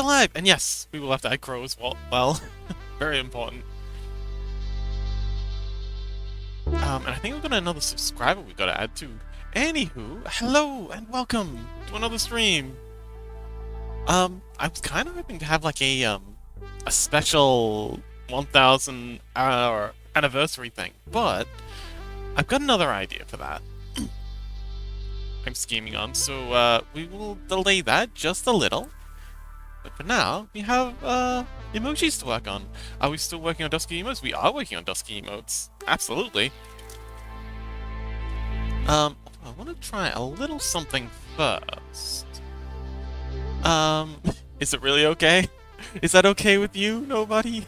alive! And yes, we will have to add Crow as well. Very important. And I think we've got another subscriber we've got to add too. Anywho, hello and welcome to another stream. I was kind of hoping to have like a special 1000 hour anniversary thing, but I've got another idea for that. I'm scheming on, so we will delay that just a little. But for now, we have emojis to work on. Are we still working on Dusky emotes? We are working on Dusky emotes. Absolutely. I want to try a little something first. Is it really okay? Is that okay with you, nobody?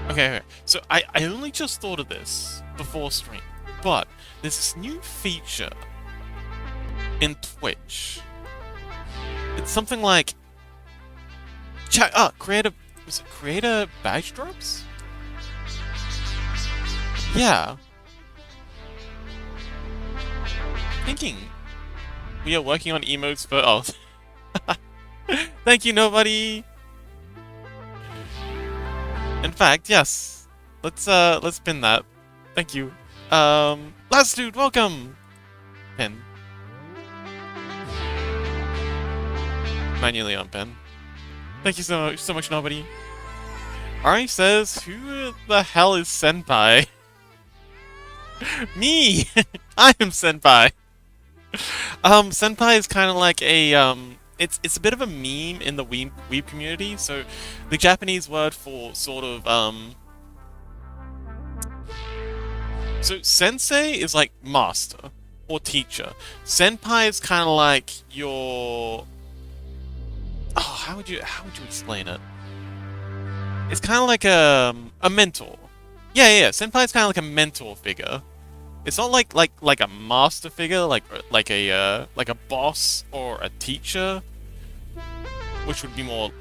Okay. So I only just thought of this before stream, but there's this new feature in Twitch. It's something like creator badge drops? Yeah. Thinking we are working on emotes for Thank you, nobody. In fact, yes. Let's pin that. Thank you. Last dude, welcome. Pin. Manually on pin. Thank you so much, nobody. Ari says, who the hell is Senpai? Me! I am Senpai! Senpai is kind of like a, it's a bit of a meme in the weeb community, so the Japanese word for sort of, so sensei is like master, or teacher. Senpai is kind of like your... Oh, how would you explain it? It's kind of like a mentor. Yeah. Senpai is kind of like a mentor figure. It's not like a master figure, like a boss or a teacher, which would be more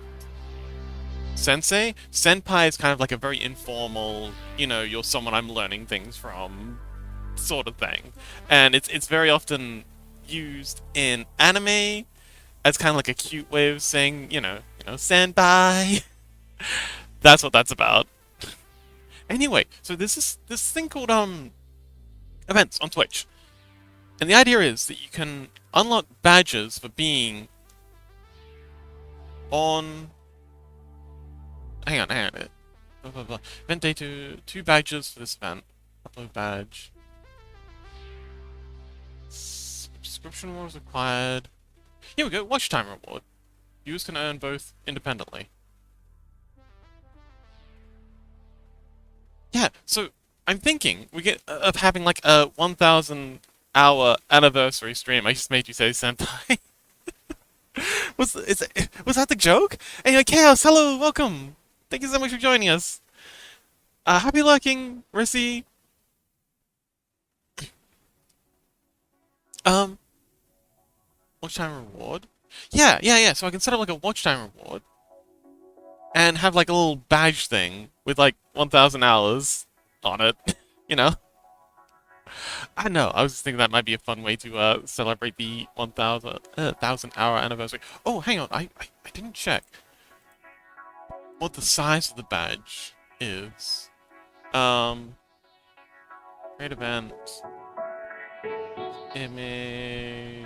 sensei. Senpai is kind of like a very informal, you're someone I'm learning things from, sort of thing, and it's very often used in anime as kind of like a cute way of saying, senpai. That's what that's about. Anyway, so there's this thing called events on Twitch, and the idea is that you can unlock badges for being on. Hang on. Blah, blah, blah. Event day 2 badges for this event. Upload badge. Subscription was required. Here we go. Watch time reward. Viewers can earn both independently. Yeah, so I'm thinking we get of having like a 1000 hour anniversary stream. I just made you say senpai. was that the joke? Hey, Chaos, hello, welcome. Thank you so much for joining us. Happy lurking, Rissy. Watch time reward. Yeah. So I can set up like a watch time reward and have like a little badge thing with like 1000 hours on it, I know, I was just thinking that might be a fun way to celebrate the 1000 hour anniversary. Oh, hang on, I didn't check what the size of the badge is. Create event. Image.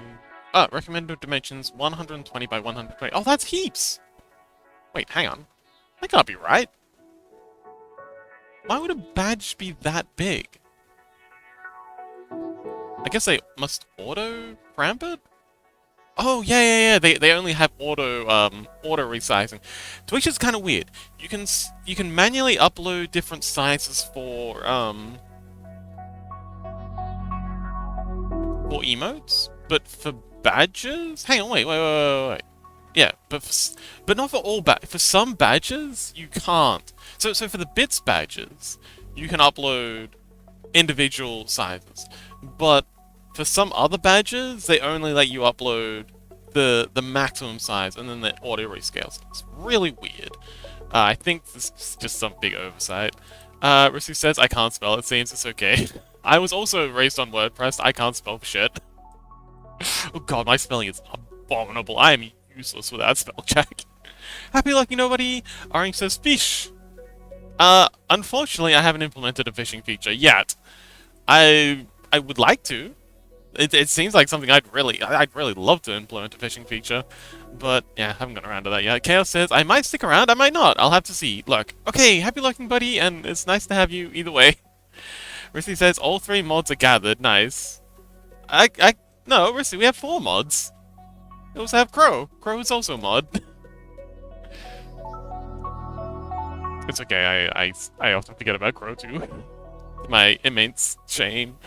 Recommended dimensions 120 by 120. Oh, that's heaps! Wait, hang on. That can't be right. Why would a badge be that big? I guess they must auto cramp it? Oh, yeah. They only have auto resizing. Twitch is kind of weird. You can manually upload different sizes for emotes, but for badges? Hang on, wait. Yeah, but not for all for some badges you can't. So for the bits badges, you can upload individual sizes, but for some other badges, they only let you upload the maximum size, and then the auto rescales. It's really weird. I think this is just some big oversight. Risu says I can't spell. It seems it's okay. I was also raised on WordPress. I can't spell for shit. Oh god, my spelling is abominable. I am useless without spell check. Happy lucky nobody. Orange says fish. Unfortunately, I haven't implemented a fishing feature yet. I would like to. It seems like something I'd really love to implement a fishing feature, but yeah, I haven't gotten around to that yet. Chaos says I might stick around, I might not. I'll have to see. Look, okay, happy looking buddy, and it's nice to have you either way. Rissy says all 3 mods are gathered. Nice. No, Rissy, we have 4 mods. We also have Crow. Crow is also a mod. It's okay. I often forget about Crow too. My immense shame.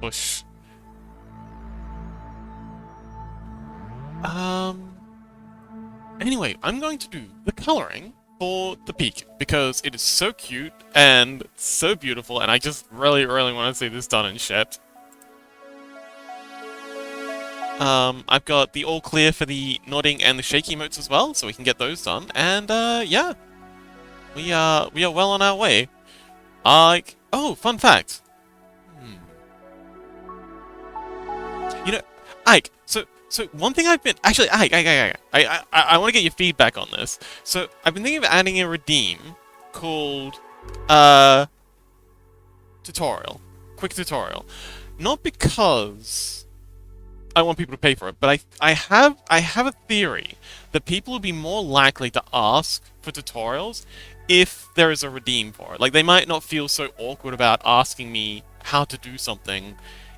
Push. Anyway, I'm going to do the coloring for the peak because it is so cute and so beautiful, and I just really want to see this done and shipped. I've got the all clear for the nodding and the shaky emotes as well, so we can get those done. And yeah, we are well on our way. Oh, fun fact. You know, Ike. So one thing I've been actually, Ike, I want to get your feedback on this. So I've been thinking of adding a redeem called tutorial, quick tutorial, not because I want people to pay for it, but I have a theory that people will be more likely to ask for tutorials if there is a redeem for it. Like, they might not feel so awkward about asking me how to do something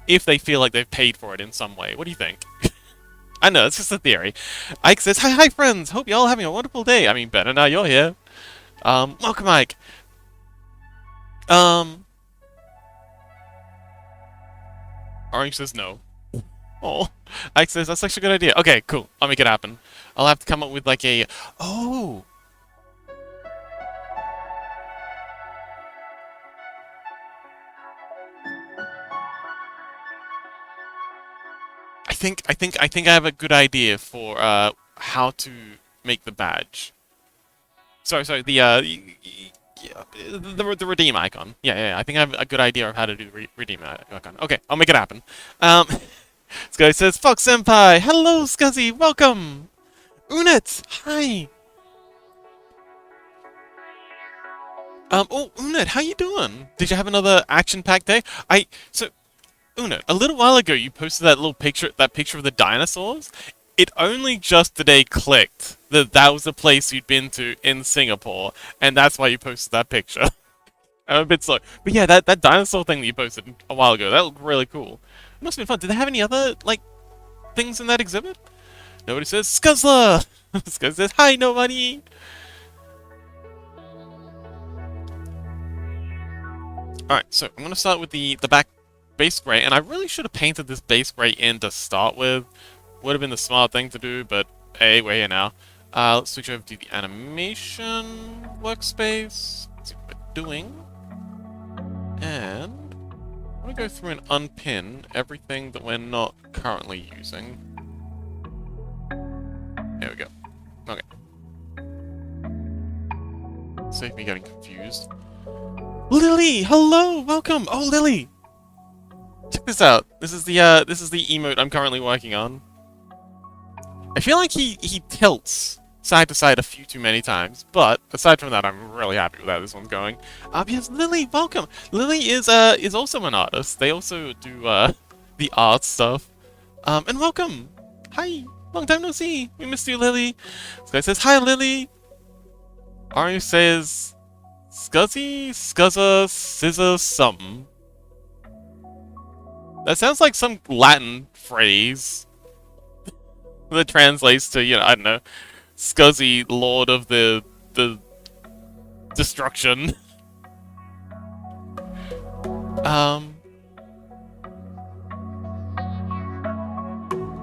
if they feel like they've paid for it in some way. What do you think? I know, it's just a theory. Ike says, hi friends, hope you're all having a wonderful day. I mean, better now you're here. Welcome, Ike. Orange says no. Oh, Ike says, that's actually a good idea. Okay, cool, I'll make it happen. I'll have to come up with like a... Oh! I think I have a good idea for how to make the badge. Sorry, the redeem icon. Yeah. I think I have a good idea of how to do the redeem icon. Okay, I'll make it happen. This guy says, "Fox Senpai, hello, Scuzzy, welcome. Unet, hi. Oh, Unet, how you doing? Did you have another action-packed day? Una, a little while ago you posted that picture of the dinosaurs. It only just today clicked that that was the place you'd been to in Singapore, and that's why you posted that picture. I'm a bit slow. But yeah, that dinosaur thing that you posted a while ago, that looked really cool. It must have been fun. Did they have any other, like, things in that exhibit? Nobody says, Scuzzler! Scuzzler says, hi, nobody! Alright, so I'm gonna start with the back base gray, and I really should have painted this base gray in to start with. Would have been the smart thing to do, but hey, we're here now. Let's switch over to the animation workspace. Let's see what we're doing. And I'm going to go through and unpin everything that we're not currently using. There we go. Okay. Save me getting confused. Lily! Hello! Welcome! Oh, Lily! Check this out. This is the emote I'm currently working on. I feel like he tilts side to side a few too many times, but aside from that, I'm really happy with how this one's going. Yes, Lily, welcome. Lily is also an artist. They also do the art stuff. And welcome. Hi. Long time no see. We missed you, Lily. This guy says hi, Lily. Ari says Scuzzy, Scuzza, Scissor, something. That sounds like some Latin phrase that translates to, you know, I don't know, Scuzzy, Lord of the Destruction.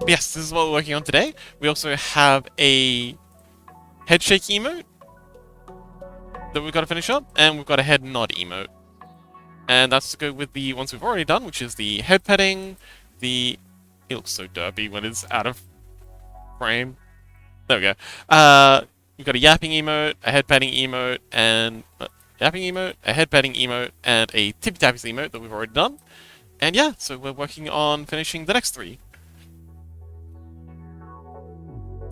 Yes, this is what we're working on today. We also have a head shake emote that we've got to finish up, and we've got a head nod emote. And that's to go with the ones we've already done, which is the head petting, it looks so derpy when it's out of frame. There we go. We've got a yapping emote, a head patting emote, and yapping emote, a head patting emote, and a tippy tappies emote that we've already done. And yeah, so we're working on finishing the next three.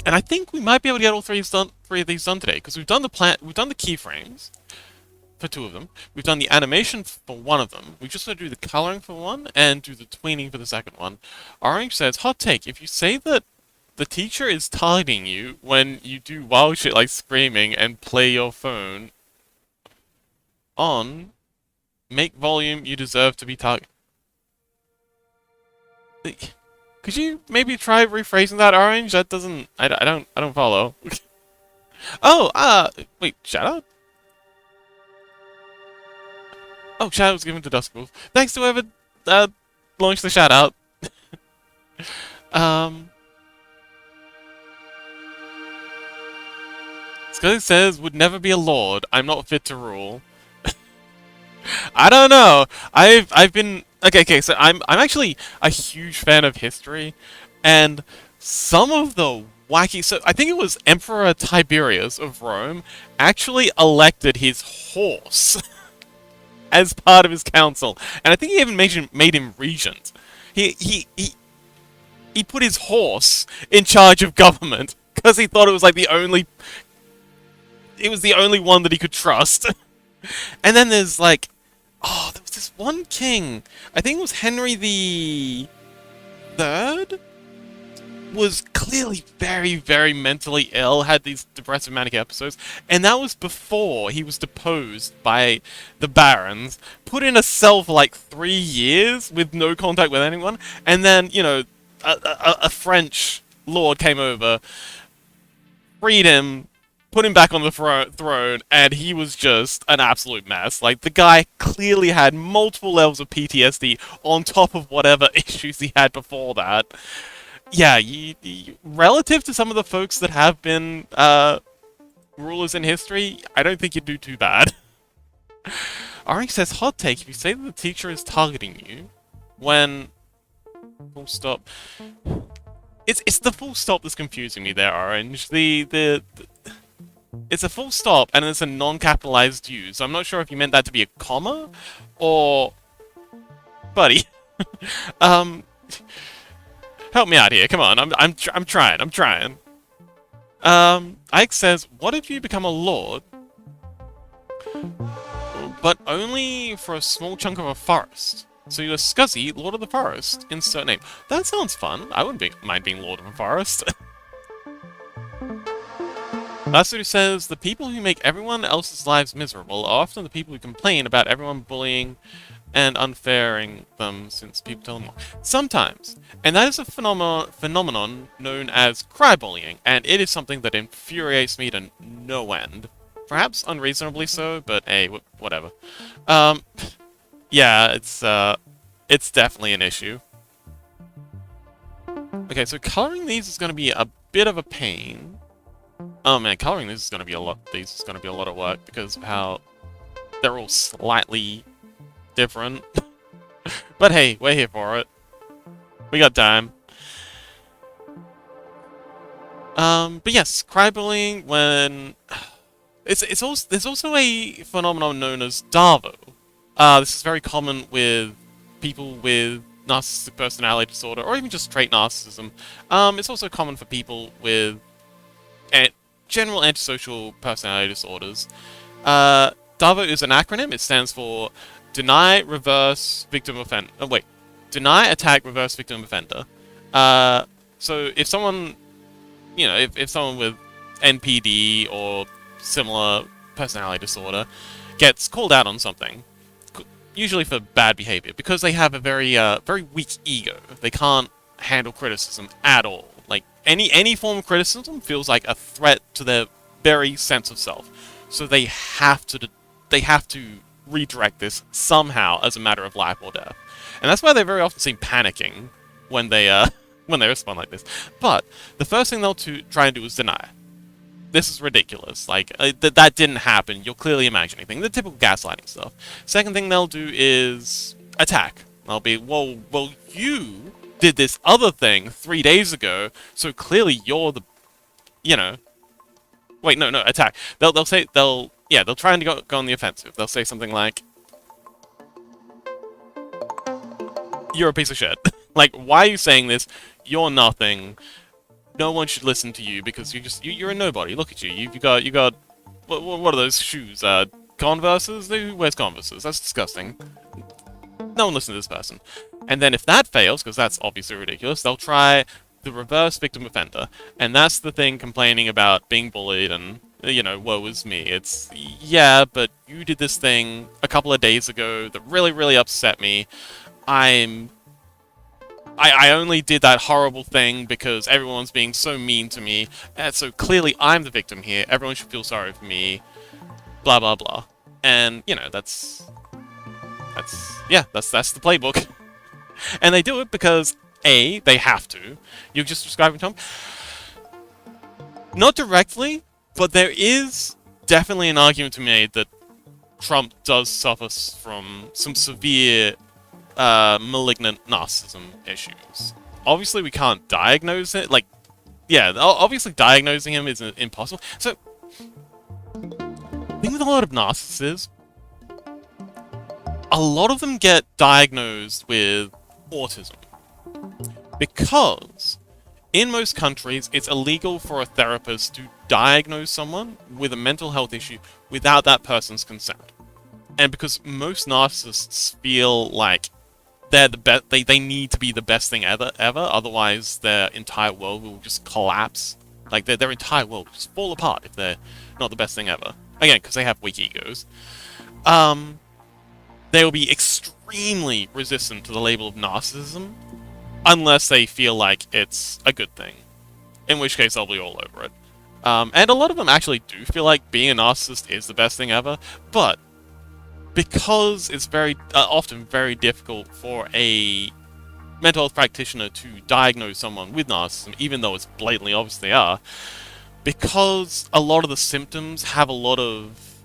And I think we might be able to get all three of these done today, because we've done the we've done the keyframes for two of them, we've done the animation for one of them, we just got to do the coloring for one, and do the tweening for the second one. Orange says, hot take, if you say that the teacher is targeting you when you do wild shit like screaming and play your phone on, make volume, you deserve to be targeted. Could you maybe try rephrasing that, Orange? That doesn't. I don't follow. Oh, wait, shout out? Oh, shout out was given to Dusk Wolf. Thanks to whoever launched the shout out. Um, Scully says, would never be a lord. I'm not fit to rule. I don't know. I've been okay. So I'm actually a huge fan of history, and some of the wacky. So I think it was Emperor Tiberius of Rome actually elected his horse as part of his council, and I think he even made him regent. He he he he put his horse in charge of government because he thought it was like the only. It was the only one that he could trust. And then there's like, oh, there was this one king. I think it was Henry the Third. Was clearly very, very mentally ill. Had these depressive manic episodes, and that was before he was deposed by the barons. Put in a cell for like 3 years with no contact with anyone, and then a French lord came over, freed him, put him back on the throne, and he was just an absolute mess. Like, the guy clearly had multiple levels of PTSD on top of whatever issues he had before that. Yeah, relative to some of the folks that have been rulers in history, I don't think you'd do too bad. Orange says, hot take, if you say that the teacher is targeting you, when... Full stop. It's the full stop that's confusing me there, Orange. It's a full stop, and it's a non-capitalized U, so I'm not sure if you meant that to be a comma, or... Buddy. Help me out here, come on, I'm trying. Ike says, what if you become a lord, but only for a small chunk of a forest? So you're Scuzzy, Lord of the Forest, insert name. That sounds fun. I wouldn't mind being Lord of a Forest. Lasudu says, the people who make everyone else's lives miserable are often the people who complain about everyone bullying and unfairing them since people tell them more. Sometimes. And that is a phenomenon known as crybullying, and it is something that infuriates me to no end. Perhaps unreasonably so, but hey, whatever. Yeah, it's definitely an issue. Okay, so coloring these is going to be a bit of a pain. Oh man, coloring this is going to be a lot. These is going to be a lot of work because of how they're all slightly different. But hey, we're here for it. We got time. But yes, crybullying when it's also there's also a phenomenon known as Darvo. This is very common with people with narcissistic personality disorder, or even just trait narcissism. It's also common for people with general antisocial personality disorders. DARVO is an acronym. It stands for Deny, Reverse, Victim, Offender. Oh, wait. Deny, Attack, Reverse, Victim, Offender. So if someone, if someone with NPD or similar personality disorder gets called out on something, usually for bad behavior, because they have a very, very weak ego. They can't handle criticism at all. Like, any form of criticism feels like a threat to their very sense of self. So they have to redirect this somehow as a matter of life or death. And that's why they very often seem panicking when they respond like this. But the first thing they'll try and do is deny. This is ridiculous. Like, that didn't happen. You're clearly imagining things. The typical gaslighting stuff. Second thing they'll do is attack. They'll be, well, you did this other thing 3 days ago, so clearly you're the you know, wait, no, no, attack. They'll say they'll try and go on the offensive. They'll say something like, "You're a piece of shit." Like, why are you saying this? You're nothing. No one should listen to you because you're a nobody. Look at you. You got what are those shoes? Converses? Who wears Converses? That's disgusting. No one listen to this person. And then if that fails, because that's obviously ridiculous, they'll try the reverse victim offender. And that's the thing complaining about being bullied and, woe is me. It's, yeah, but you did this thing a couple of days ago that really, really upset me. I only did that horrible thing because everyone's being so mean to me. And so clearly I'm the victim here. Everyone should feel sorry for me. Blah, blah, blah. And, that's the playbook. And they do it because, A, they have to. You're just describing Tom. Not directly, but there is definitely an argument to be made that Trump does suffer from some severe malignant narcissism issues. Obviously, we can't diagnose it. Like, yeah, obviously diagnosing him is impossible. So, the thing with a lot of narcissists, a lot of them get diagnosed with autism. Because in most countries, it's illegal for a therapist to diagnose someone with a mental health issue without that person's consent. And because most narcissists feel like they're the best, they need to be the best thing ever, otherwise their entire world will just collapse. Like, their entire world will just fall apart if they're not the best thing ever. Again, because they have weak egos. They will be extremely resistant to the label of narcissism, unless they feel like it's a good thing. In which case, they'll be all over it. And a lot of them actually do feel like being a narcissist is the best thing ever, but because it's very often very difficult for a mental health practitioner to diagnose someone with narcissism, even though it's blatantly obvious they are, because a lot of the symptoms have a lot of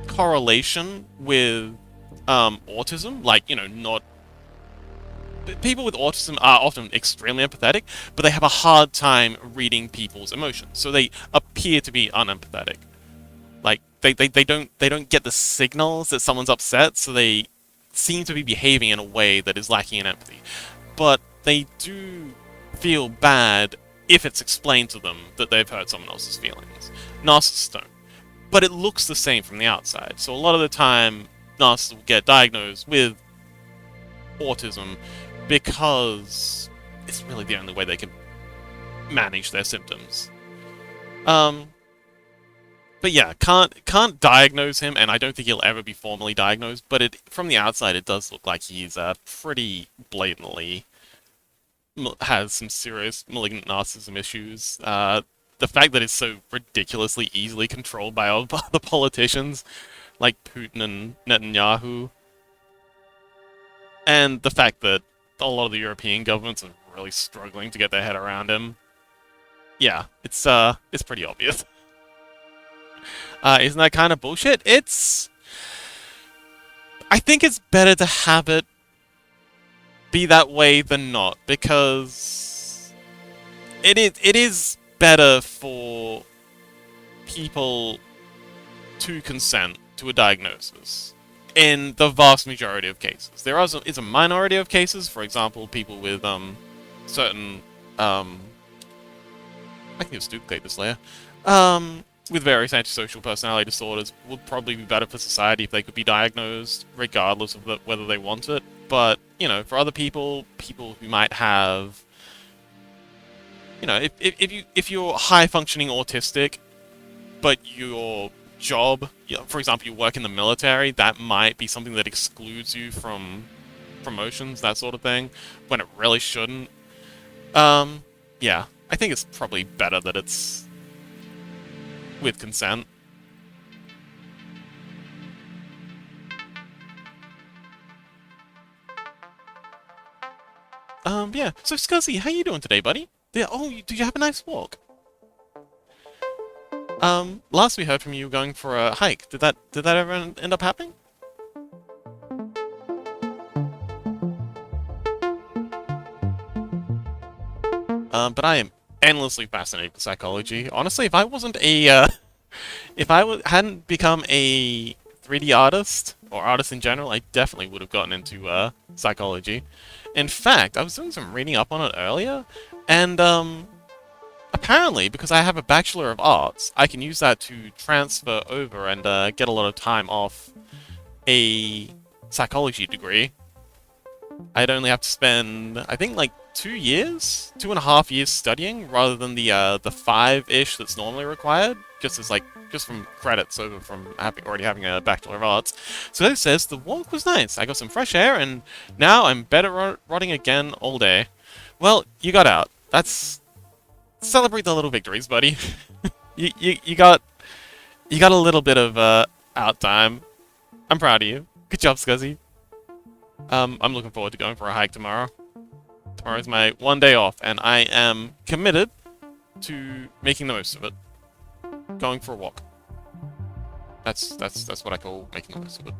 correlation with autism, like, not... People with autism are often extremely empathetic, but they have a hard time reading people's emotions, so they appear to be unempathetic. Like, they don't get the signals that someone's upset, so they seem to be behaving in a way that is lacking in empathy. But they do feel bad if it's explained to them that they've hurt someone else's feelings. Narcissists don't. But it looks the same from the outside, so a lot of the time, narcissists will get diagnosed with autism because it's really the only way they can manage their symptoms. But yeah, can't diagnose him, and I don't think he'll ever be formally diagnosed, but from the outside it does look like he's pretty blatantly has some serious malignant narcissism issues. The fact that it's so ridiculously easily controlled by other politicians, like Putin and Netanyahu, and the fact that a lot of the European governments are really struggling to get their head around him. Yeah, it's pretty obvious. Isn't that kind of bullshit? I think it's better to have it be that way than not, because it is better for people to consent to a diagnosis in the vast majority of cases. There is a minority of cases, for example, people with certain I can just duplicate this layer. With various antisocial personality disorders would probably be better for society if they could be diagnosed, regardless of whether they want it. But, for other people who might have... if you're high-functioning autistic, but your job, for example, you work in the military, that might be something that excludes you from promotions, that sort of thing, when it really shouldn't. Yeah, I think it's probably better that it's with consent. Yeah. So, Scuzzy, how you doing today, buddy? Yeah, did you have a nice walk? Last we heard from you, you were going for a hike. Did that ever end up happening? But I am endlessly fascinated with psychology. Honestly, if I wasn't a, if hadn't become a 3D artist, or artist in general, I definitely would have gotten into, psychology. In fact, I was doing some reading up on it earlier, and, apparently, because I have a Bachelor of Arts, I can use that to transfer over and, get a lot of time off a psychology degree. I'd only have to spend, I think, like 2 years, 2.5 years studying, rather than the 5-ish that's normally required, just as like, just from credits over from already having a Bachelor of Arts. So it says the walk was nice. I got some fresh air, and now I'm better rotting again all day. Well, you got out. That's celebrate the little victories, buddy. You got a little bit of out time. I'm proud of you. Good job, Scuzzy. I'm looking forward to going for a hike tomorrow. Tomorrow's my one day off, and I am committed to making the most of it. Going for a walk. That's what I call making the most of it.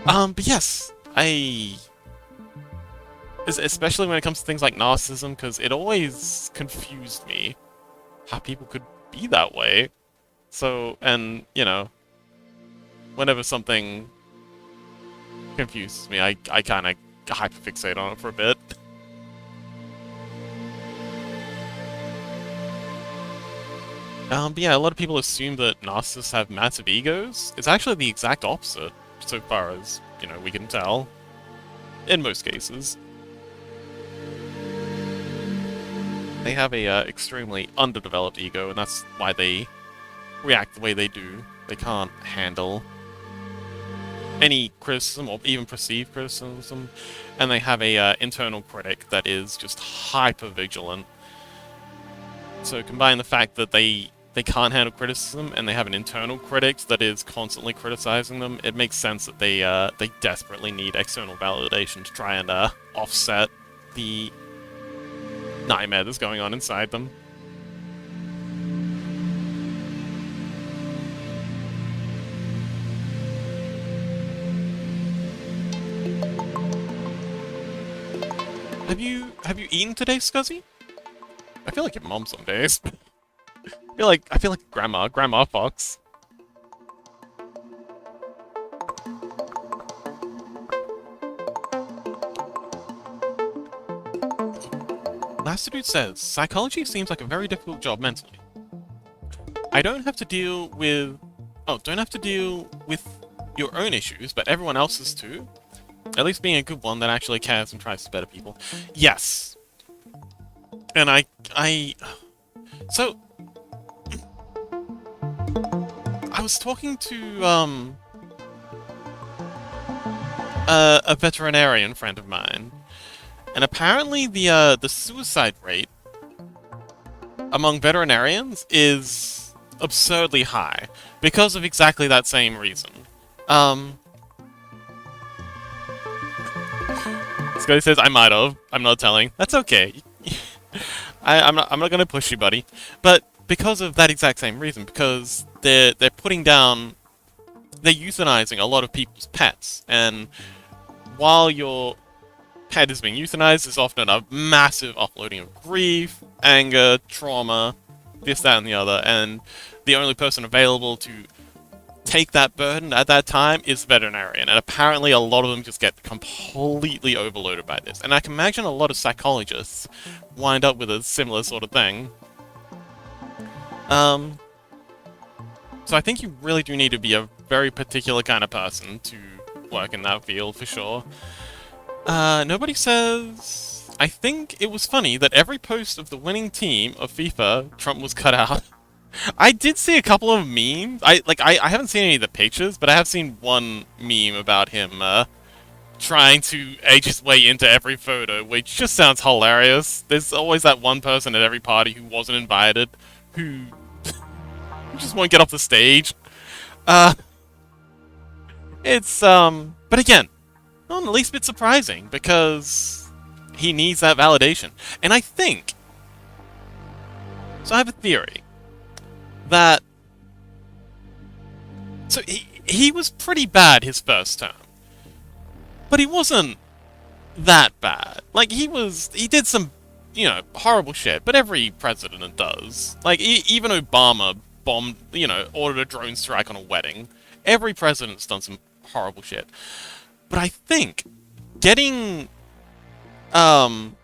But yes, especially when it comes to things like narcissism, because it always confused me how people could be that way. So, and, you know, whenever something confuses me, I kind of hyperfixate on it for a bit. But yeah, a lot of people assume that narcissists have massive egos. It's actually the exact opposite, so far as, you know, we can tell. In most cases. They have a extremely underdeveloped ego, and that's why they react the way they do. They can't handle any criticism, or even perceived criticism, and they have a internal critic that is just hyper-vigilant. So combine the fact that they can't handle criticism, and they have an internal critic that is constantly criticizing them, it makes sense that they desperately need external validation to try and offset the nightmare that's going on inside them. Have you eaten today, Scuzzy? I feel like your mom some days. I feel like Grandma Fox. Master Dude says, psychology seems like a very difficult job mentally. I don't have to deal with... Oh, don't have to deal with your own issues, but everyone else's too. At least being a good one that actually cares and tries to better people. Yes. And So... I was talking to, a veterinarian friend of mine, and apparently the suicide rate among veterinarians is absurdly high, because of exactly that same reason. This guy says, I might have. I'm not telling. That's okay. I'm not gonna push you, buddy. But because of that exact same reason, because they're euthanizing a lot of people's pets, and while your pet is being euthanized, there's often a massive offloading of grief, anger, trauma, this, that, and the other, and the only person available to take that burden at that time is the veterinarian, and apparently a lot of them just get completely overloaded by this. And I can imagine a lot of psychologists wind up with a similar sort of thing. So I think you really do need to be a very particular kind of person to work in that field, for sure. Nobody says... I think it was funny that every post of the winning team of FIFA, Trump was cut out. I did see a couple of memes. I haven't seen any of the pictures, but I have seen one meme about him, trying to age his way into every photo, which just sounds hilarious. There's always that one person at every party who wasn't invited, who just won't get off the stage. But again, not the least bit surprising, because he needs that validation. And I think... So I have a theory that... So he was pretty bad his first term. But he wasn't that bad. Like, he did some, horrible shit, but every president does. Like, even Obama bombed, ordered a drone strike on a wedding. Every president's done some horrible shit. But I think getting, um,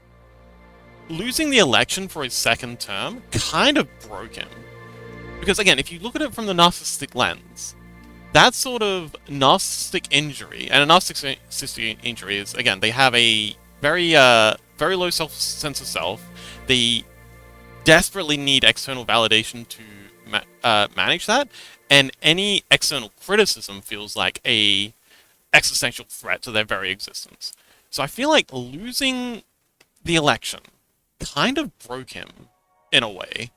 losing the election for his second term kind of broke him. Because again, if you look at it from the narcissistic lens, that sort of narcissistic injury, and a narcissistic injury is, again, they have a very low sense of self. They desperately need external validation to manage that, and any external criticism feels like a existential threat to their very existence. So I feel like losing the election kind of broke him in a way.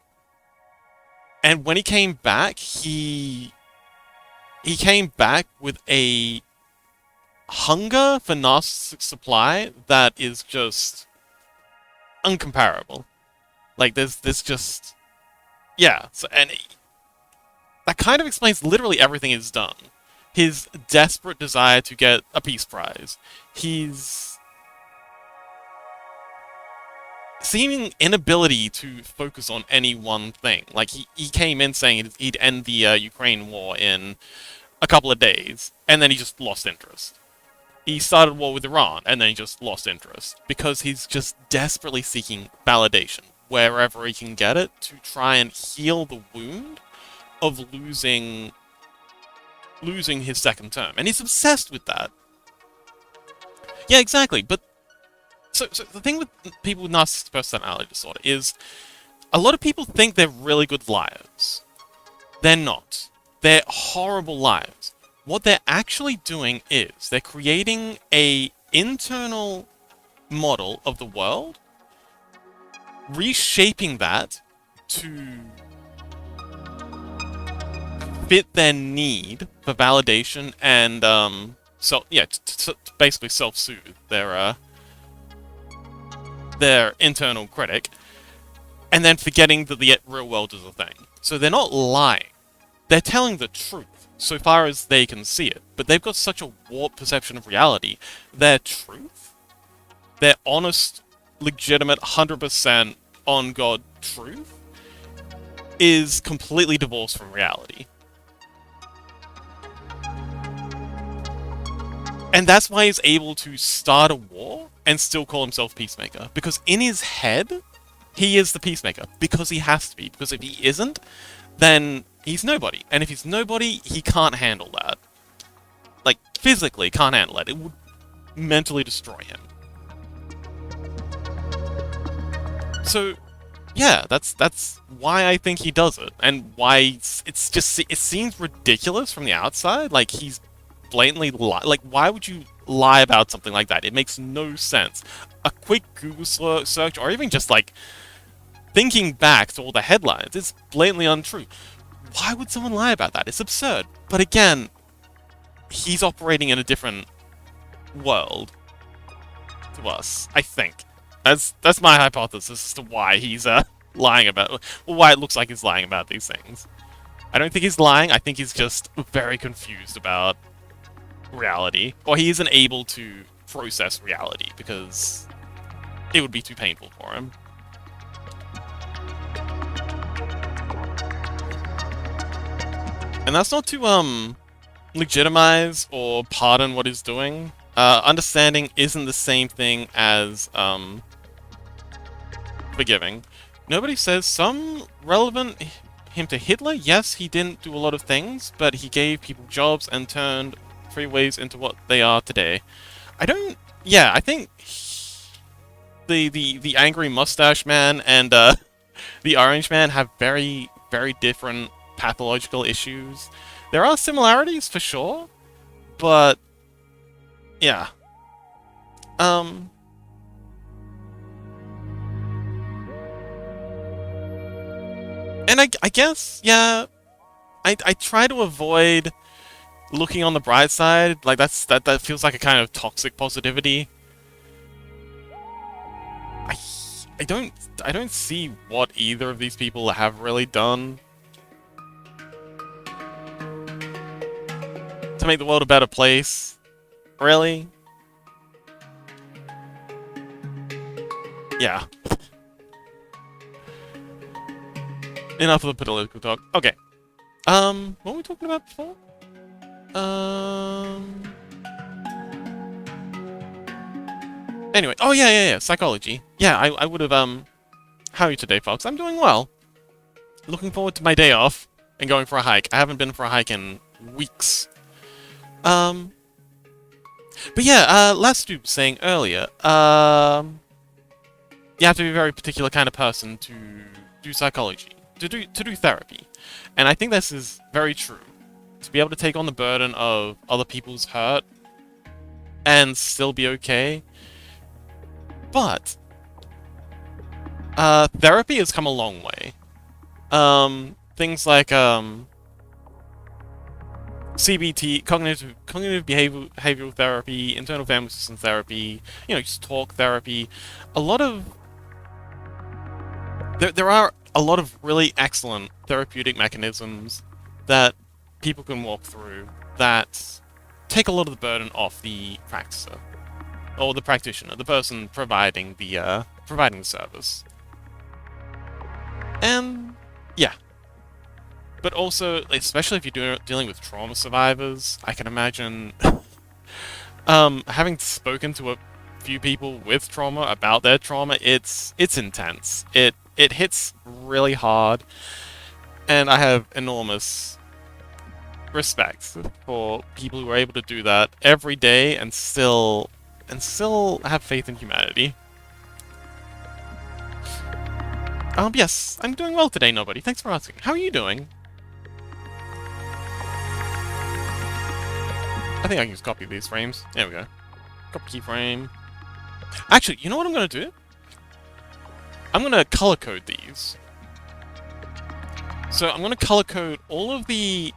And when he came back, he came back with a hunger for narcissistic supply that is just uncomparable. Like there's just yeah, and that kind of explains literally everything he's done. His desperate desire to get a peace prize, his seeming inability to focus on any one thing. Like he came in saying he'd end the Ukraine war in a couple of days, and then he just lost interest. He started war with Iran, and then he just lost interest because he's just desperately seeking validation wherever he can get it to try and heal the wound of losing his second term, and he's obsessed with that. Yeah, exactly. But so the thing with people with narcissistic personality disorder is a lot of people think they're really good liars. They're not. They're horrible liars. What they're actually doing is they're creating a internal model of the world, reshaping that to fit their need for validation and to basically self-soothe their internal critic, and then forgetting that the real world is a thing. So they're not lying. They're telling the truth, so far as they can see it. But they've got such a warped perception of reality. Their truth, their honest, legitimate, 100% on God truth, is completely divorced from reality. And that's why he's able to start a war and still call himself Peacemaker. Because in his head, he is the Peacemaker. Because he has to be. Because if he isn't, then he's nobody. And if he's nobody, he can't handle that. Like, physically can't handle it. It would mentally destroy him. So, yeah, that's why I think he does it. And why it seems ridiculous from the outside. Like, he's blatantly like, why would you lie about something like that? It makes no sense. A quick Google search, or even just like thinking back to all the headlines, is blatantly untrue. Why would someone lie about that? It's absurd. But again, he's operating in a different world to us, I think. That's my hypothesis as to why he's lying about, well, why it looks like he's lying about these things. I don't think he's lying. I think he's just very confused about reality, or he isn't able to process reality because it would be too painful for him. And that's not to legitimize or pardon what he's doing. Understanding isn't the same thing as forgiving. Nobody says some relevant him to Hitler. Yes, he didn't do a lot of things, but he gave people jobs and turned freeways into what they are today. I think the angry mustache man and the orange man have very, very different pathological issues. There are similarities for sure, but yeah. And I guess, yeah, I try to avoid looking on the bright side. Like that feels like a kind of toxic positivity. I don't see what either of these people have really done to make the world a better place. Really? Yeah. Enough of the political talk. Okay. What were we talking about before? Um... Anyway, oh yeah, psychology. Yeah, I would have, how are you today, folks? I'm doing well. Looking forward to my day off and going for a hike. I haven't been for a hike in weeks. But yeah, last you were saying earlier, you have to be a very particular kind of person to do psychology, to do therapy. And I think this is very true. To be able to take on the burden of other people's hurt and still be okay. But therapy has come a long way. Things like CBT, cognitive behavioral therapy, internal family system therapy, just talk therapy. There are a lot of really excellent therapeutic mechanisms that people can walk through that take a lot of the burden off the practicer. Or the practitioner, the person providing the service. And yeah. But also, especially if you're dealing with trauma survivors, I can imagine having spoken to a few people with trauma about their trauma, it's intense. It hits really hard, and I have enormous respect for people who are able to do that every day and still have faith in humanity. Yes, I'm doing well today, nobody. Thanks for asking. How are you doing? I think I can just copy these frames. There we go. Copy keyframe. Actually, you know what I'm gonna do? I'm gonna color code these. So I'm gonna color code all of the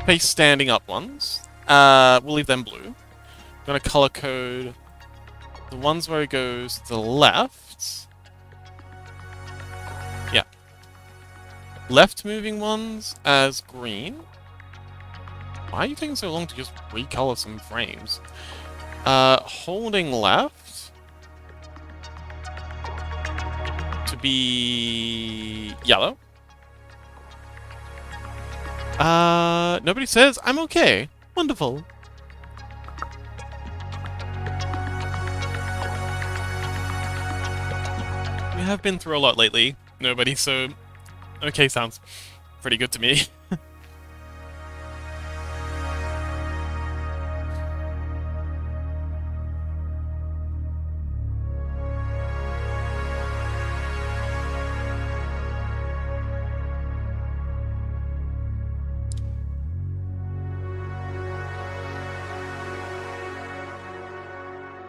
face standing up ones. We'll leave them blue. I'm gonna color code the ones where it goes to the left. Yeah. Left moving ones as green. Why are you taking so long to just recolor some frames? Holding left to be yellow. Nobody says I'm okay. Wonderful. We have been through a lot lately, nobody, so okay sounds pretty good to me.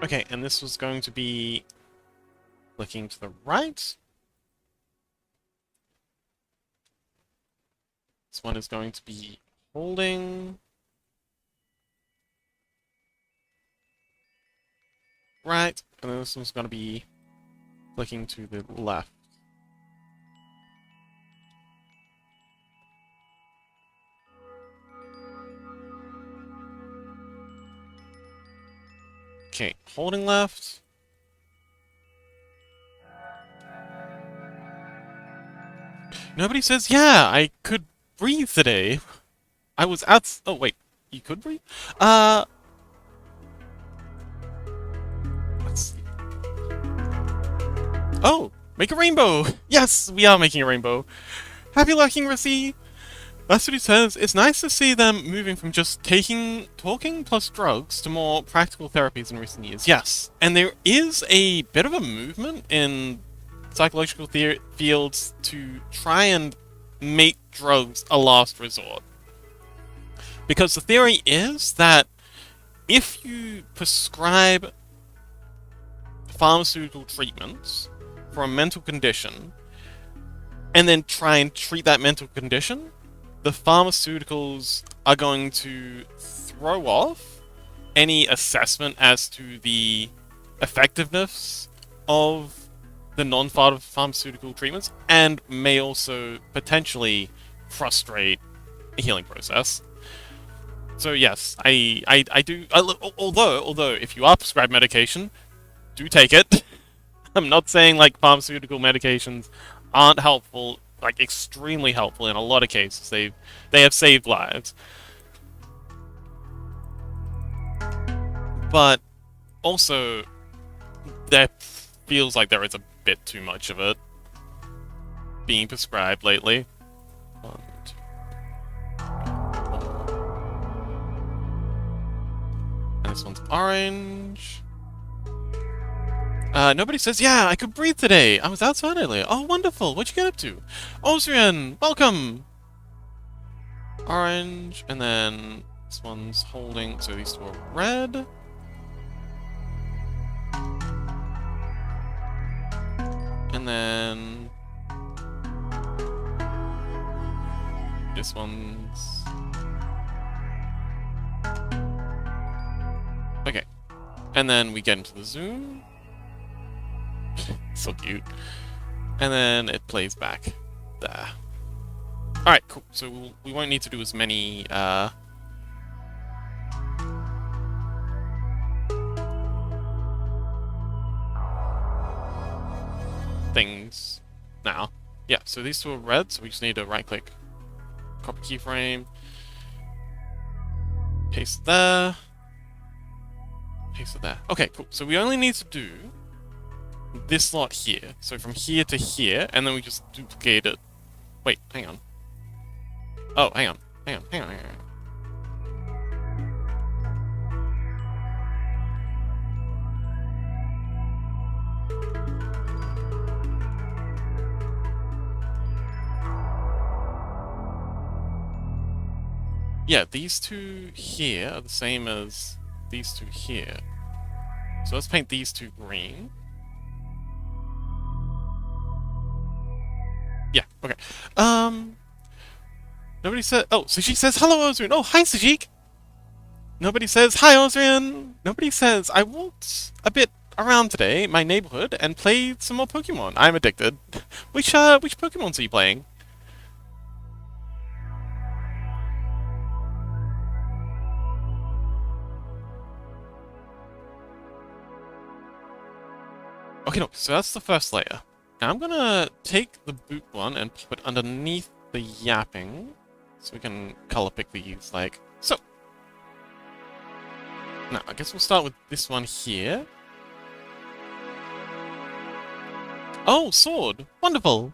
Okay, and this was going to be looking to the right. This one is going to be holding right, and then this one's going to be looking to the left. Okay, holding left. Nobody says, yeah, I could breathe today. I was out. Oh, wait. You could breathe? Let's see. Oh, make a rainbow. Yes, we are making a rainbow. Happy lurking, Rissy. That's what he says. It's nice to see them moving from just talking plus drugs to more practical therapies in recent years. Yes, and there is a bit of a movement in psychological fields to try and make drugs a last resort. Because the theory is that if you prescribe pharmaceutical treatments for a mental condition and then try and treat that mental condition, the pharmaceuticals are going to throw off any assessment as to the effectiveness of the non-pharmaceutical treatments, and may also potentially frustrate a healing process. So yes, I do. Although if you are prescribed medication, do take it. I'm not saying like pharmaceutical medications aren't helpful, like extremely helpful in a lot of cases. They have saved lives. But also there feels like there is a bit too much of it being prescribed lately. One, two, and this one's orange. Nobody says, yeah, I could breathe today. I was outside earlier. Oh, wonderful. What'd you get up to? Osrian, welcome. Orange, and then this one's holding, so these two are red. And then this one's... Okay. And then we get into the zoom. So cute. And then it plays back. There. Alright, cool. So we won't need to do as many, things now. Yeah, so these two are red, so we just need to right-click, copy keyframe, paste there, paste it there. Okay, cool. So we only need to do this slot here. So from here to here, and then we just duplicate it. Wait, hang on. Oh, hang on. Hang on. Yeah, these two here are the same as these two here. So let's paint these two green. Yeah, okay. Nobody said... Oh, so she says, hello, Osrian. Oh, hi, Sajik. Nobody says, hi, Osrian. Nobody says, I walked a bit around today, my neighborhood, and played some more Pokemon. I'm addicted. Which Pokemons are you playing? Okay, no, so that's the first layer. Now I'm gonna take the boot one and put it underneath the yapping, so we can color pick these like so. Now, I guess we'll start with this one here. Oh, sword! Wonderful!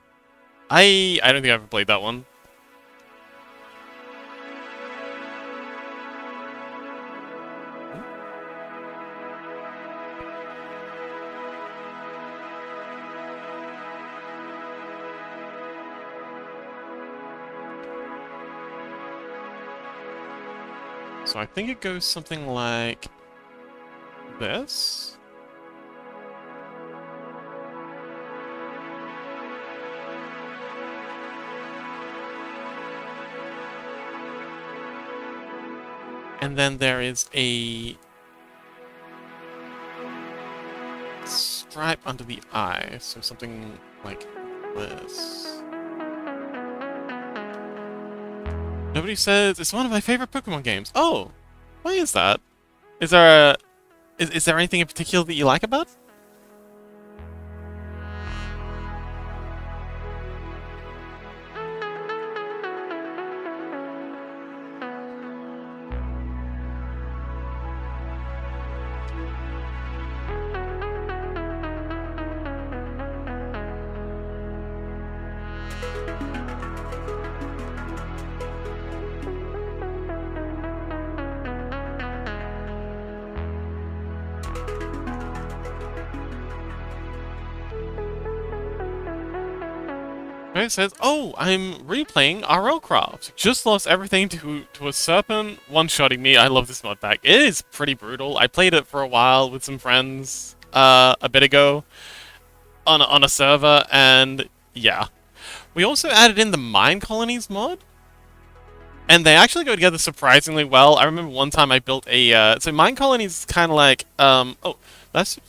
I don't think I've ever played that one. So I think it goes something like this. And then there is a stripe under the eye, so something like this. Nobody says it's one of my favorite Pokemon games. Oh, why is that? Is there is there anything in particular that you like about it? It says, oh, I'm replaying RLcraft. Just lost everything to a serpent one-shotting me. I love this mod pack. It is pretty brutal. I played it for a while with some friends a bit ago on a server, and yeah. We also added in the Mine Colonies mod, and they actually go together surprisingly well. I remember one time I built a... so Mine Colonies is kind of like... oh, that's...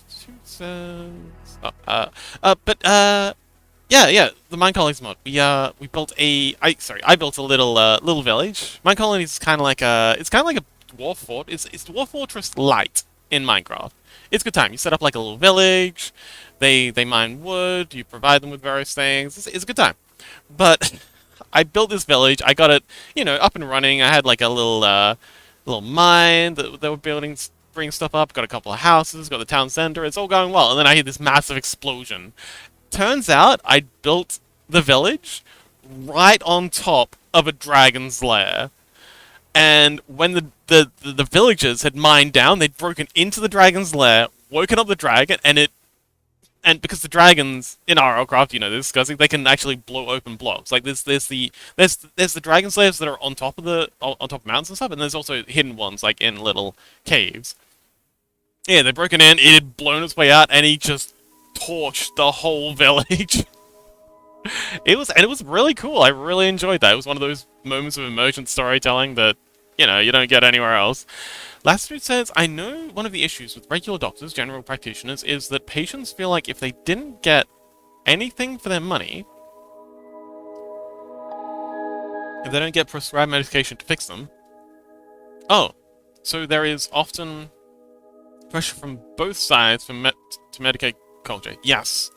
Yeah, the Mine Colonies mod. We built a... I built a little village. Mine Colonies is kind of like a... It's kind of like a dwarf fort. It's Dwarf Fortress Light in Minecraft. It's a good time. You set up like a little village. They mine wood, you provide them with various things. It's a good time. But I built this village. I got it, up and running. I had like a little mine that they were building, bringing stuff up. Got a couple of houses. Got the town center. It's all going well. And then I hear this massive explosion. Turns out I built the village right on top of a dragon's lair. And when the villagers had mined down, they'd broken into the dragon's lair, woken up the dragon, and because the dragons in RLCraft, this, Scuzzy, they can actually blow open blocks. Like there's the dragon slayers that are on top of on top of mountains and stuff, and there's also hidden ones like in little caves. Yeah, they'd broken in, it had blown its way out, and he just torched the whole village. It was really cool. I really enjoyed that. It was one of those moments of emergent storytelling that, you don't get anywhere else. Lastitude says, I know one of the issues with regular doctors, general practitioners, is that patients feel like if they didn't get anything for their money, if they don't get prescribed medication to fix them, so there is often pressure from both sides to medicate culture. Yes.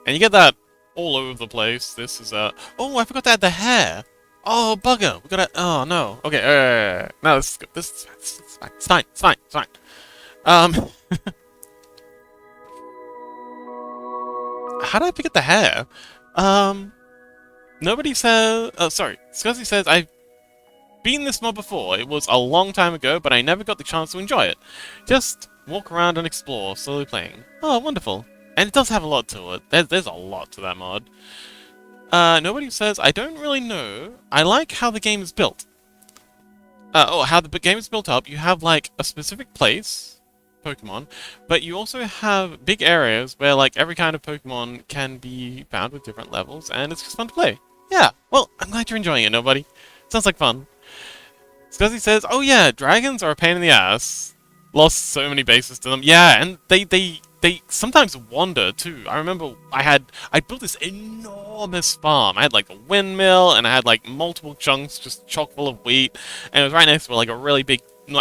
And you get that all over the place. This is oh, I forgot to add the hair. Oh, bugger. We gotta... Oh, no. Okay, no, this is good. This is fine. It's fine. It's fine. It's fine. How did I forget the hair? Nobody says... Oh, sorry. Scuzzy says, I've been this mod before. It was a long time ago, but I never got the chance to enjoy it. Just walk around and explore, slowly playing. Oh, wonderful. And it does have a lot to it. There's a lot to that mod. Nobody says, I don't really know. I like how the game is built. How the game is built up. You have, like, a specific place, Pokemon, but you also have big areas where, like, every kind of Pokemon can be found with different levels, and it's just fun to play. Yeah, well, I'm glad you're enjoying it, nobody. Sounds like fun. Scuzzy says, oh yeah, dragons are a pain in the ass. Lost so many bases to them. Yeah, and they sometimes wander too. I remember I built this enormous farm. I had like a windmill, and I had like multiple chunks just chock full of wheat, and it was right next to like a really big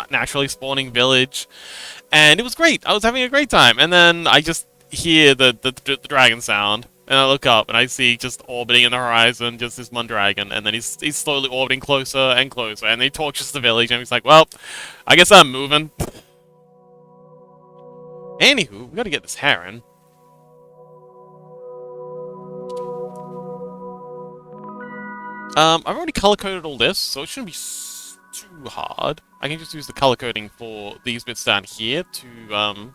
naturally spawning village, and it was great. I was having a great time, and then I just hear the dragon sound, and I look up and I see just orbiting in the horizon just this one dragon, and then he's slowly orbiting closer and closer, and he torches the village, and he's like, well, I guess I'm moving. Anywho, we gotta get this heron. I've already color-coded all this, so it shouldn't be too hard. I can just use the color coding for these bits down here to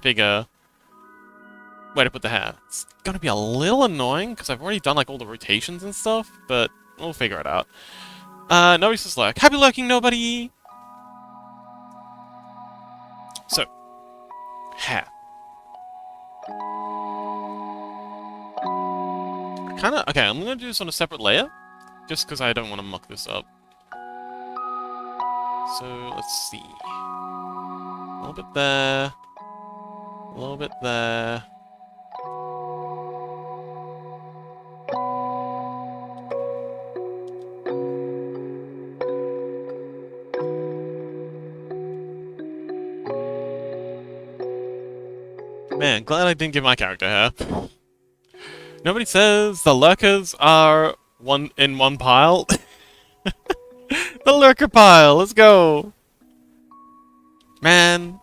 figure where to put the hair. It's gonna be a little annoying, because I've already done, like, all the rotations and stuff, but we'll figure it out. Nobody says lurk. Happy lurking, nobody! So, hair. Okay, I'm gonna do this on a separate layer, just because I don't want to muck this up. So, let's see. A little bit there. A little bit there. Man, glad I didn't give my character hair. Nobody says the lurkers are in one pile. The lurker pile, let's go! Man.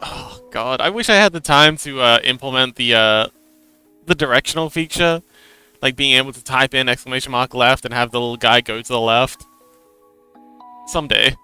Oh god, I wish I had the time to implement the directional feature. Like being able to type in ! left and have the little guy go to the left. Someday.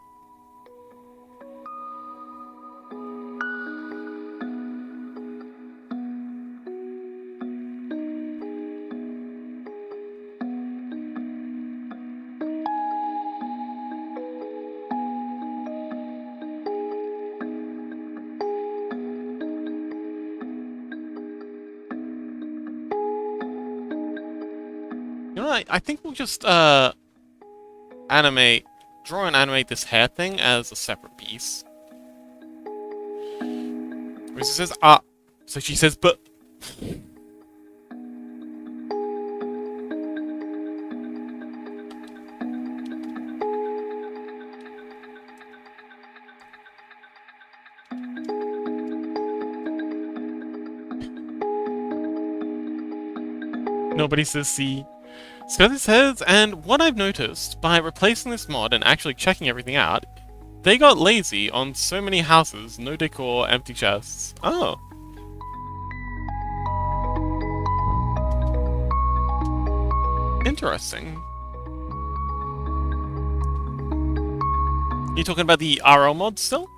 You know what, I think we'll just, draw and animate this hair thing as a separate piece. Where she says, ah. So she says, but. Nobody says C. So this says, and what I've noticed, by replacing this mod and actually checking everything out, they got lazy on so many houses, no decor, empty chests. Oh. Interesting. You talking about the RL mod still?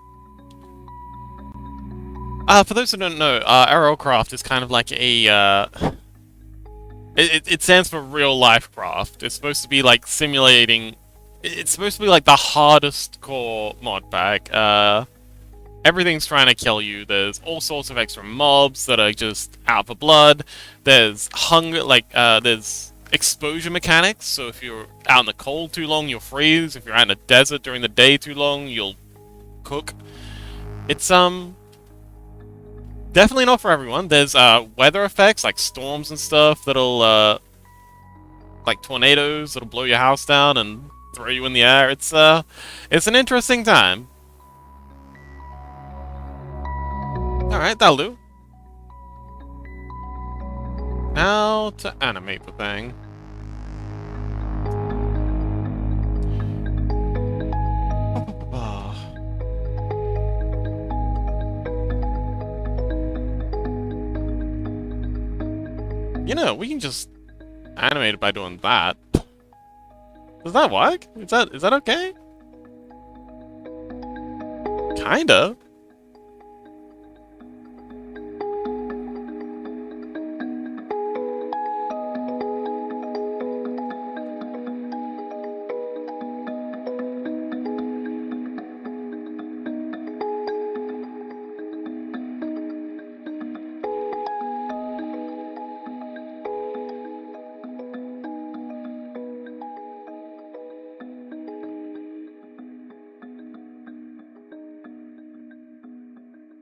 For those who don't know, RL Craft is kind of like a, it stands for real life craft. It's supposed to be like simulating... It's supposed to be like the hardest core mod pack. Everything's trying to kill you. There's all sorts of extra mobs that are just out for blood. There's hunger, like, there's exposure mechanics, so if you're out in the cold too long, you'll freeze. If you're out in a desert during the day too long, you'll cook. It's, definitely not for everyone. There's, weather effects, like storms and stuff, that'll, like tornadoes, that'll blow your house down and throw you in the air. It's an interesting time. Alright, that'll do. Now to animate the thing. You know, we can just animate it by doing that. Does that work? Is that okay? Kinda.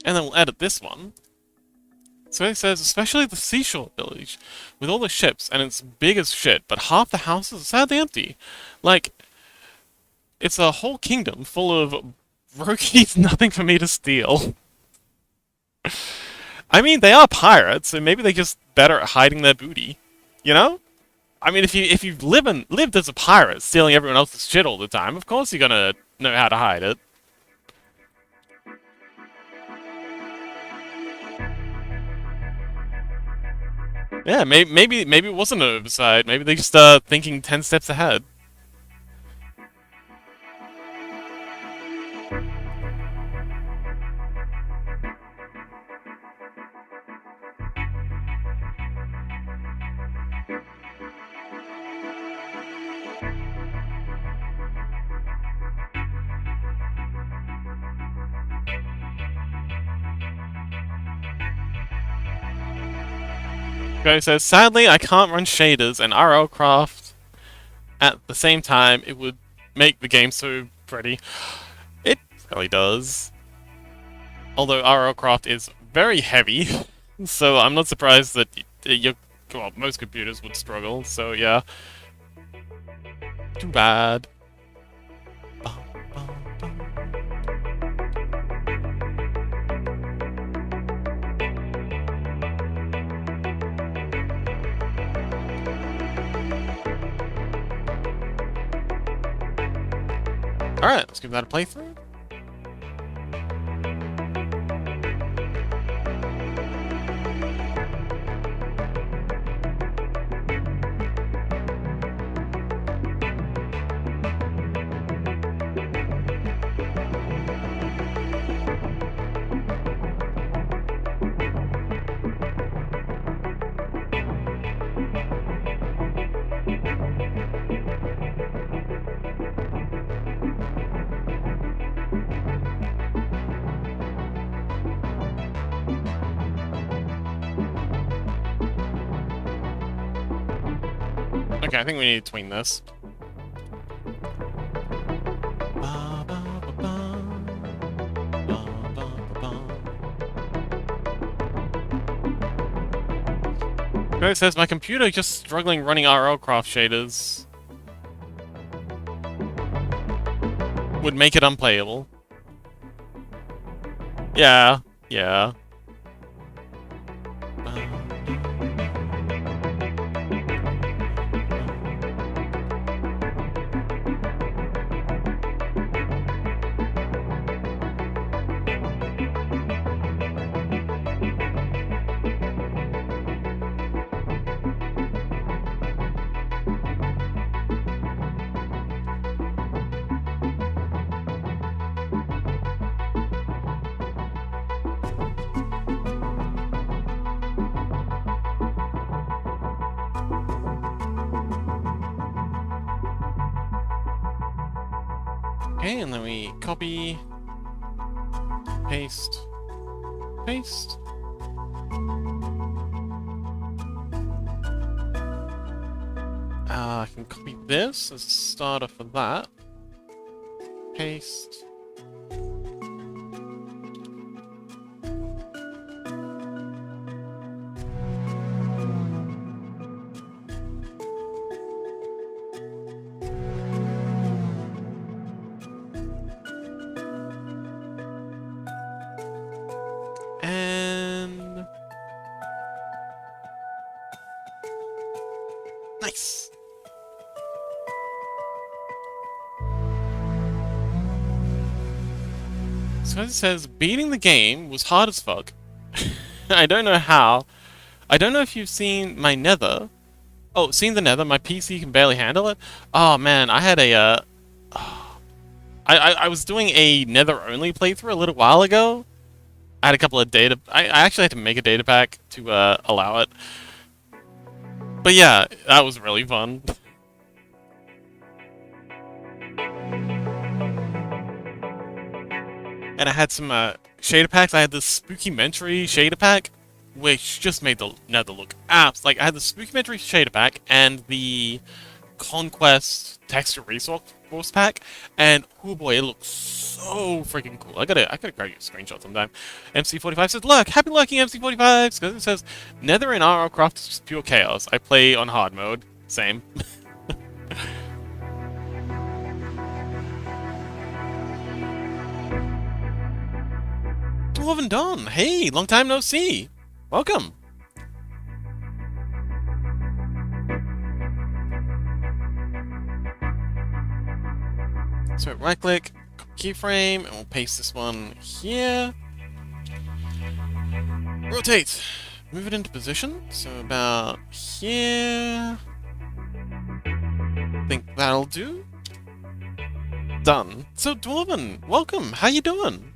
And then we'll edit this one. So it says, especially the seashore village, with all the ships, and it's big as shit, but half the houses are sadly empty. Like, it's a whole kingdom full of Rokies, nothing for me to steal. I mean, they are pirates, so maybe they're just better at hiding their booty. You know? I mean, if you've lived as a pirate, stealing everyone else's shit all the time, of course you're gonna know how to hide it. Yeah, maybe it wasn't an oversight. Maybe they just thinking 10 steps ahead. Guy says, sadly, I can't run shaders and RL Craft at the same time. It would make the game so pretty. It really does. Although RL Craft is very heavy, so I'm not surprised that well, most computers would struggle, so yeah. Too bad. Alright, let's give that a playthrough. Okay, I think we need to tween this. It says, my computer just struggling running RL Craft shaders. Would make it unplayable. Yeah, yeah. Okay, and then we copy, paste, paste. I can copy this as a starter for that. Paste. And... nice! So as it says, beating the game was hard as fuck. I don't know how. I don't know if you've seen my nether. Oh, seen the nether? My PC can barely handle it? Oh man, I had a, I was doing a nether-only playthrough a little while ago. I had a couple of data... I actually had to make a data pack to, allow it. But yeah, that was really fun. And I had some shader packs. I had this Spookymentary shader pack, which just made the nether look apps. Like, I had the Spookymentary shader pack and the Conquest texture resource pack, and oh boy, it looks so freaking cool. I gotta grab you a screenshot sometime. MC45 says, "Look, happy lurking MC45." Because it says, "Nether in RL Craft is just pure chaos. I play on hard mode." Same. Dwarven Dawn, hey, long time no see. Welcome. So right click, keyframe, and we'll paste this one here. Rotate. Move it into position. So about here. Think that'll do. Done. So Dwarven, welcome. How you doing?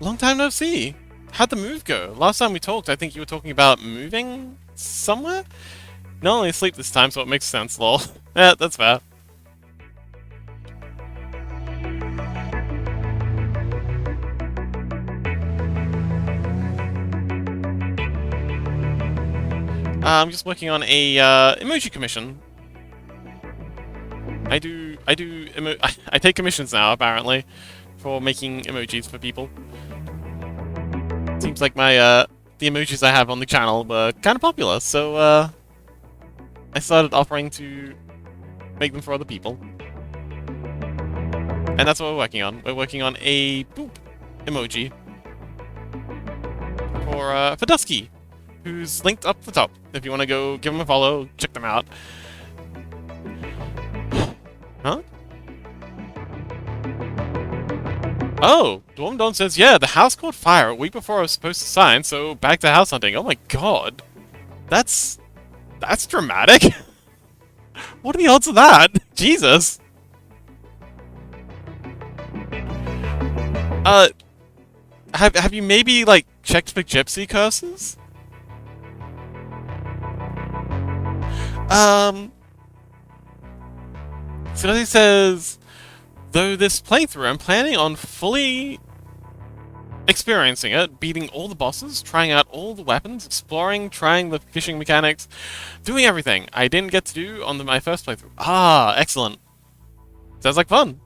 Long time no see. How'd the move go? Last time we talked, I think you were talking about moving somewhere? Not only asleep this time, so it makes sense, lol. Yeah, that's fair. I'm just working on a emoji commission. I take commissions now, apparently, for making emojis for people. Seems like my the emojis I have on the channel were kind of popular, so I started offering to make them for other people. And that's what we're working on. We're working on a boop emoji for Dusky, who's linked up the top. If you want to go give them a follow, check them out. Huh? Oh, Dwarmdon says, yeah, the house caught fire a week before I was supposed to sign, so back to house hunting. Oh my god. That's dramatic. What are the odds of that? Jesus. Have you maybe, like, checked for gypsy curses? So he says, though this playthrough, I'm planning on fully experiencing it, beating all the bosses, trying out all the weapons, exploring, trying the fishing mechanics, doing everything I didn't get to do on my first playthrough. Ah, excellent. Sounds like fun.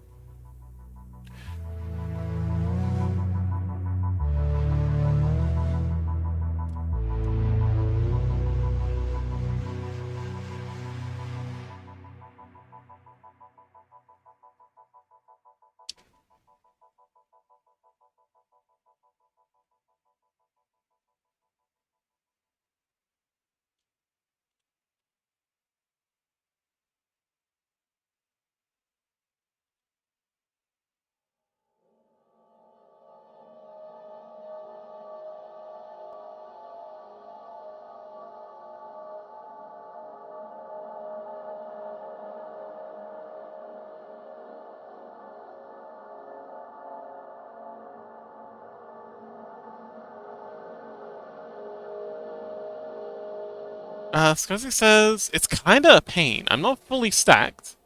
Scurzy says, it's kinda a pain. I'm not fully stacked.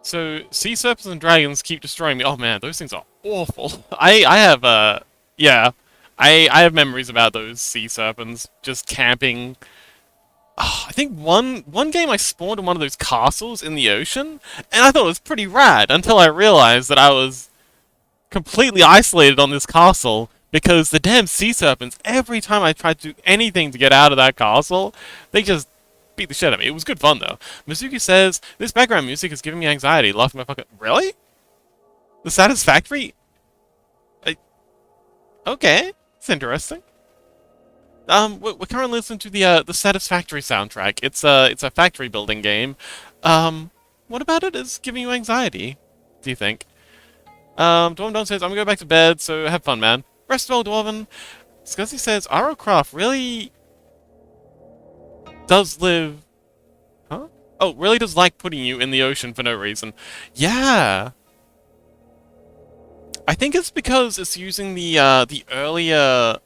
So, sea serpents and dragons keep destroying me. Oh man, those things are awful. I have, yeah. I have memories about those sea serpents just camping. Oh, I think one game I spawned in one of those castles in the ocean, and I thought it was pretty rad until I realized that I was completely isolated on this castle because the damn sea serpents, every time I tried to do anything to get out of that castle, they just beat the shit out of me. It was good fun though. Mizuki says, this background music is giving me anxiety. Lost my fucking... Really? The Satisfactory? I... Okay. It's interesting. We're currently listening to the Satisfactory soundtrack. It's a factory building game. What about it is giving you anxiety? Do you think? Dwarven Don says, I'm gonna go back to bed, so have fun, man. Rest well, Dwarven. Scuzzy says, Arrowcraft really does live... Huh? Oh, really does like putting you in the ocean for no reason. Yeah! I think it's because it's using the earlier...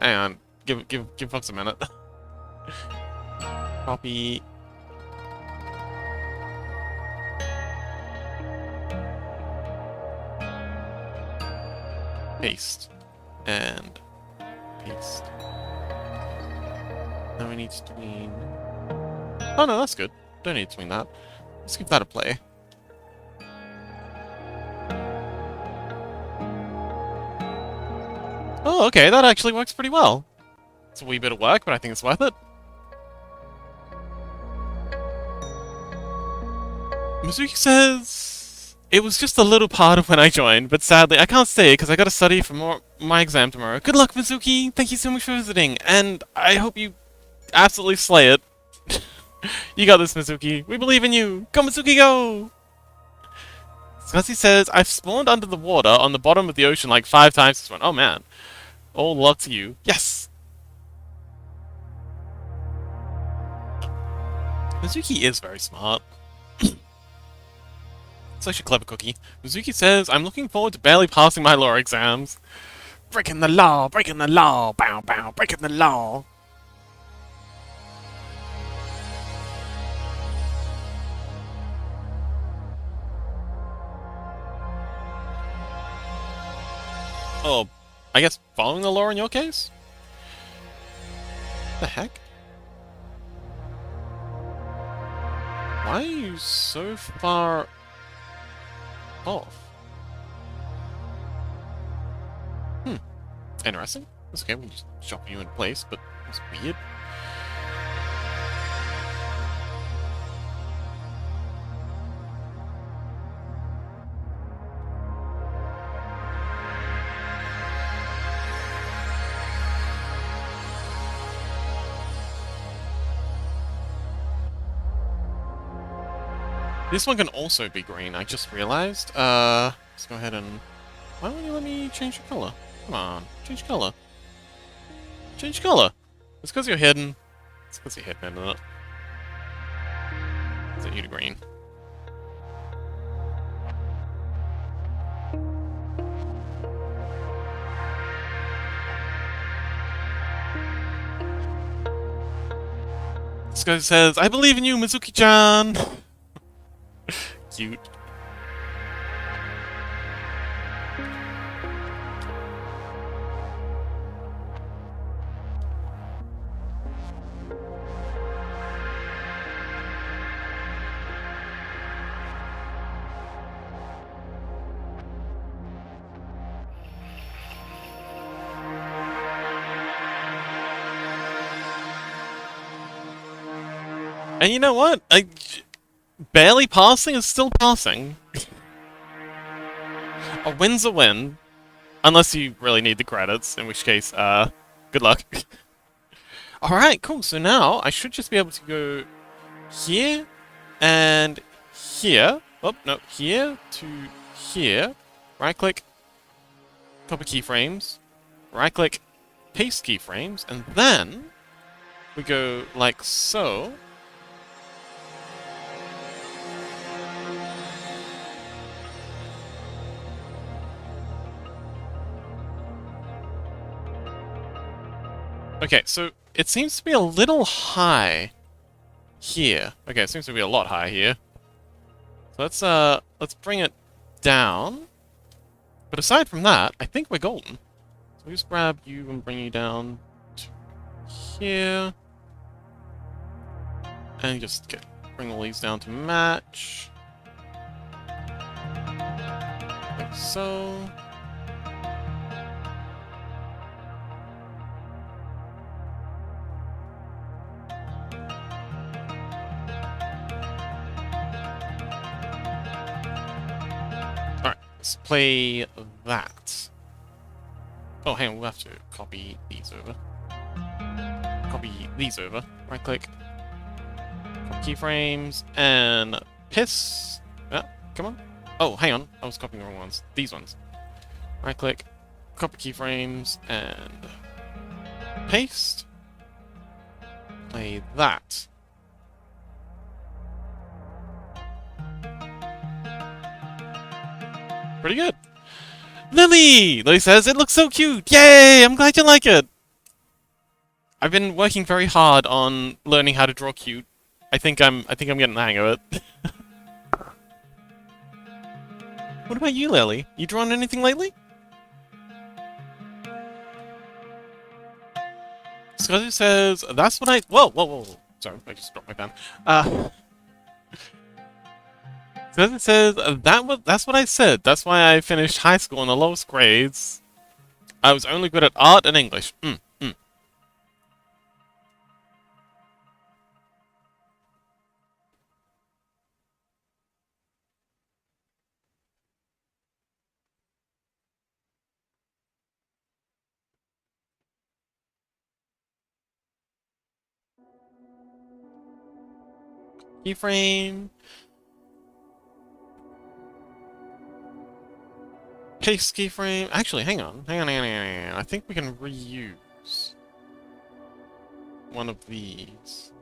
Hang on. Give folks a minute. Copy... Paste. And... Paste. Now we need to tween... Oh no, that's good. Don't need to tween that. Let's give that a play. Oh, okay, that actually works pretty well. It's a wee bit of work, but I think it's worth it. Mizuki says... It was just a little part of when I joined, but sadly I can't stay because I gotta study for my exam tomorrow. Good luck, Mizuki! Thank you so much for visiting, and I hope you absolutely slay it. You got this, Mizuki. We believe in you! Go, Mizuki, go! Scuzzy says, I've spawned under the water on the bottom of the ocean like 5 times this one. Oh man. All luck to you. Yes! Mizuki is very smart. Such a clever cookie. Mizuki says, I'm looking forward to barely passing my law exams. Breaking the law, bow bow, breaking the law. Oh, I guess following the law in your case? The heck? Why are you so far off? Interesting. That's okay, we can just chop you in place, but it's weird. This one can also be green, I just realized. Let's go ahead and... Why won't you let me change the color? Come on, change color. Change color! It's because you're hidden. It's because you're hidden, isn't it? Set you to green. This guy says, I believe in you, Mizuki-chan! Cute. And you know what? Barely passing is still passing. A win's a win. Unless you really need the credits, in which case, good luck. Alright, cool. So now, I should just be able to go here and here. Oh, no. Here to here. Right-click, copy keyframes. Right-click, paste keyframes. And then, we go like so. Okay, so it seems to be a little high here. Okay, it seems to be a lot high here. So let's bring it down. But aside from that, I think we're golden. So we just grab you and bring you down to here. And just bring all these down to match. Like so. Alright, let's play that. Oh, hang on, we'll have to copy these over. Copy these over. Right click. Copy keyframes and piss. Ah, come on. Oh, hang on. I was copying the wrong ones. These ones. Right click. Copy keyframes and paste. Play that. Pretty good. Lily! Lily says, it looks so cute! Yay! I'm glad you like it! I've been working very hard on learning how to draw cute. I think I'm getting the hang of it. What about you, Lily? You drawn anything lately? Scuzzy says, that's what I... Whoa, whoa, whoa, whoa. Sorry, I just dropped my pen. Scuzzy says, that's what I said. That's why I finished high school in the lowest grades. I was only good at art and English. Keyframe. Paste keyframe. Actually, hang on. Hang on. I think we can reuse one of these.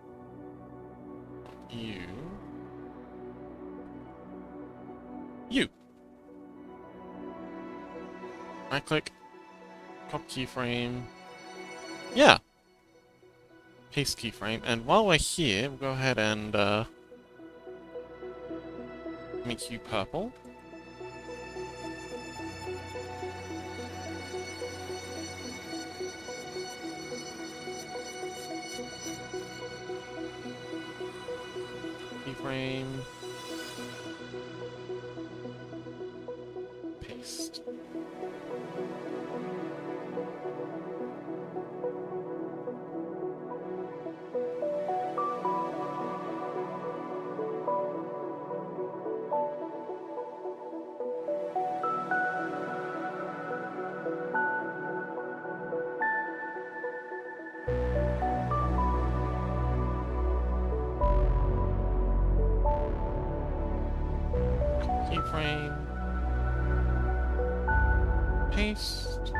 You. Right click. Copy keyframe. Yeah. Paste keyframe. And while we're here, we'll go ahead and make you purple. Keyframe. Paste. Keyframe. Paste.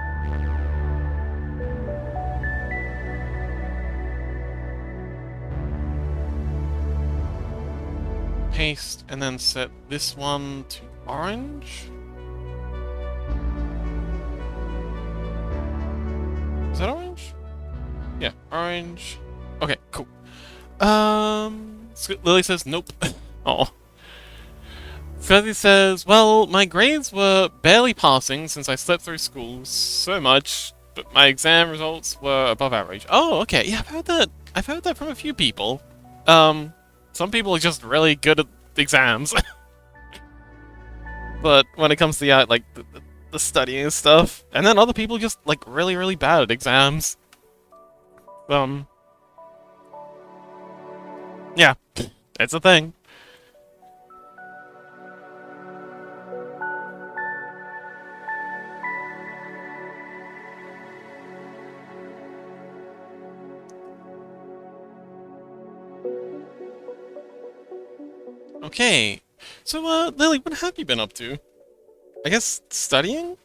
Paste, and then set this one to orange. Is that orange? Yeah, orange. Okay, cool. Lily says nope. Oh. Fuzzy says, well, my grades were barely passing since I slept through school so much, but my exam results were above average. Oh, okay. Yeah, I've heard that. I've heard that from a few people. Some people are just really good at exams. But when it comes to the studying and stuff, and then other people just like really, really bad at exams. Yeah, it's a thing. Okay, so Lily, what have you been up to? I guess studying?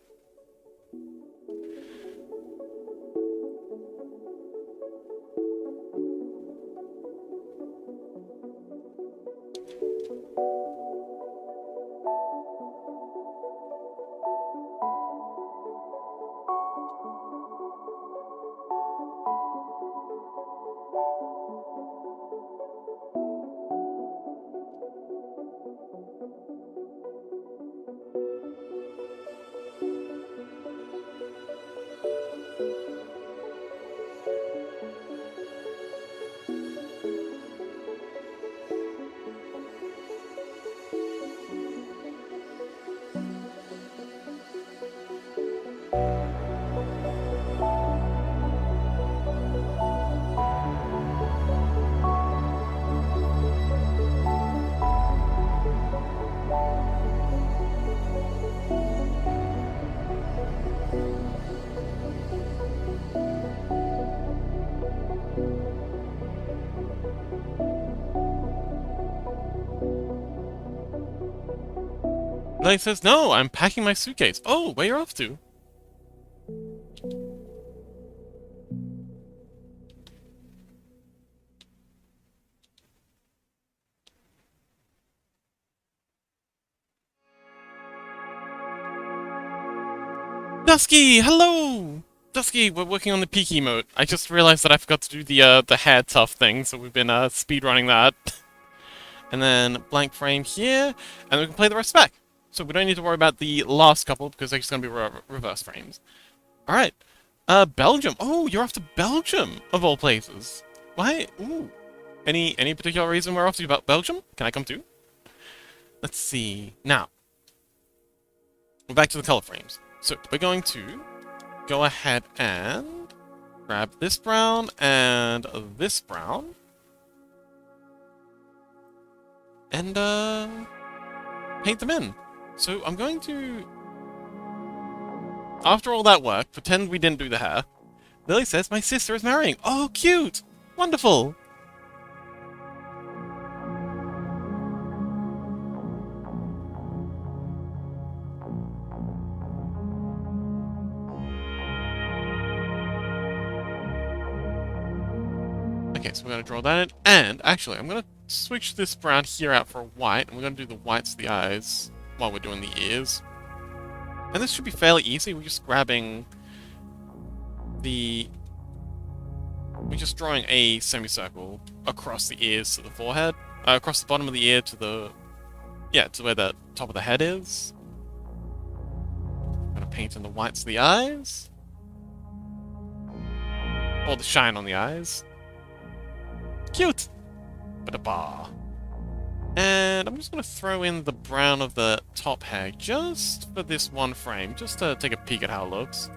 Lily says, no, I'm packing my suitcase. Oh, where you're off to? Dusky, hello! Dusky, we're working on the peak emote. I just realized that I forgot to do the hair tough thing, so we've been speedrunning that. And then blank frame here, and we can play the rest back. So we don't need to worry about the last couple because they're just going to be reverse frames. All right, Belgium. Oh, you're off to Belgium of all places. Why? Ooh. Any particular reason we're off to about Belgium? Can I come too? Let's see. Now, we're back to the color frames. So we're going to go ahead and grab this brown and this brown. And paint them in. So I'm going to, after all that work, pretend we didn't do the hair. Lily says my sister is marrying. Oh, cute! Wonderful! Okay, so we're going to draw that in. And, actually, I'm going to switch this brown here out for a white, and we're going to do the whites of the eyes while we're doing the ears. And this should be fairly easy. We're just grabbing the... We're just drawing a semicircle across the ears to the forehead. Across the bottom of the ear to the... Yeah, to where the top of the head is. I'm going to paint in the whites of the eyes. Or the shine on the eyes. Cute! Ba-da-ba. And I'm just going to throw in the brown of the top hair just for this one frame, just to take a peek at how it looks.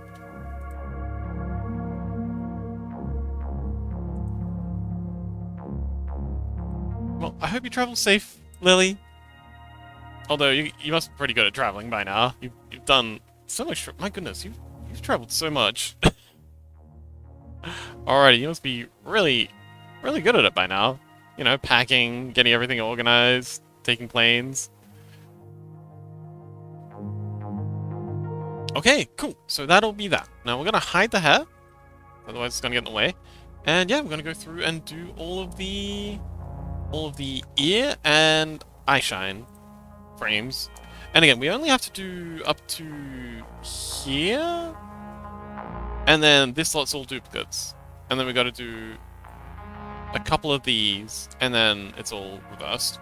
Well, I hope you travel safe, Lily. Although, you must be pretty good at traveling by now. You've done so much... My goodness, you've traveled so much. Alrighty, you must be really good at it by now. You know, packing, getting everything organized, taking planes. Okay, cool. So that'll be that. Now we're gonna hide the hair, otherwise it's gonna get in the way. And yeah, we're gonna go through and do all of the ear and eye shine frames. And again, we only have to do up to here, and then this lot's all duplicates. And then we got to do a couple of these, and then it's all reversed.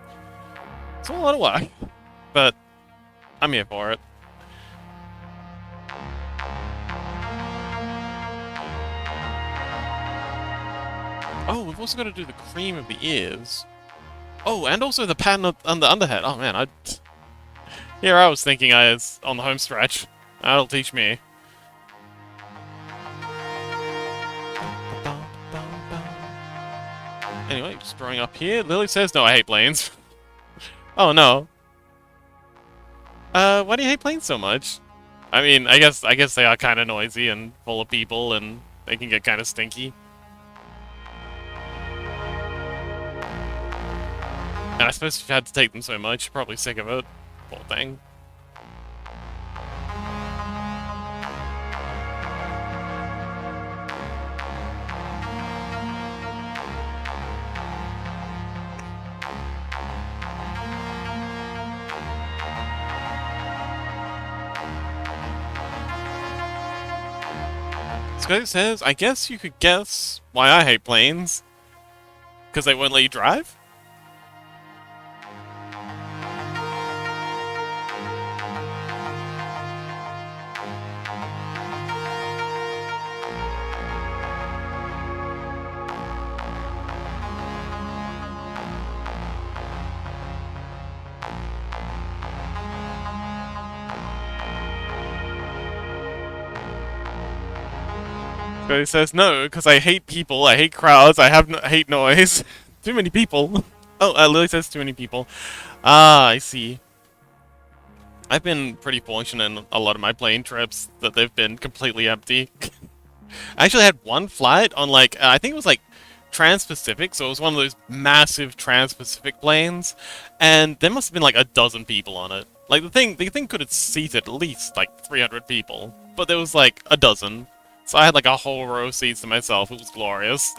It's a lot of work, but I'm here for it. Oh, we've also got to do the cream of the ears. Oh, and also the pattern on the underhead. Oh man, here I was thinking I was on the home stretch. That'll teach me. Anyway, just drawing up here. Lily says, no, I hate planes. Oh, no. Why do you hate planes so much? I mean, I guess they are kind of noisy and full of people, and they can get kind of stinky. And I suppose if you had to take them so much, you're probably sick of it. Poor thing. Scotty says, I guess you could guess why I hate planes. Because they won't let you drive? Scotty says, no, because I hate people, I hate crowds, I hate noise. Too many people. Oh, Lily says too many people. Ah, I see. I've been pretty fortunate in a lot of my plane trips that they've been completely empty. I actually had one flight on, like, I think it was, like, Trans-Pacific, so it was one of those massive Trans-Pacific planes, and there must have been, like, a dozen people on it. Like, the thing could have seated at least, like, 300 people. But there was, like, a dozen. So I had, like, a whole row of seats to myself. It was glorious.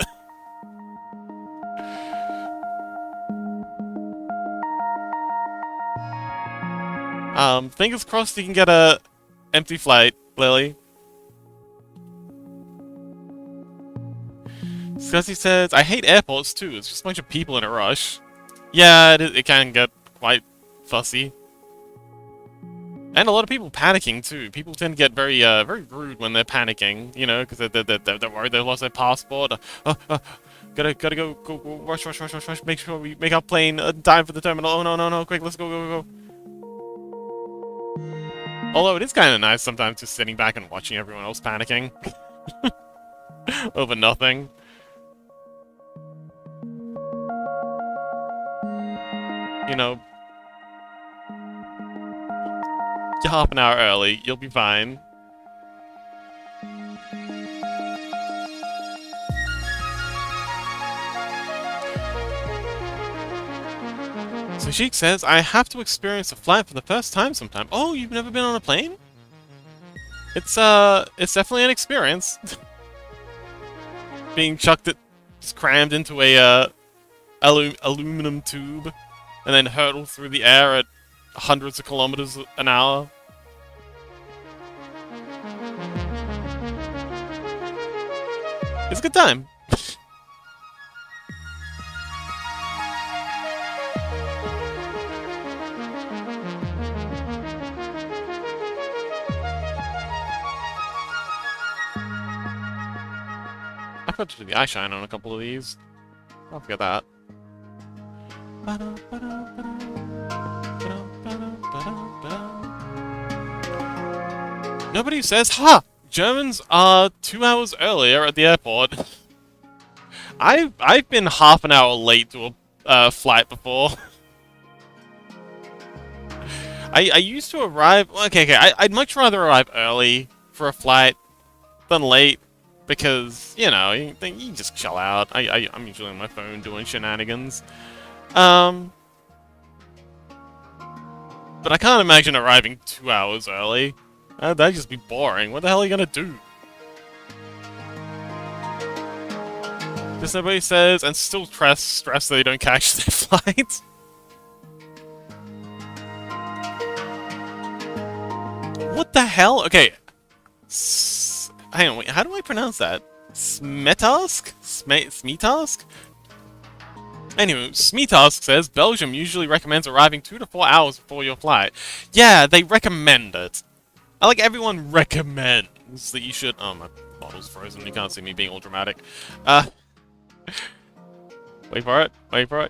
Fingers crossed you can get a empty flight, Lily. Scuzzy says, I hate airports too, it's just a bunch of people in a rush. Yeah, it can get quite fussy. And a lot of people panicking too. People tend to get very, very rude when they're panicking, you know, because they're worried they lost their passport. Gotta go, rush, make sure we make our plane time for the terminal. Oh no, quick, let's go. Although it is kind of nice sometimes just sitting back and watching everyone else panicking. Over nothing. You know, you're half an hour early, you'll be fine. So Sheik says, I have to experience a flight for the first time sometime. Oh, you've never been on a plane? It's definitely an experience. Being just crammed into a, aluminum tube, and then hurtled through the air at hundreds of kilometers an hour. It's a good time. I forgot to do the eye shine on a couple of these. I'll forget that. Nobody says, ha! Germans are 2 hours earlier at the airport. I've been half an hour late to a flight before. I used to arrive... Okay, I'd much rather arrive early for a flight than late. Because, you know, you just chill out. I'm usually on my phone doing shenanigans. But I can't imagine arriving 2 hours early. That'd just be boring. What the hell are you gonna do? Just nobody says, and still stress they don't catch their flight. What the hell? Okay. Hang on, wait, how do I pronounce that? Smetask? Smetask? Anyway, Smetask says, Belgium usually recommends arriving 2 to 4 hours before your flight. Yeah, they recommend it. I like everyone recommends that you should... Oh, my bottle's frozen, you can't see me being all dramatic. Wait for it.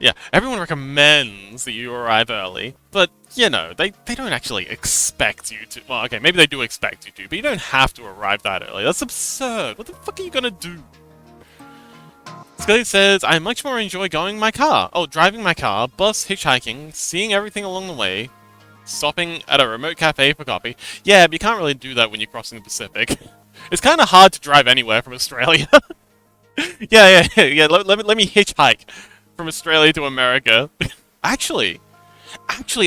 Yeah, everyone recommends that you arrive early, but, you know, they don't actually expect you to. Well, okay, maybe they do expect you to, but you don't have to arrive that early. That's absurd. What the fuck are you gonna do? Scully says, I much more enjoy driving my car, bus, hitchhiking, seeing everything along the way, stopping at a remote cafe for coffee. Yeah, but you can't really do that when you're crossing the Pacific. It's kind of hard to drive anywhere from Australia. Yeah. Let me hitchhike from Australia to America. Actually,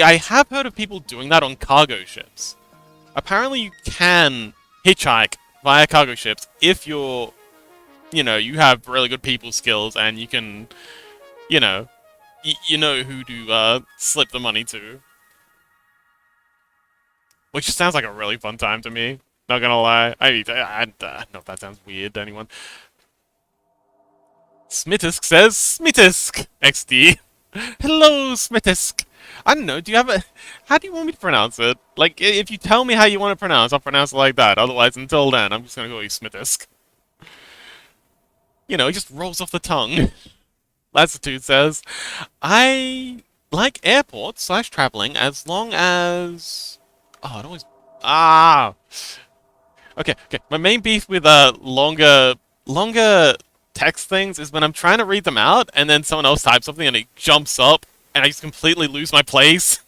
I have heard of people doing that on cargo ships. Apparently, you can hitchhike via cargo ships if you're, you know, you have really good people skills and you can, you know, you know who to slip the money to. Which sounds like a really fun time to me. Not gonna lie. I don't know if that sounds weird to anyone. Smitisk says, Smitisk! XD. Hello, Smitisk. I don't know, do you have a... How do you want me to pronounce it? Like, if you tell me how you want to pronounce, I'll pronounce it like that. Otherwise, until then, I'm just gonna call you Smitisk. You know, it just rolls off the tongue. Latitude says, I like airports / traveling as long as... Oh, it always... Ah! Okay. My main beef with longer text things is when I'm trying to read them out, and then someone else types something and it jumps up, and I just completely lose my place.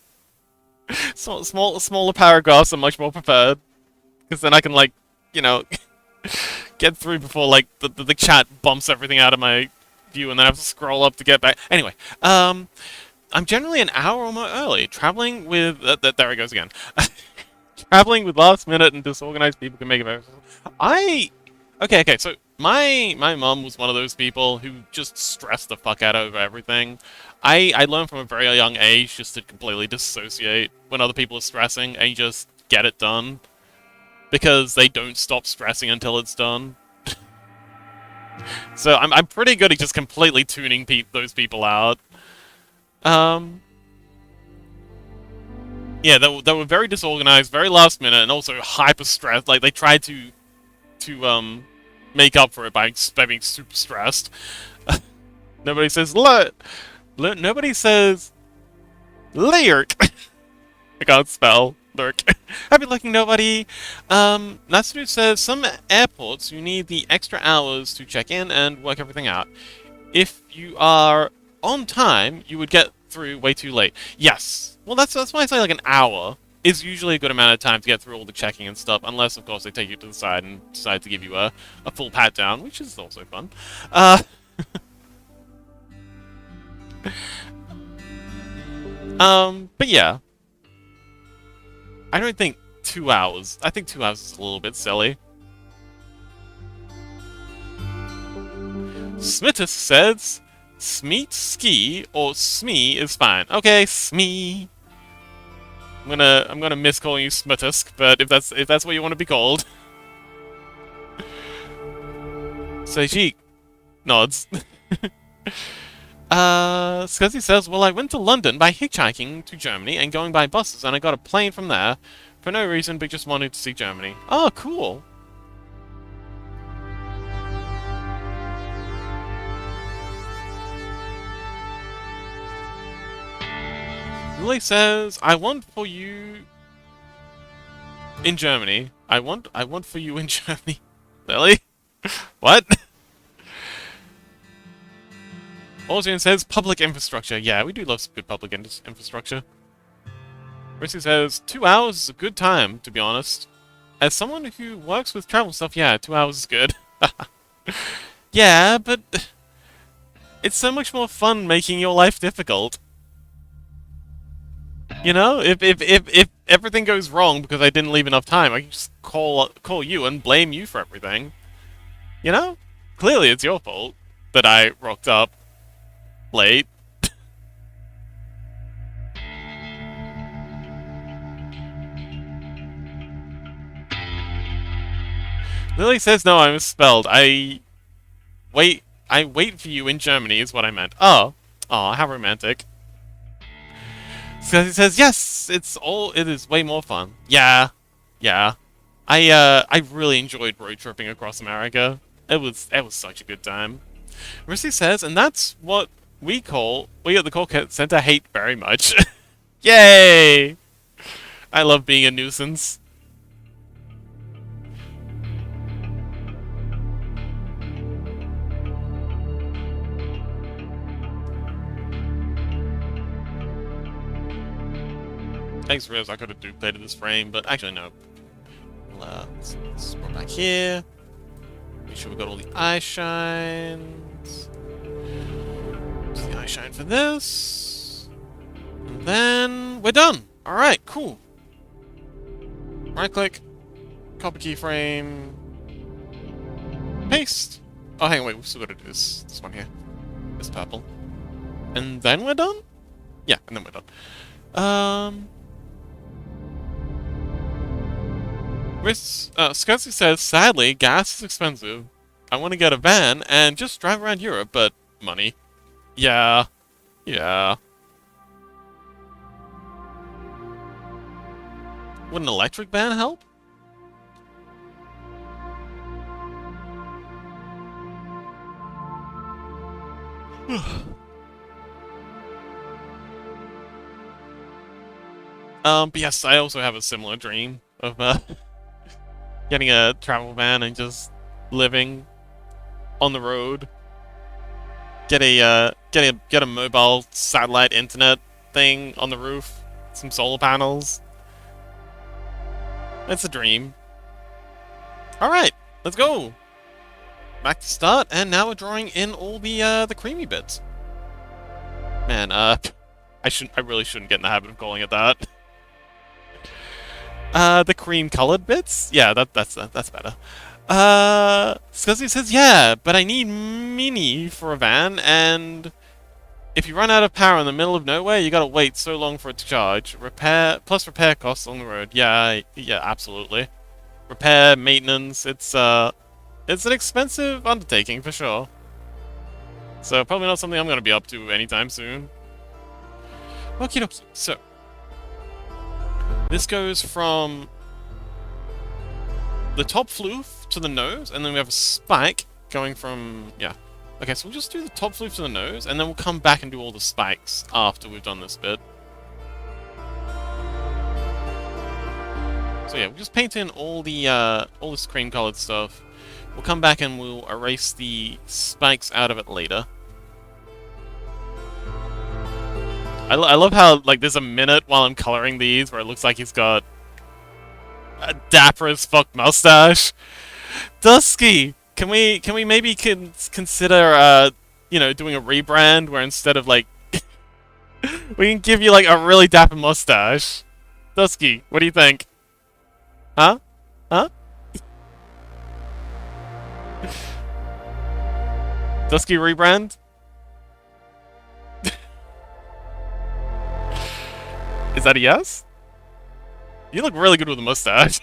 So smaller paragraphs are much more preferred, because then I can, like, you know, get through before, like, the chat bumps everything out of my view, and then I have to scroll up to get back. Anyway, I'm generally an hour or more early. Traveling with there it goes again. Traveling with last minute and disorganized people can make it very. I okay. So my mom was one of those people who just stressed the fuck out over everything. I learned from a very young age just to completely dissociate when other people are stressing and just get it done because they don't stop stressing until it's done. So I'm pretty good at just completely tuning those people out. Um, yeah, they were very disorganized, very last minute, and also hyper stressed. Like they tried to make up for it by being super stressed. Nobody says nobody says lurk. I can't spell lurk. Happy looking nobody. Natsudu says some airports you need the extra hours to check in and work everything out. If you are on time, you would get through way too late. Yes. Well, that's why I say like an hour is usually a good amount of time to get through all the checking and stuff, unless of course they take you to the side and decide to give you a full pat down, which is also fun. But yeah. I don't think 2 hours. I think 2 hours is a little bit silly. Smittus says, Smeet ski or Smee is fine. Okay, Smee. I'm gonna miss calling you Smittusk, but if that's what you want to be called. Seiji nods. Scuzzy says, well, I went to London by hitchhiking to Germany and going by buses, and I got a plane from there for no reason, but just wanted to see Germany. Oh, cool. Lily says, I want for you in Germany. I want for you in Germany. Lily? What? Orzian says, public infrastructure. Yeah, we do love some good public infrastructure. Rissy says, 2 hours is a good time, to be honest. As someone who works with travel stuff, yeah, 2 hours is good. Yeah, but it's so much more fun making your life difficult. You know, if everything goes wrong because I didn't leave enough time, I can just call you and blame you for everything. You know? Clearly it's your fault that I rocked up late. Lily says no, I misspelled. I wait for you in Germany is what I meant. Oh. Aw, how romantic. So he says, yes, it is way more fun. Yeah. Yeah. I really enjoyed road tripping across America. It was such a good time. Rissy says, and that's what we at the call center hate very much. Yay! I love being a nuisance. Thanks, Riz. I could have duplicated this frame, but actually, no. Let's go back here. Make sure we got all the eye shines. Use the eye shine for this. And then we're done. Alright, cool. Right click. Copy keyframe. Paste. Oh, hang on, wait. We've still got to do this one here. This purple. And then we're done? Yeah, and then we're done. Scursy says, sadly, gas is expensive. I want to get a van and just drive around Europe, but money. Yeah. Yeah. Would an electric van help? But yes, I also have a similar dream of, getting a travel van and just living on the road. Get a mobile satellite internet thing on the roof. Some solar panels. It's a dream. Alright, let's go! Back to start, and now we're drawing in all the creamy bits. Man, I really shouldn't get in the habit of calling it that. The cream-colored bits? Yeah, that's better. Scuzzy says, yeah, but I need mini for a van, and if you run out of power in the middle of nowhere, you gotta wait so long for it to charge. Repair costs on the road. Yeah, absolutely. Repair, maintenance, it's an expensive undertaking for sure. So probably not something I'm gonna be up to anytime soon. Okie dokie. So this goes from the top floof to the nose, and then we have a spike going from, yeah. Okay, so we'll just do the top floof to the nose, and then we'll come back and do all the spikes after we've done this bit. So yeah, we'll just paint in all this cream-colored stuff. We'll come back and we'll erase the spikes out of it later. I love how, like, there's a minute while I'm coloring these where it looks like he's got a dapper as fuck mustache. Dusky! Can we maybe consider, you know, doing a rebrand where instead of, like, we can give you, like, a really dapper mustache? Dusky, what do you think? Huh? Huh? Dusky rebrand? Is that a yes? You look really good with a mustache.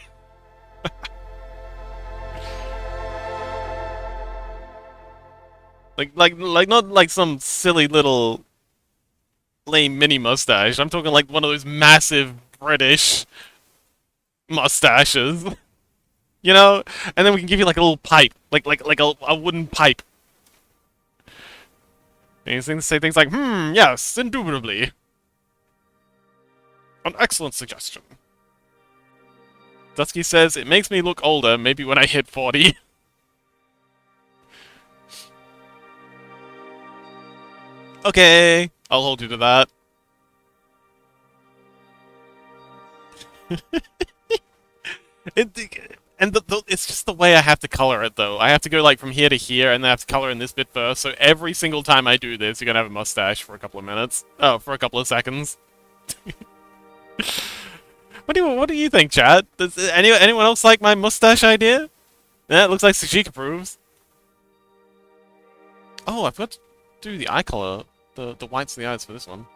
like not like some silly little lame mini mustache. I'm talking like one of those massive British mustaches. You know? And then we can give you like a little pipe. Like a wooden pipe. And you say things like, yes, indubitably. An excellent suggestion. Dusky says, it makes me look older, maybe when I hit 40. Okay, I'll hold you to that. It's just the way I have to color it, though. I have to go, like, from here to here, and then I have to color in this bit first, so every single time I do this, you're gonna have a mustache for a couple of minutes. Oh, for a couple of seconds. What do you think, chat? Does anyone else like my mustache idea? Yeah, it looks like Sajik approves. Oh, I forgot to do the eye color, the whites of the eyes for this one.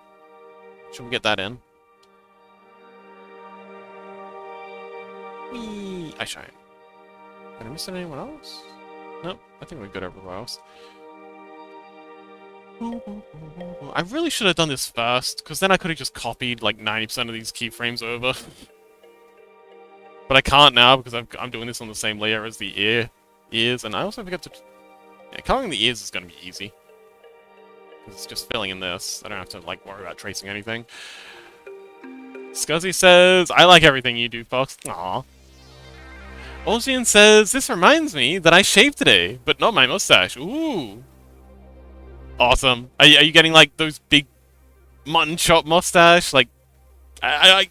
Should we get that in? Whee! I shine. Did I miss anyone else? Nope, I think we're good everywhere else. I really should have done this first, because then I could have just copied like 90% of these keyframes over. But I can't now, because I'm doing this on the same layer as the ears, and I also forget to... Yeah, coloring the ears is going to be easy. Because it's just filling in this. I don't have to like worry about tracing anything. Scuzzy says, I like everything you do, Fox. Aww. Olgian says, this reminds me that I shaved today, but not my mustache. Ooh. Awesome. Are you getting like those big mutton chop mustache? Like,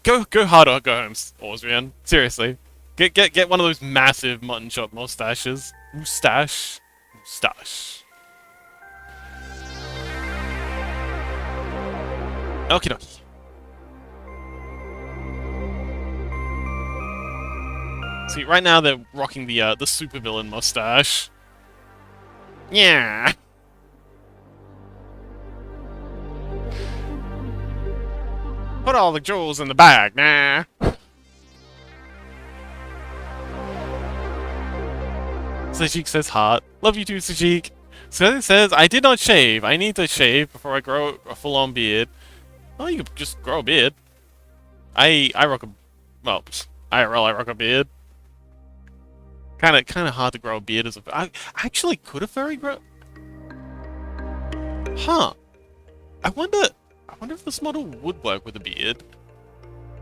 go hard or go home, Austrian. Seriously, get one of those massive mutton chop mustaches. Mustache. Okie dokie. See, right now they're rocking the supervillain mustache. Yeah. Put all the jewels in the bag, nah. Sajik says heart. Love you too, Sajik. Sajik says, I did not shave. I need to shave before I grow a full-on beard. Oh, you could just grow a beard. I rock a... Well, IRL, I rock a beard. Kinda hard to grow a beard as a... I actually could a furry grow... Huh. I wonder if this model would work with a beard.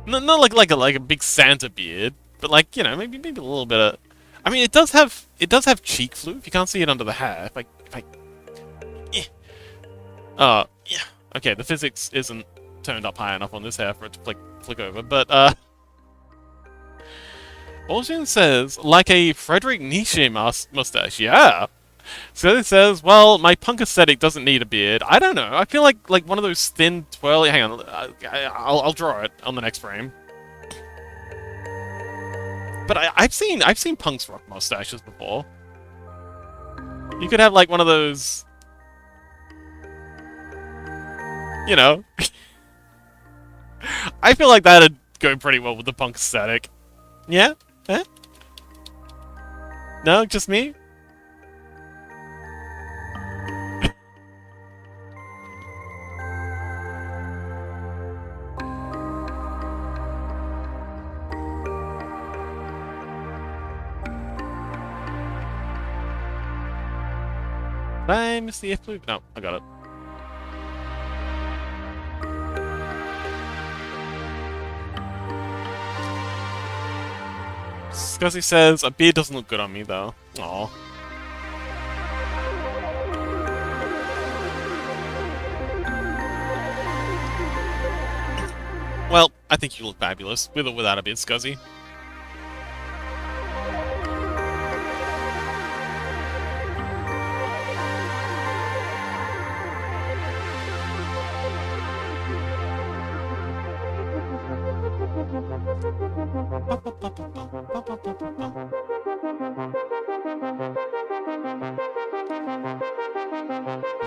Not like a big Santa beard, but like, you know, maybe a little bit of... I mean, it does have cheek floof. You can't see it under the hair. If I... Yeah. Okay, the physics isn't turned up high enough on this hair for it to flick over, but, Olgin says, like a Frederick Nietzsche mustache. Yeah! So it says, well, my punk aesthetic doesn't need a beard. I don't know. I feel like one of those thin, twirly. Hang on, I'll draw it on the next frame. But I've seen punks rock mustaches before. You could have like one of those, you know. I feel like that'd go pretty well with the punk aesthetic. Yeah? Eh? No, just me? Did I miss the F loop? No, I got it. Scuzzy says, a beard doesn't look good on me, though. Aw. Well, I think you look fabulous, with or without a beard, Scuzzy.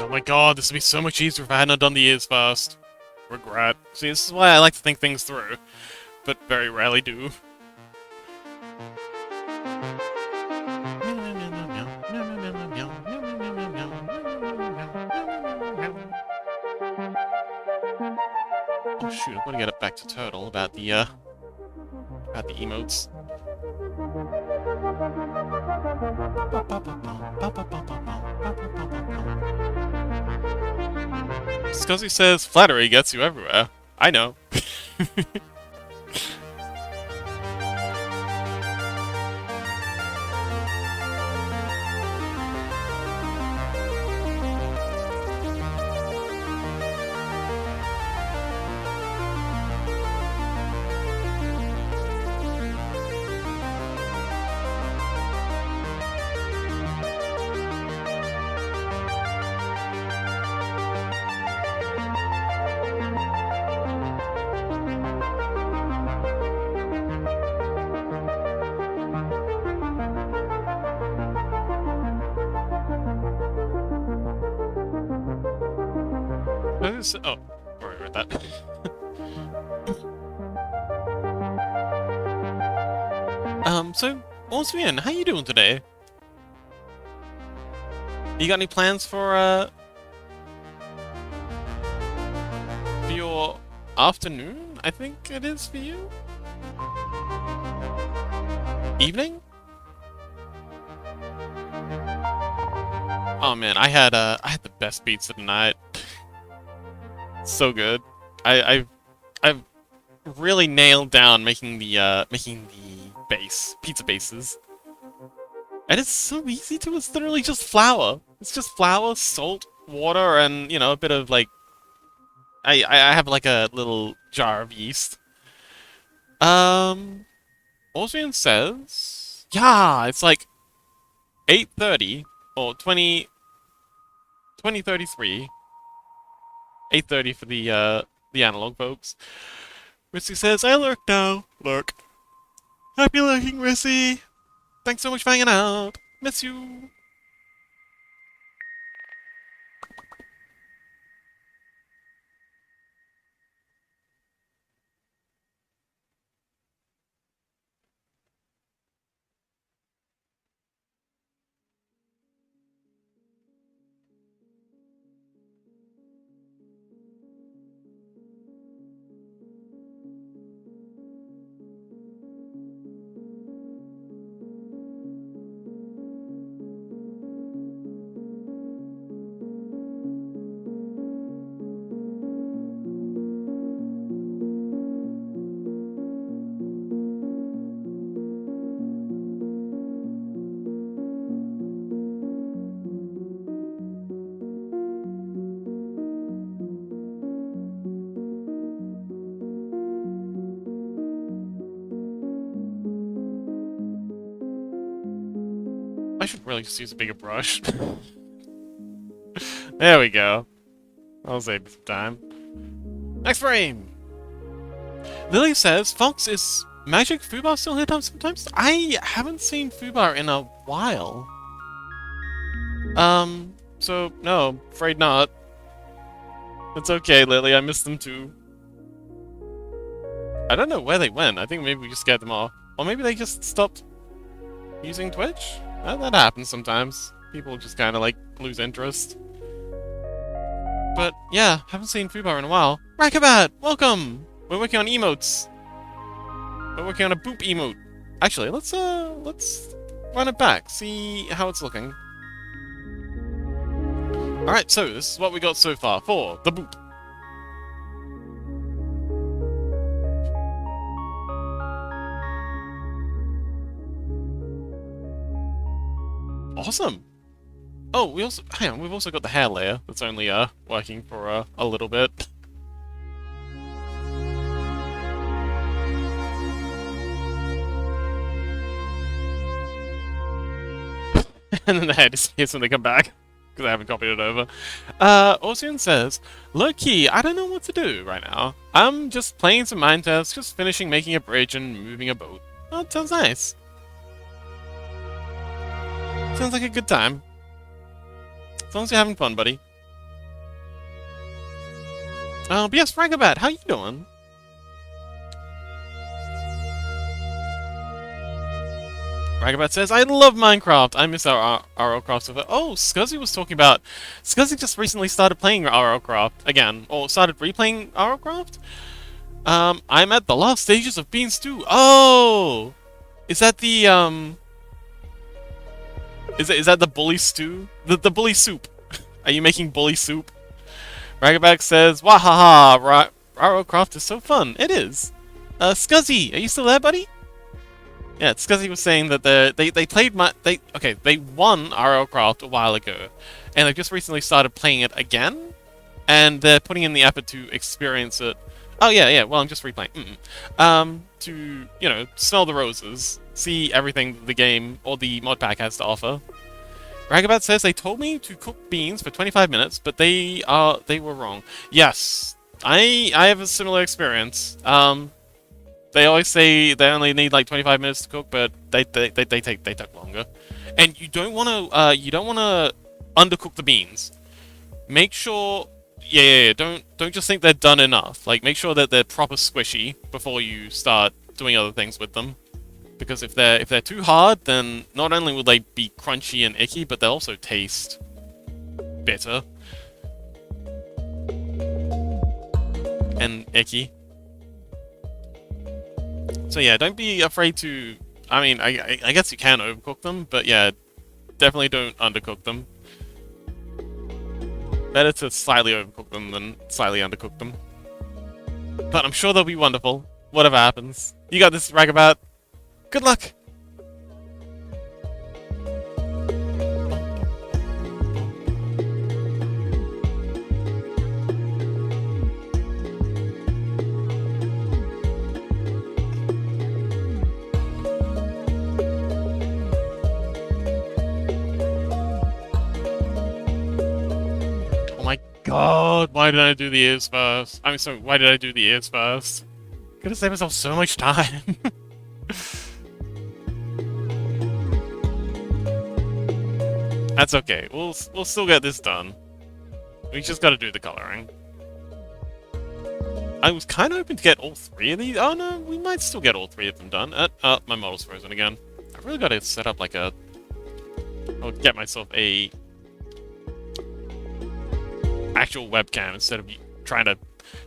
Oh my god, this would be so much easier if I hadn't done the ears first. Regret. See, this is why I like to think things through, but very rarely do. Oh shoot, I've got to get it back to Turtle about the emotes. Scuzzy says, flattery gets you everywhere. I know. Oh, already read that. So, Osmian, how you doing today? You got any plans for your afternoon? I think it is for you? Evening? Oh man, I had the best pizza tonight. So good. I've really nailed down making the pizza bases. And it's so easy to, it's literally just flour. It's just flour, salt, water, and, you know, a bit of, like... I have, like, a little jar of yeast. Austrian says... Yeah, it's like... 8:30, or 2033. 8:30 for the analog folks. Rissy says, I lurk now. Lurk. Happy lurking, Rissy! Thanks so much for hanging out. Miss you. should really just use a bigger brush. There we go. I'll save some time. Next frame! Lily says, Fox, is Magic Fubar still here sometimes? I haven't seen Fubar in a while. So, no, afraid not. It's okay, Lily, I missed them too. I don't know where they went. I think maybe we just scared them off. Or maybe they just stopped using Twitch? That happens sometimes. People just kind of, like, lose interest. But, yeah, haven't seen Fubar in a while. Rackabat, welcome! We're working on emotes. We're working on a boop emote. Actually, let's run it back, see how it's looking. Alright, so this is what we got so far for the boop. Awesome! Oh, we've also got the hair layer that's only, working for, a little bit. And then the hair disappears when they come back, because I haven't copied it over. Orsian says, low-key, I don't know what to do right now. I'm just playing some mine tests, just finishing making a bridge and moving a boat. Oh, it sounds nice. Sounds like a good time. As long as you're having fun, buddy. But yes, Ragabat, how you doing? Ragabat says, I love Minecraft! I miss our RL Craft. Oh, Scuzzy was talking about... Scuzzy just recently started playing RL Craft again. Or started replaying RL Craft? I'm at the last stages of Bean Stew. Oh! Is that the, Is that the bully stew? The bully soup. Are you making bully soup? Ragaback says, Wahaha! RL Craft is so fun. It is. Scuzzy, are you still there, buddy? Yeah, Scuzzy was saying that they played they won RL Craft a while ago, and they've just recently started playing it again, and they're putting in the effort to experience it. Oh yeah, well I'm just replaying. To, you know, smell the roses, see everything the game or the mod pack has to offer. Ragabat says they told me to cook beans for 25 minutes, but they were wrong. Yes, I have a similar experience. They always say they only need like 25 minutes to cook, but they take longer. And you don't want to undercook the beans. Make sure, yeah. Don't just think they're done enough. Like, make sure that they're proper squishy before you start doing other things with them. Because if they're too hard, then not only will they be crunchy and icky, but they'll also taste bitter and icky. So yeah, don't be afraid to... I mean, I guess you can overcook them, but yeah, definitely don't undercook them. Better to slightly overcook them than slightly undercook them. But I'm sure they'll be wonderful, whatever happens. You got this, Ragabat. Good luck! God, why did I do the ears first? I mean, sorry, why did I do the ears first? Could have saved myself so much time. That's okay. We'll still get this done. We just gotta do the coloring. I was kind of hoping to get all three of these. Oh no, we might still get all three of them done. My model's frozen again. I really gotta set up like a... I'll get myself a... actual webcam instead of trying to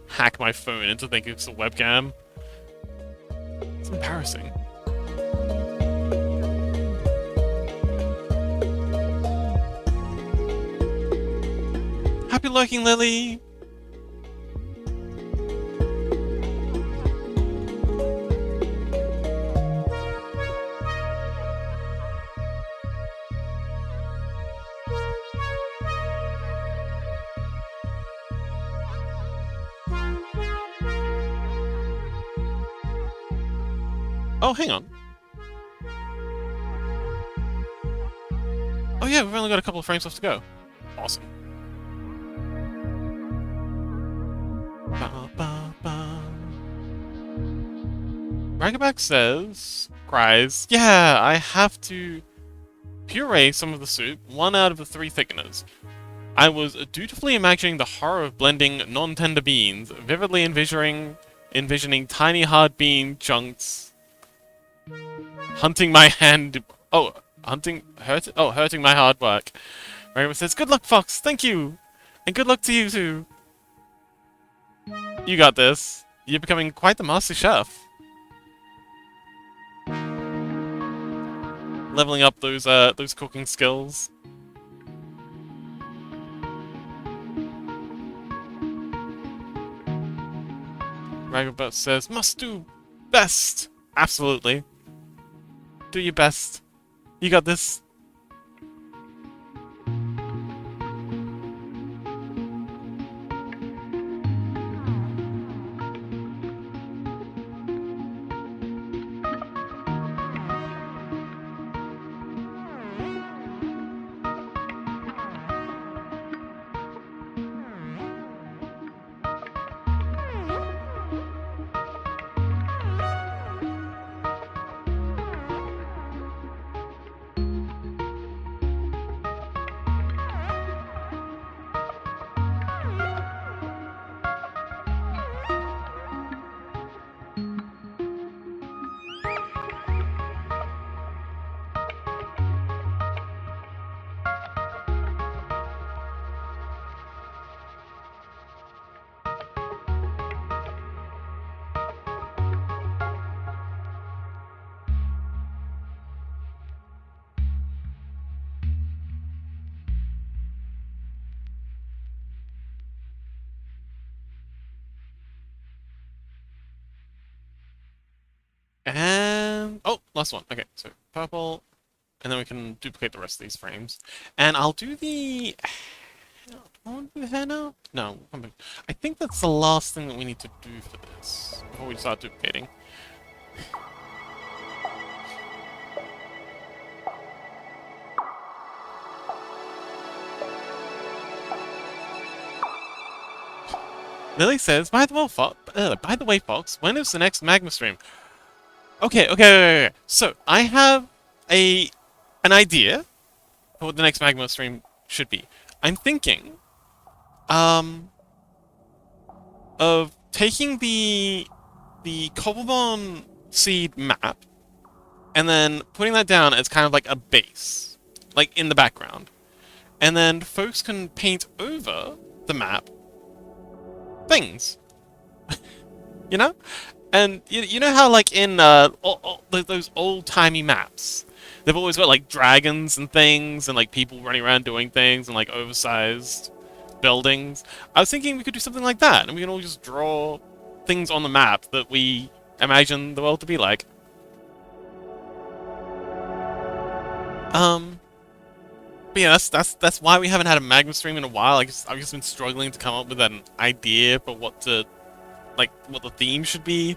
hack my phone into thinking it's a webcam. It's embarrassing. Happy lurking, Lily! Oh, hang on. Oh yeah, we've only got a couple of frames left to go. Awesome. Ba, ba, ba. Ragaback cries, yeah, I have to puree some of the soup, one out of the 3 thickeners. I was dutifully imagining the horror of blending non-tender beans, vividly envisioning tiny hard bean chunks hunting my hand. Oh, hurting my hard work. Ragaback says, good luck, Fox, thank you! And good luck to you too! You got this. You're becoming quite the master chef. Leveling up those cooking skills. Ragaback says, must do best. Absolutely. Do your best. You got this. And... oh, last one. Okay, so purple, and then we can duplicate the rest of these frames. And I'll do the... do I want to do the hair now? No, I think that's the last thing that we need to do for this, before we start duplicating. Lily says, by the way, Fox, when is the next Magma stream? Okay. So, I have an idea for what the next Magma stream should be. I'm thinking, of taking the Cobblebone Seed map, and then putting that down as kind of like a base, like in the background. And then folks can paint over the map things. You know? And you know how, like, in those old-timey maps, they've always got, like, dragons and things, and, like, people running around doing things, and, like, oversized buildings? I was thinking we could do something like that, and we can all just draw things on the map that we imagine the world to be like. But yeah, that's why we haven't had a Magma stream in a while. I've just been struggling to come up with an idea for what the theme should be.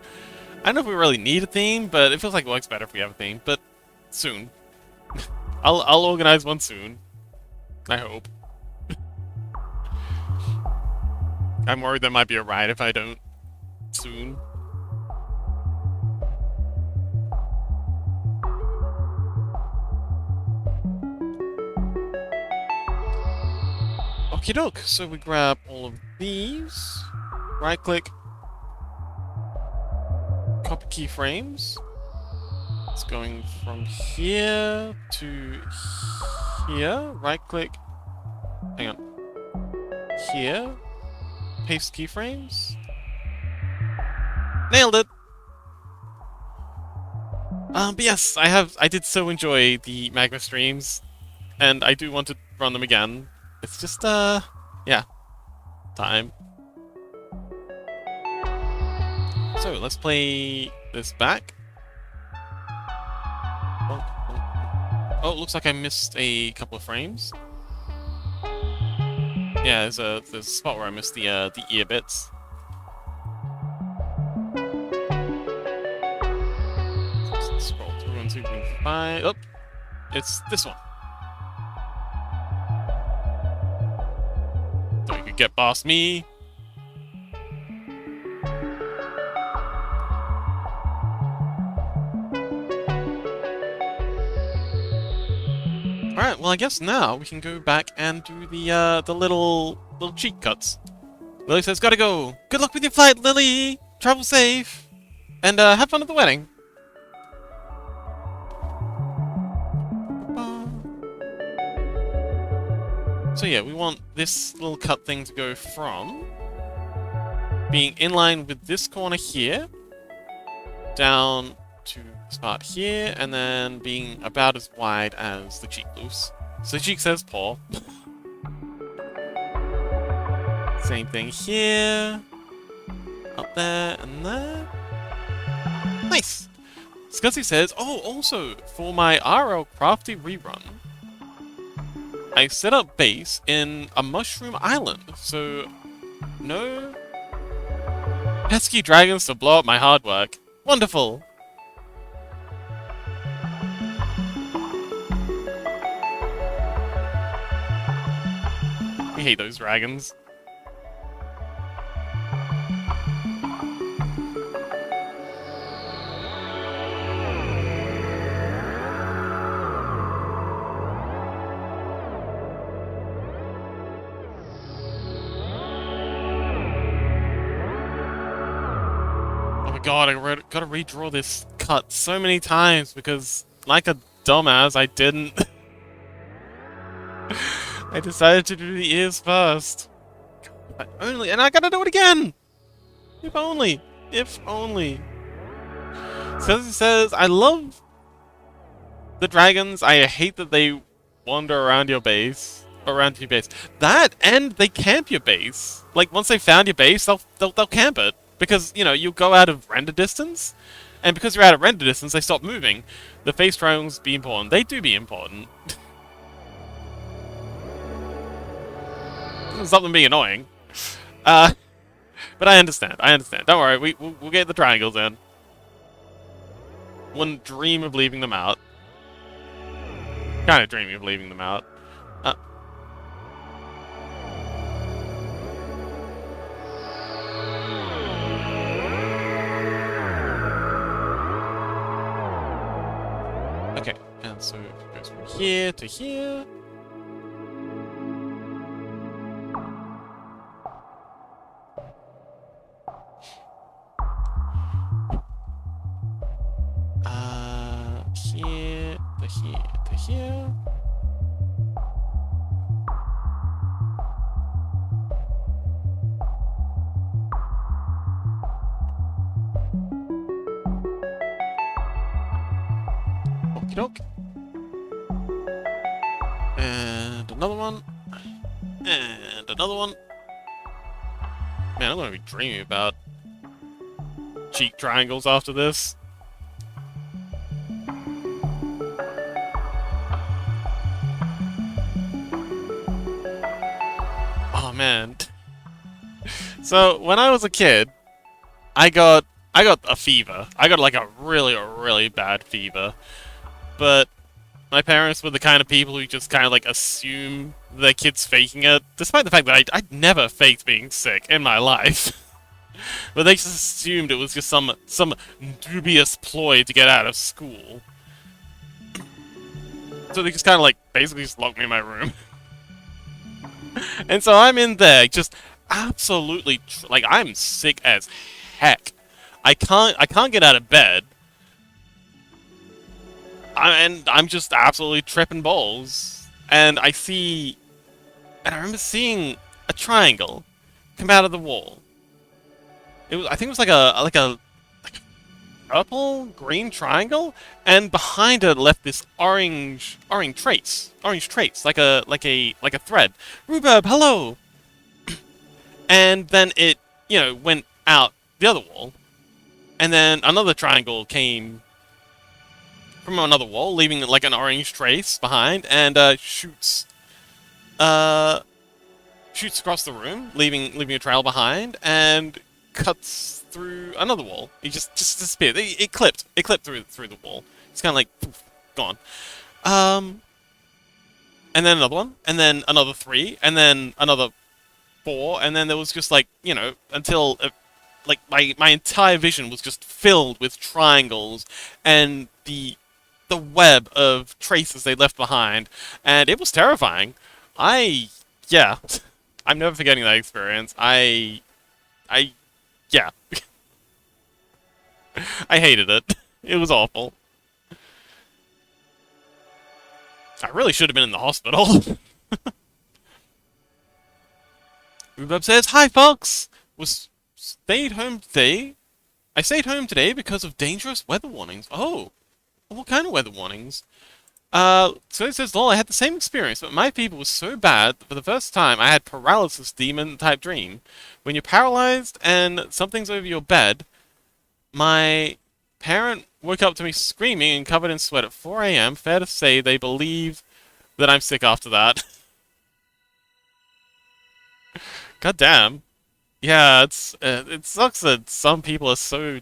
I don't know if we really need a theme, but it feels like it works better if we have a theme. But soon, I'll organize one soon. I hope. I'm worried there might be a riot if I don't soon. Okie doke, so we grab all of these, right click, copy keyframes. It's going from here to here, right click, hang on, here, paste keyframes. Nailed it! But yes, I did so enjoy the Magma streams, and I do want to run them again. It's just, yeah, time. So, let's play this back. Oh, it looks like I missed a couple of frames. Yeah, there's a spot where I missed the ear bits. Scroll through and see if we can find... oh! It's this one. could get past me. Alright, well I guess now we can go back and do the little cheat cuts. Lily says, gotta go. Good luck with your flight, Lily! Travel safe! And have fun at the wedding. So yeah, we want this little cut thing to go from being in line with this corner here, down to this part here, and then being about as wide as the cheek loose. So the cheek says paw. Same thing here. Up there and there. Nice! Scuzzy says, oh, also, for my RL Crafty rerun, I set up base in a mushroom island, so no pesky dragons to blow up my hard work. Wonderful! We hate those dragons. God, I gotta redraw this cut so many times because, like a dumbass, I didn't. I decided to do the ears first. God, and I gotta do it again! If only. If only. Scuzzy says, I love the dragons. I hate that they wander around your base. Around your base. That, and they camp your base. Like, once they found your base, they'll camp it. Because, you know, you go out of render distance, and because you're out of render distance, they stop moving. The face triangles be important. They do be important. Stop them being annoying. But I understand. I understand. Don't worry. We'll get the triangles in. Wouldn't dream of leaving them out. Kind of dreaming of leaving them out. Okay, and so it goes from here to here. Here to here to here. Okie doke. And another one. And another one. Man, I'm gonna be dreaming about cheek triangles after this. Oh man. So when I was a kid, I got a fever. I got like a really bad fever. But my parents were the kind of people who just kind of like assume their kid's faking it, despite the fact that I'd never faked being sick in my life. But they just assumed it was just some dubious ploy to get out of school. So they just kind of like basically just locked me in my room. And so I'm in there, just absolutely like I'm sick as heck. I can't get out of bed. And I'm just absolutely tripping balls. And I remember seeing a triangle come out of the wall. I think it was like a purple green triangle, and behind it left this orange trace, like a thread. Rhubarb, hello. And then it, you know, went out the other wall, and then another triangle came from another wall, leaving like an orange trace behind, and shoots across the room, leaving a trail behind, and cuts through another wall. It just disappeared. It clipped through the wall. It's kind of like poof, gone. And then another one, and then another three, and then another 4, and then there was just like, you know, until like my entire vision was just filled with triangles and the web of traces they left behind, and it was terrifying. I yeah, I'm never forgetting that experience. I yeah, I hated it. It was awful. I really should have been in the hospital. Rhubarb says, "Hi, folks. Was stayed home today. I stayed home today because of dangerous weather warnings. Oh, what kind of weather warnings? So it says, lol, I had the same experience, but my fever was so bad that for the first time I had paralysis demon type dream. When you're paralyzed and something's over your bed, my parent woke up to me screaming and covered in sweat at 4 a.m. Fair to say they believe that I'm sick after that." God damn. Yeah, it sucks that some people are so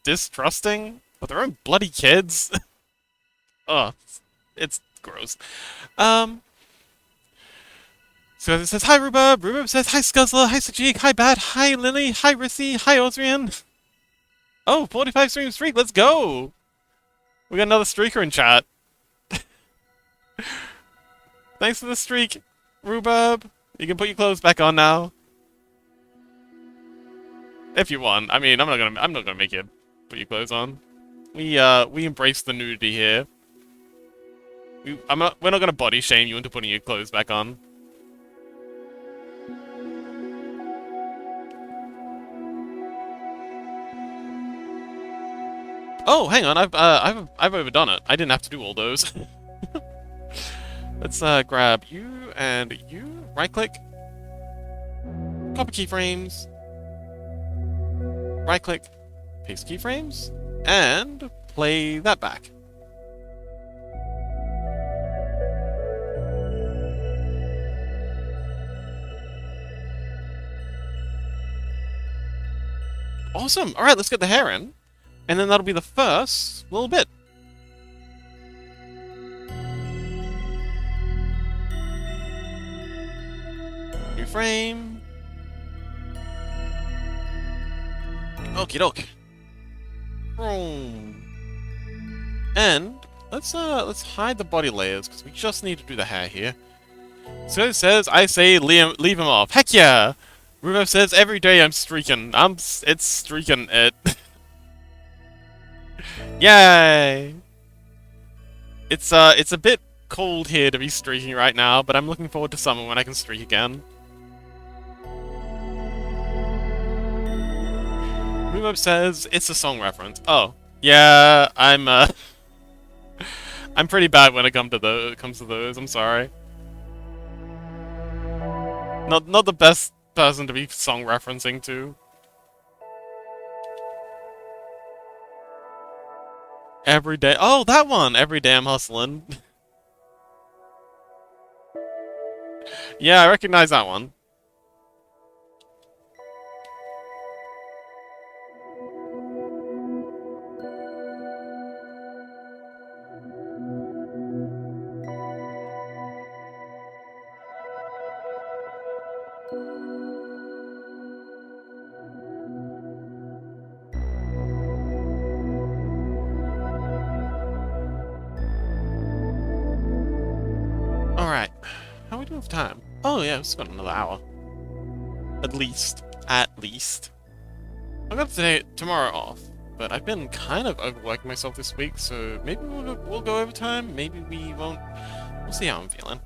distrusting of their own bloody kids. Oh, it's gross. Um, so it says, hi Rhubarb. Rhubarb says, hi Scuzzler, hi Sajik, hi Bat, hi Lily, hi Rissy, hi Osrian. Oh, 45 stream streak, let's go! We got another streaker in chat. Thanks for the streak, Rhubarb. You can put your clothes back on now. If you want. I mean, I'm not gonna make you put your clothes on. We embrace the nudity here. We're not gonna body shame you into putting your clothes back on. Oh, hang on, I've overdone it. I didn't have to do all those. Let's grab you and you. Right click. Copy keyframes. Right click. Paste keyframes. And play that back. Awesome! Alright, let's get the hair in. And then that'll be the first little bit. New frame. Okie doke. And let's hide the body layers because we just need to do the hair here. So it says, I say leave him off. Heck yeah! Rhubarb says every day I'm streaking. It's streaking it. Yay! It's a bit cold here to be streaking right now, but I'm looking forward to summer when I can streak again. Rhubarb says it's a song reference. Oh, yeah, I'm pretty bad when it comes to those. I'm sorry. Not the best person to be song referencing to. Every day. Oh, that one. Every day I'm hustling. Yeah, I recognize that one. Alright. How are we doing for time? Oh yeah, we've got another hour. At least. At least. I've got tomorrow off, but I've been kind of overworking myself this week, so maybe we'll go overtime, maybe we won't. We'll see how I'm feeling.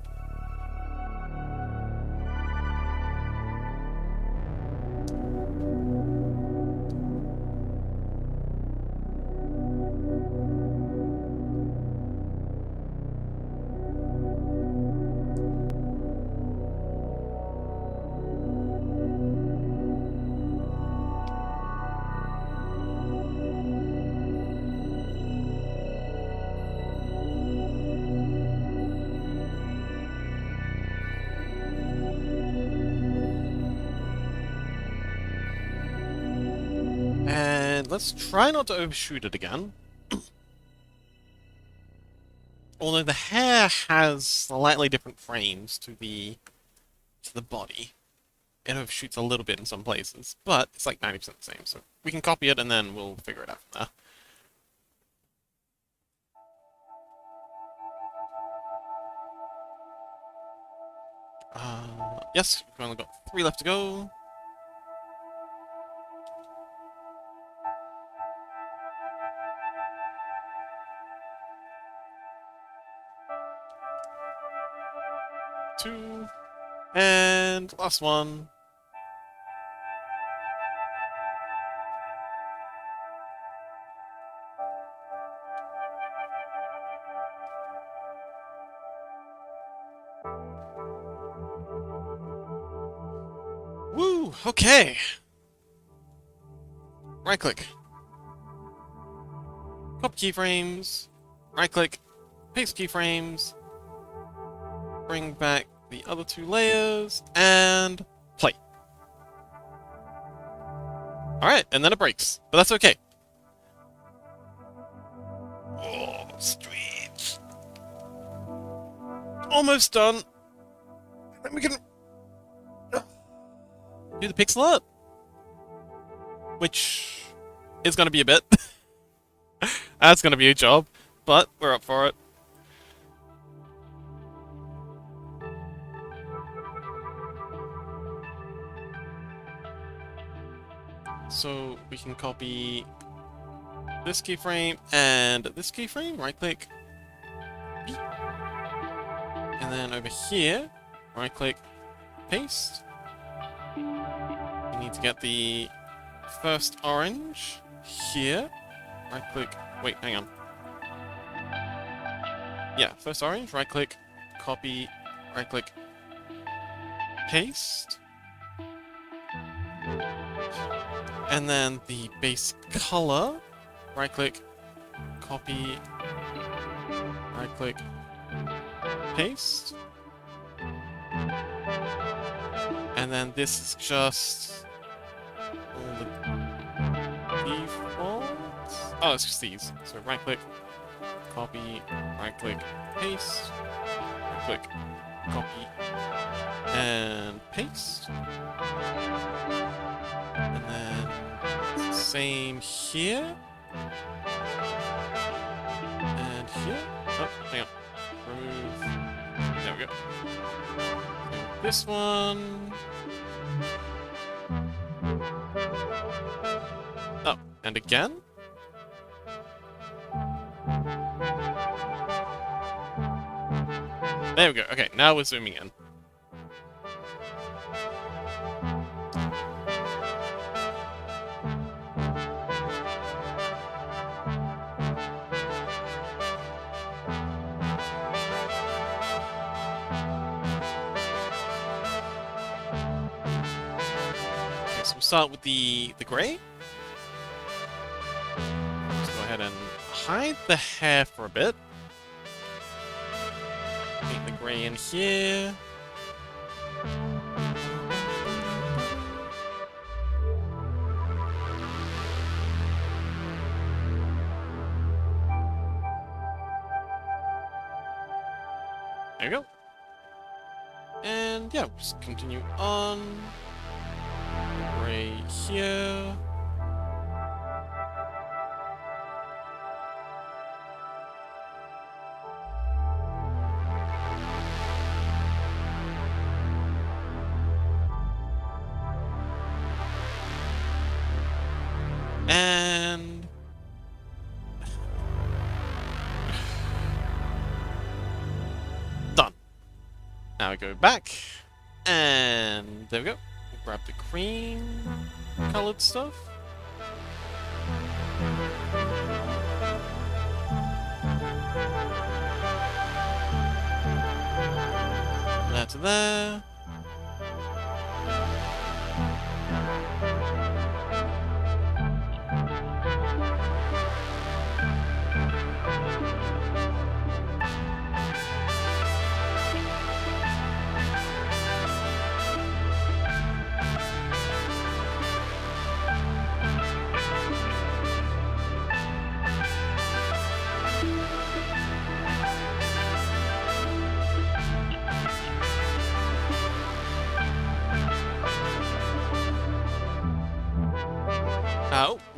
And let's try not to overshoot it again. Although the hair has slightly different frames to the body. it overshoots a little bit in some places, but it's like 90% the same. So we can copy it and then we'll figure it out from there. Yes, we've only got 3 left to go. Two. And last one. Woo! Okay. Right click. Copy keyframes. Right click. Paste keyframes. Bring back the other 2 layers. And play. Alright, and then it breaks. But that's okay. Oh, sweet. Almost done. Then we can do the pixel art. Which is going to be a bit. That's going to be a job. But we're up for it. So we can copy this keyframe and this keyframe, right click, and then over here, right click, paste. We need to get the first orange here, right click, wait, hang on. Yeah, first orange, right click, copy, right click, paste. And then the base color, right click, copy, right click, paste. And then this is just all the defaults. Oh, it's just these. So right click, copy, right click, paste, right click, copy, and paste. And then same here. And here. Oh, hang on. Remove. There we go. This one. Oh, and again. There we go. Okay, now we're zooming in. So we'll start with the gray. Let's go ahead and hide the hair for a bit. Paint the gray in here. There we go. And yeah, we'll just continue on. Gray here. And done. Now we go back, and there we go. We'll grab the cream colored stuff. There to there.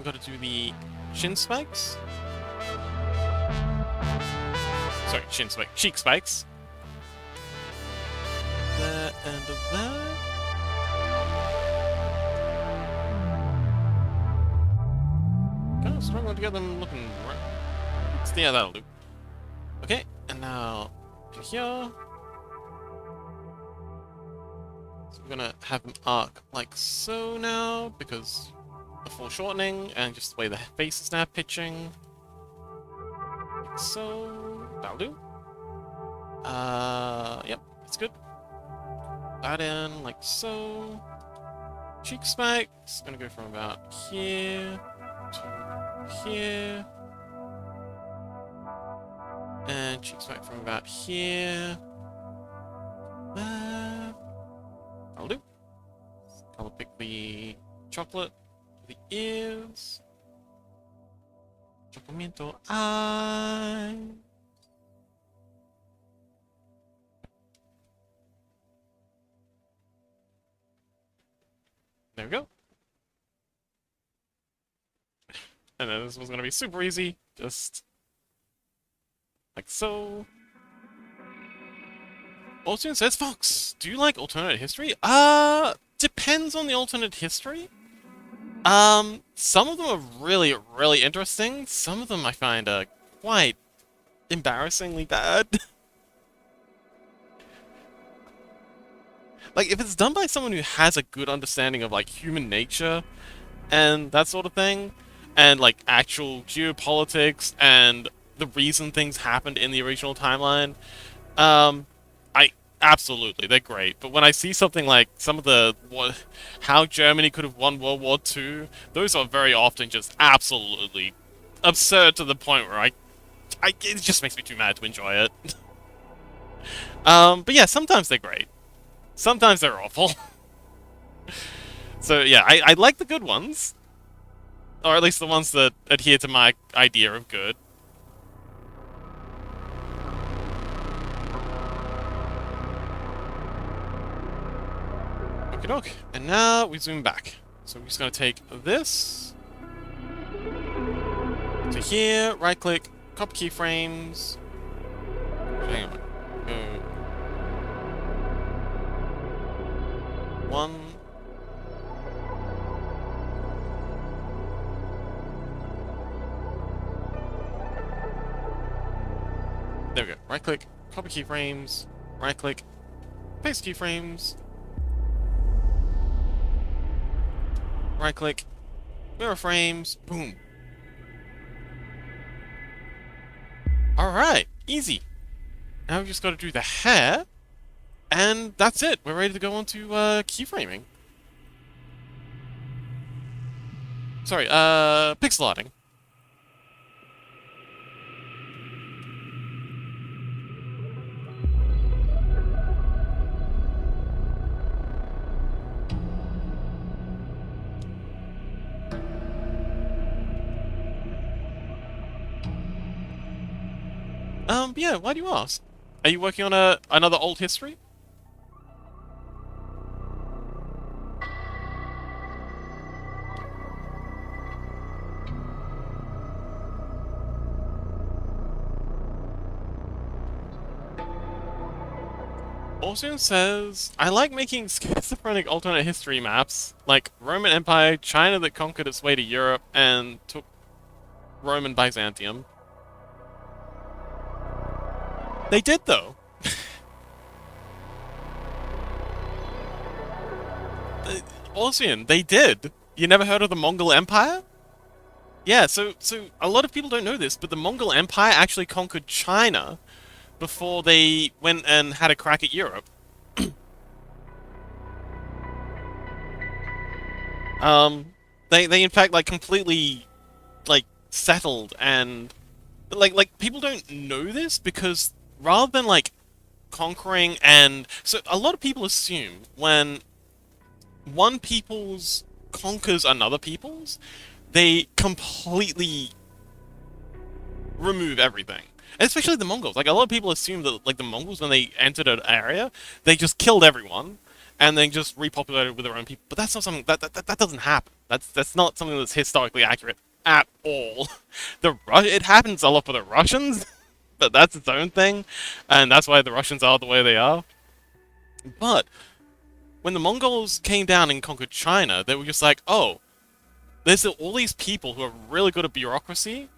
We've got to do the chin spikes. Sorry, chin spike, cheek spikes. That and that. Kind of struggling to get them looking right. Yeah, that'll do. Okay, and now to here. So we're gonna have them arc like so now, because of foreshortening and just the way the face is now pitching. Like so. That'll do. Yep, that's good. That in like so. Cheek spikes. Gonna go from about here to here. And cheek spike from about here. I'll do. I'll pick the chocolate, the ears. Chocolamiento eye. There we go. And then this was gonna be super easy. Just like so. Alternate says Fox, do you like alternate history? Depends on the alternate history. Some of them are really, really interesting. Some of them I find are quite embarrassingly bad. Like, if it's done by someone who has a good understanding of, like, human nature and that sort of thing, and, like, actual geopolitics and the reason things happened in the original timeline, absolutely, they're great. But when I see something like some of the how Germany could have won World War II, those are very often just absolutely absurd to the point where it just makes me too mad to enjoy it. But yeah, sometimes they're great. Sometimes they're awful. So yeah, I like the good ones. Or at least the ones that adhere to my idea of good. Okie doke. And now we zoom back. So we're just gonna take this to here, right click, copy keyframes. Hang on. Go. One. There we go. Right click, copy keyframes, right click, paste keyframes. Right click, mirror frames, boom. Alright, easy. Now we just gotta do the hair, and that's it. We're ready to go on to keyframing. Sorry, pixel arting. Yeah, why do you ask? Are you working on another old history? Also says, I like making schizophrenic alternate history maps, like Roman Empire, China that conquered its way to Europe and took Roman Byzantium. They did, though. Ocean, they did. You never heard of the Mongol Empire? Yeah, so a lot of people don't know this, but the Mongol Empire actually conquered China before they went and had a crack at Europe. They in fact like completely like settled and like people don't know this because rather than like conquering and so a lot of people assume when one people's conquers another people's, they completely remove everything. Especially the Mongols. Like a lot of people assume that like the Mongols when they entered an area, they just killed everyone and then just repopulated with their own people. But that's not something that doesn't happen. That's not something that's historically accurate at all. It happens a lot for the Russians, but that's its own thing, and that's why the Russians are the way they are. But when the Mongols came down and conquered China, they were just like, oh, there's all these people who are really good at bureaucracy.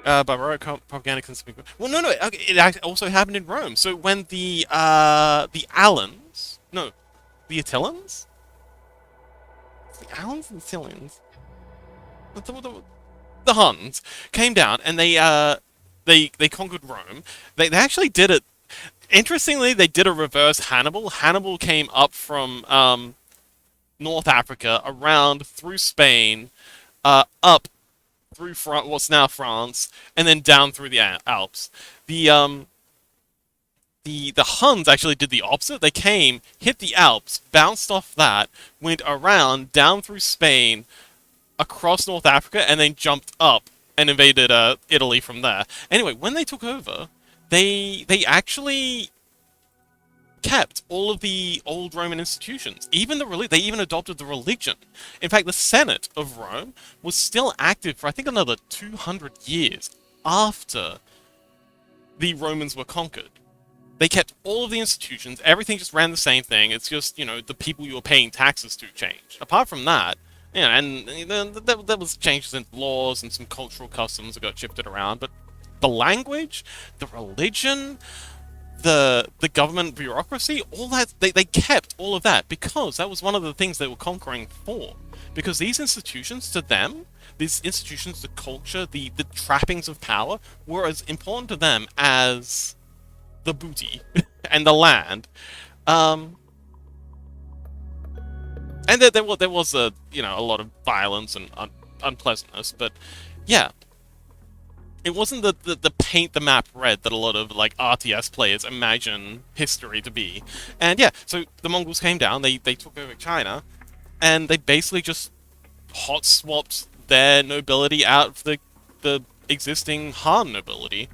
Barbaric propaganda can speak. Well, no, okay, it also happened in Rome. So when the Alans, no, the Attilians, the Alans and Attilians, the Huns came down and they conquered Rome. They actually did it. Interestingly, they did a reverse Hannibal. Hannibal came up from North Africa, around through Spain, up through what's now France, and then down through the Alps. The Huns actually did the opposite. They came, hit the Alps, bounced off that, went around, down through Spain, across North Africa, and then jumped up and invaded Italy from there. Anyway, when they took over, they actually kept all of the old Roman institutions. Even they even adopted the religion. In fact, the Senate of Rome was still active for I think another 200 years after the Romans were conquered. They kept all of the institutions, everything just ran the same thing, it's just, the people you were paying taxes to changed. Apart from that, and there was changes in laws and some cultural customs that got shifted around, but the language, the religion, the government bureaucracy, all that, they kept all of that because that was one of the things they were conquering for. Because these institutions, to them, these institutions, the culture, the trappings of power, were as important to them as the booty and the land. And there was a lot of violence and unpleasantness, but yeah. It wasn't the paint the map red that a lot of like RTS players imagine history to be. And yeah, so the Mongols came down, they took over China, and they basically just hot swapped their nobility out of the existing Han nobility.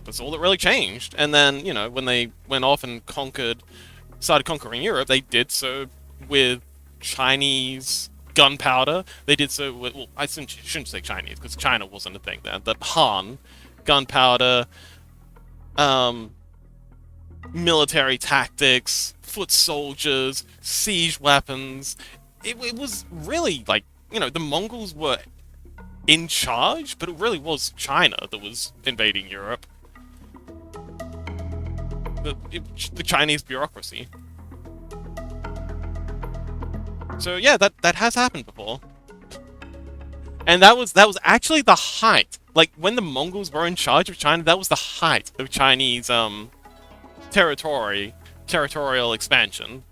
That's all that really changed. And then, when they went off and started conquering Europe, they did so with Chinese gunpowder. They did so with, well, I shouldn't say Chinese, because China wasn't a thing then. The Han, gunpowder, military tactics, foot soldiers, siege weapons. It was really like, the Mongols were in charge, but it really was China that was invading Europe. The Chinese bureaucracy. So yeah, that has happened before. And that was actually the height. Like, when the Mongols were in charge of China, that was the height of Chinese territorial expansion.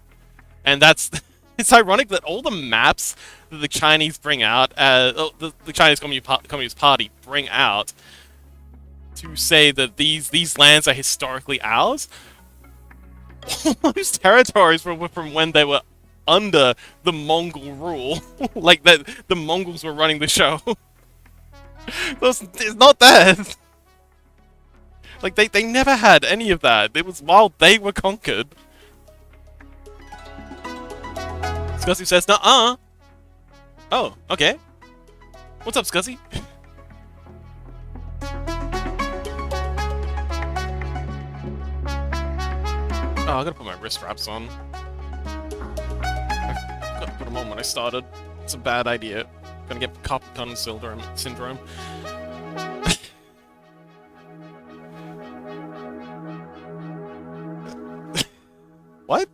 And that's it's ironic that all the maps that the Chinese bring out, the Chinese Communist Party bring out to say that these lands are historically ours, all those territories were from when they were under the Mongol rule. Like, that the Mongols were running the show. It's not that. Like, they never had any of that. It was while they were conquered. Scuzzy says, nuh-uh. Oh, okay. What's up, Scuzzy? Oh, I gotta put my wrist wraps on. I gotta put them on when I started. It's a bad idea. Gonna get carpal tunnel syndrome. What?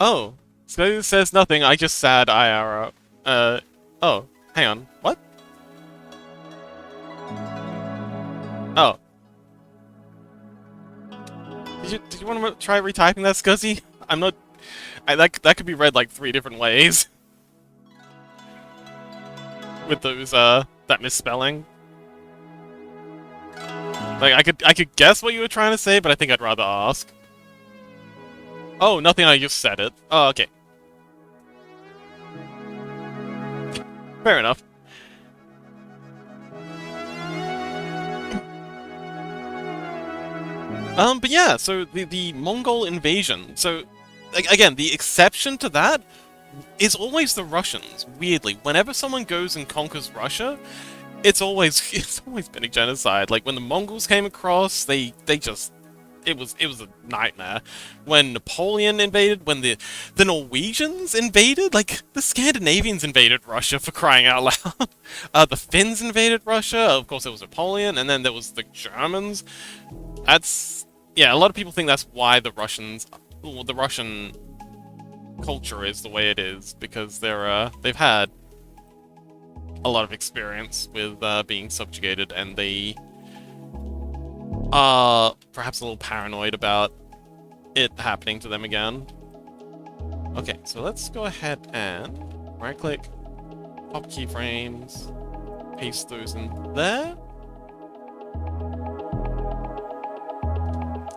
Oh. Scuzzy says nothing, I just sad IRL. Oh. Hang on. What? Oh. Did you want to try retyping that, Scuzzy? I'm not... that could be read like 3 different ways. With those, that misspelling. Like, I could guess what you were trying to say, but I think I'd rather ask. Oh, nothing, I just said it. Oh, okay. Fair enough. But yeah, so the Mongol invasion. So, again, the exception to that is always the Russians. Weirdly, whenever someone goes and conquers Russia, it's always it's always been a genocide. Like when the Mongols came across, they just it was a nightmare. When Napoleon invaded, when the Norwegians invaded, like the Scandinavians invaded Russia for crying out loud. The Finns invaded Russia. Of course, there was Napoleon, and then there was the Germans. That's yeah. A lot of people think that's why the Russian culture is the way it is because they've had a lot of experience with being subjugated, and they are perhaps a little paranoid about it happening to them again. Okay, so let's go ahead and right-click, pop keyframes, paste those in there.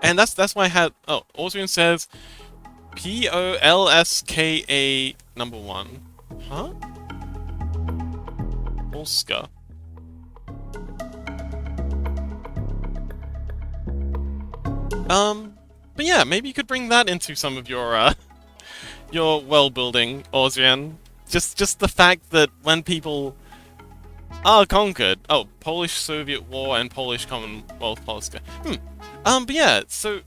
And that's why I had... Oh, Austrian says Polska number 1. Huh? Polska. But yeah, maybe you could bring that into some of your world building, Austrian. Just the fact that when people are conquered, oh, Polish-Soviet War and Polish Commonwealth Polska. But yeah, so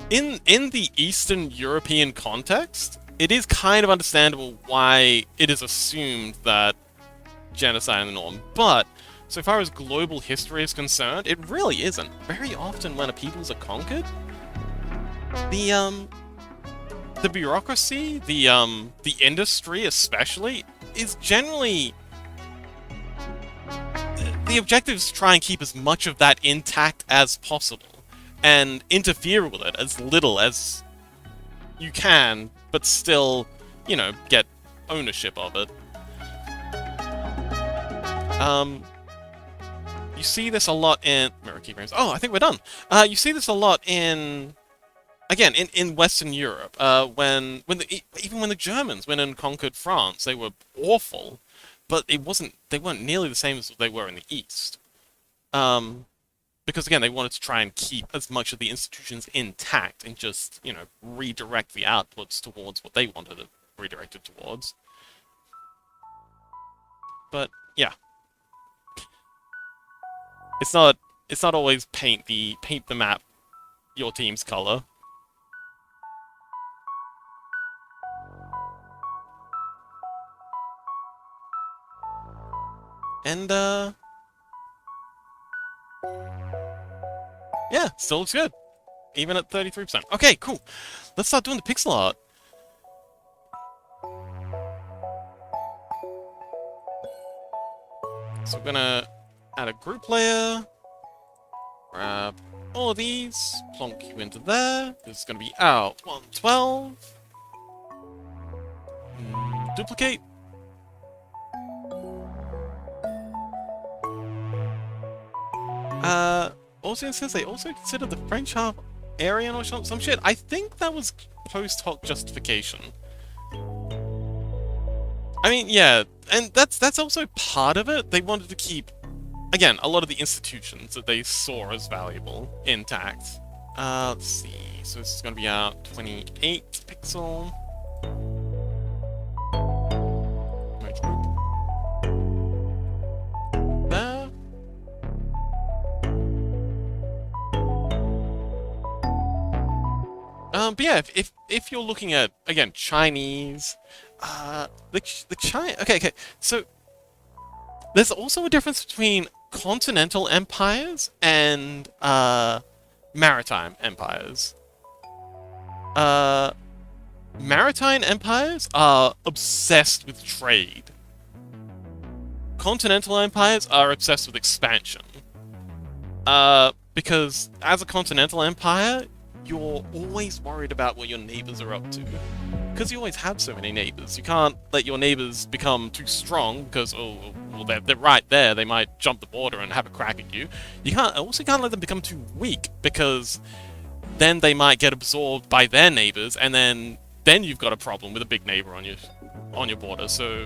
in the Eastern European context, it is kind of understandable why it is assumed that genocide is the norm, but so far as global history is concerned, it really isn't. Very often when a peoples are conquered, the bureaucracy, the industry especially, is generally... The objective is to try and keep as much of that intact as possible, and interfere with it as little as you can, but still, you know, get ownership of it. You see this a lot in... Mirror keyframes. Oh, I think we're done. You see this a lot in... Again, in Western Europe, even when the Germans went and conquered France, they were awful, but they weren't nearly the same as they were in the East. Because again, they wanted to try and keep as much of the institutions intact and just, you know, redirect the outputs towards what they wanted it redirected towards. But yeah. It's not always paint the map your team's color. And yeah, still looks good. Even at 33%. Okay, cool. Let's start doing the pixel art. So we're gonna add a group layer. Grab all of these, plonk you into there. This is gonna be our 112. Duplicate. Also it says they also consider the French half Aryan or some shit. I think that was post hoc justification. I mean, yeah, and that's also part of it. They wanted to keep, again, a lot of the institutions that they saw as valuable intact. Let's see. So this is going to be our 28 pixel. Merge group. There. But yeah, if you're looking at, again, Chinese, the China... Okay, so there's also a difference between continental empires and maritime empires. Maritime empires are obsessed with trade. Continental empires are obsessed with expansion. Because as a continental empire, you're always worried about what your neighbors are up to. Because you always have so many neighbors. You can't let your neighbors become too strong because, oh, well, they're right there. They might jump the border and have a crack at you. You also can't let them become too weak because then they might get absorbed by their neighbors, and then you've got a problem with a big neighbor on your border. So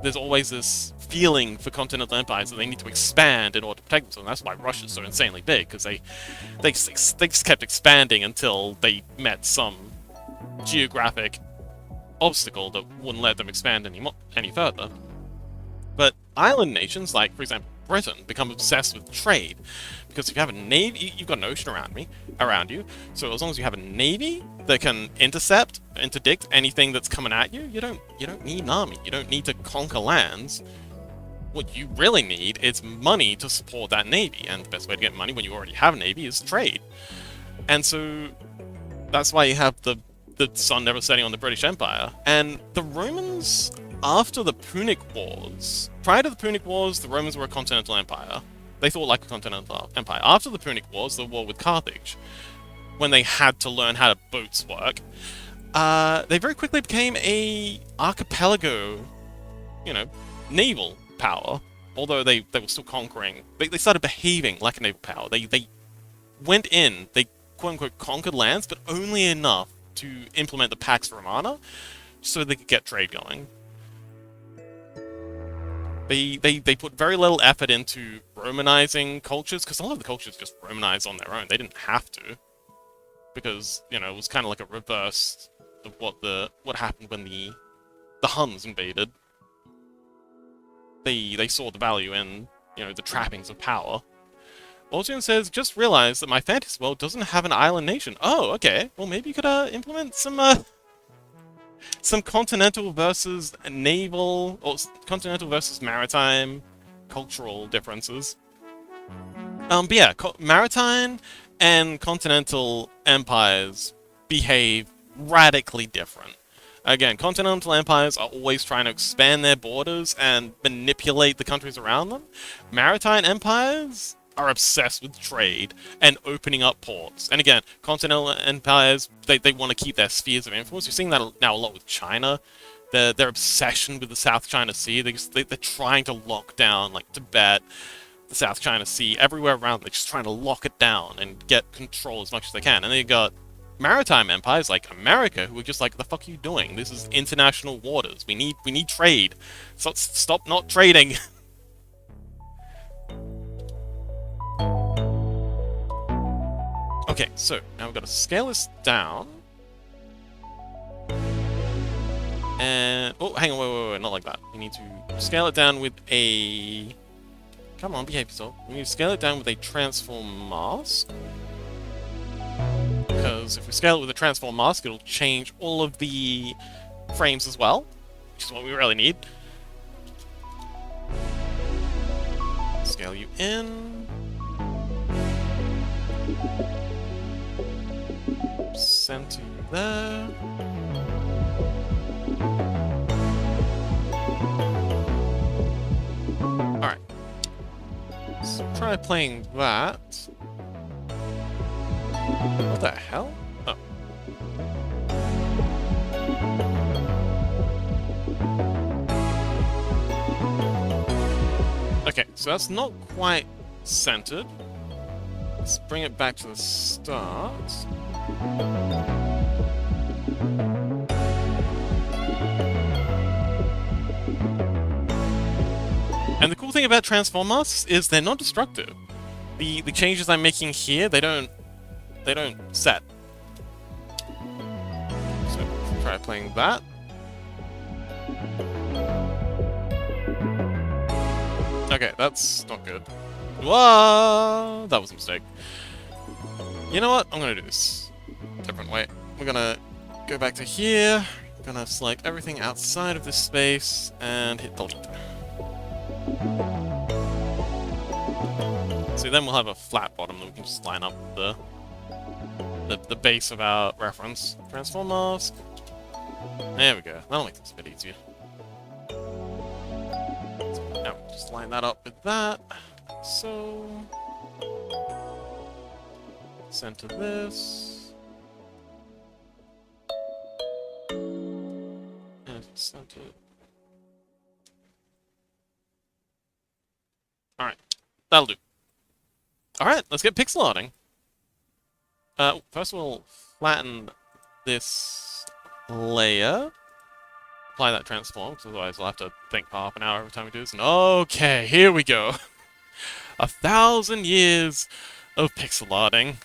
there's always this feeling for continental empires that they need to expand in order to protect themselves. And that's why Russia's so insanely big, because they just kept expanding until they met some geographic obstacle that wouldn't let them expand any further. But island nations, like for example Britain, become obsessed with trade, because if you have a navy, you've got an ocean around you. So as long as you have a navy that can interdict anything that's coming at you, you don't need an army. You don't need to conquer lands. What you really need is money to support that navy, and the best way to get money when you already have a navy is trade. And so that's why you have the sun never setting on the British Empire. And the Romans, after the Punic Wars, prior to the Punic Wars, the Romans were a continental empire. They thought like a continental empire. After the Punic Wars, the war with Carthage, when they had to learn how boats work, they very quickly became a archipelago, naval power. Although they were still conquering, they started behaving like a naval power. They went in, they quote-unquote conquered lands, but only enough to implement the Pax Romana so they could get trade going. They put very little effort into Romanizing cultures, because a lot of the cultures just Romanized on their own. They didn't have to, because, it was kind of like a reverse of what happened when the Huns invaded. They saw the value in, the trappings of power. Orgeon says, just realized that my fantasy world doesn't have an island nation. Oh, okay. Well, maybe you could implement some continental versus naval, or continental versus maritime cultural differences. But yeah, maritime and continental empires behave radically different. Again, continental empires are always trying to expand their borders and manipulate the countries around them. Maritime empires are obsessed with trade and opening up ports. And again, continental empires, they want to keep their spheres of influence. You're seeing that now a lot with China. Their obsession with the South China Sea. They're trying to lock down, like, Tibet, the South China Sea, everywhere around. They're just trying to lock it down and get control as much as they can. And then you got maritime empires like America, who are just like, the fuck are you doing? This is international waters. We need trade. So stop not trading. Okay, so now we've got to scale this down. And oh, hang on, wait, not like that. We need to scale it down with a... Come on, behave yourself. We need to scale it down with a transform mask. Because if we scale it with a transform mask, it'll change all of the frames as well, which is what we really need. Scale you in. Center you there. Alright. So try playing that. What the hell? Oh. Okay, so that's not quite centered. Let's bring it back to the start. And the cool thing about transform masks is they're not destructive. The changes I'm making here, they don't set. So try playing that. Okay, that's not good. Whoa! That was a mistake. You know what? I'm gonna do this a different way. We're gonna go back to here. Gonna select everything outside of this space and hit delete. So then we'll have a flat bottom that we can just line up the base of our reference. Transform mask. There we go. That'll make this a bit easier. So now we'll just line that up with that. So center this. And center. Alright. That'll do. Alright, let's get pixel arting. First we'll flatten this layer. apply that transform, because otherwise I'll have to think for half an hour every time we do this. And okay, here we go. 1,000 years of pixel arting.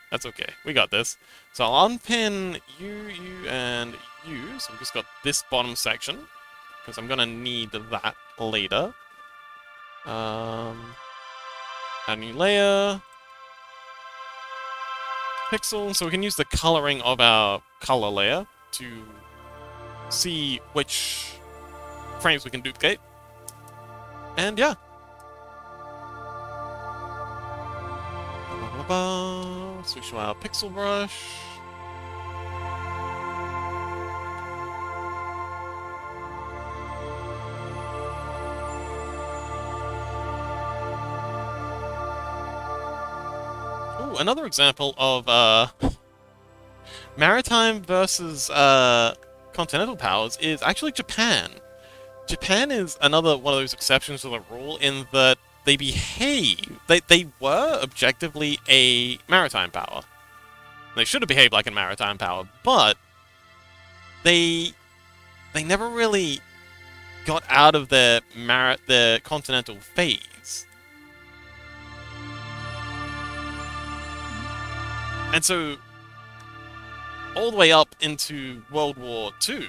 That's okay. We got this. So I'll unpin you, and you. So we've just got this bottom section, because I'm gonna need that later. A new layer. Pixel. So we can use the coloring of our color layer to see which frames we can duplicate. And yeah. Switch to our pixel brush. Ooh, another example of maritime versus continental powers is actually Japan. Japan is another one of those exceptions to the rule in that they behave. They were objectively a maritime power. They should have behaved like a maritime power, but they never really got out of their continental phase. And so, all the way up into World War II,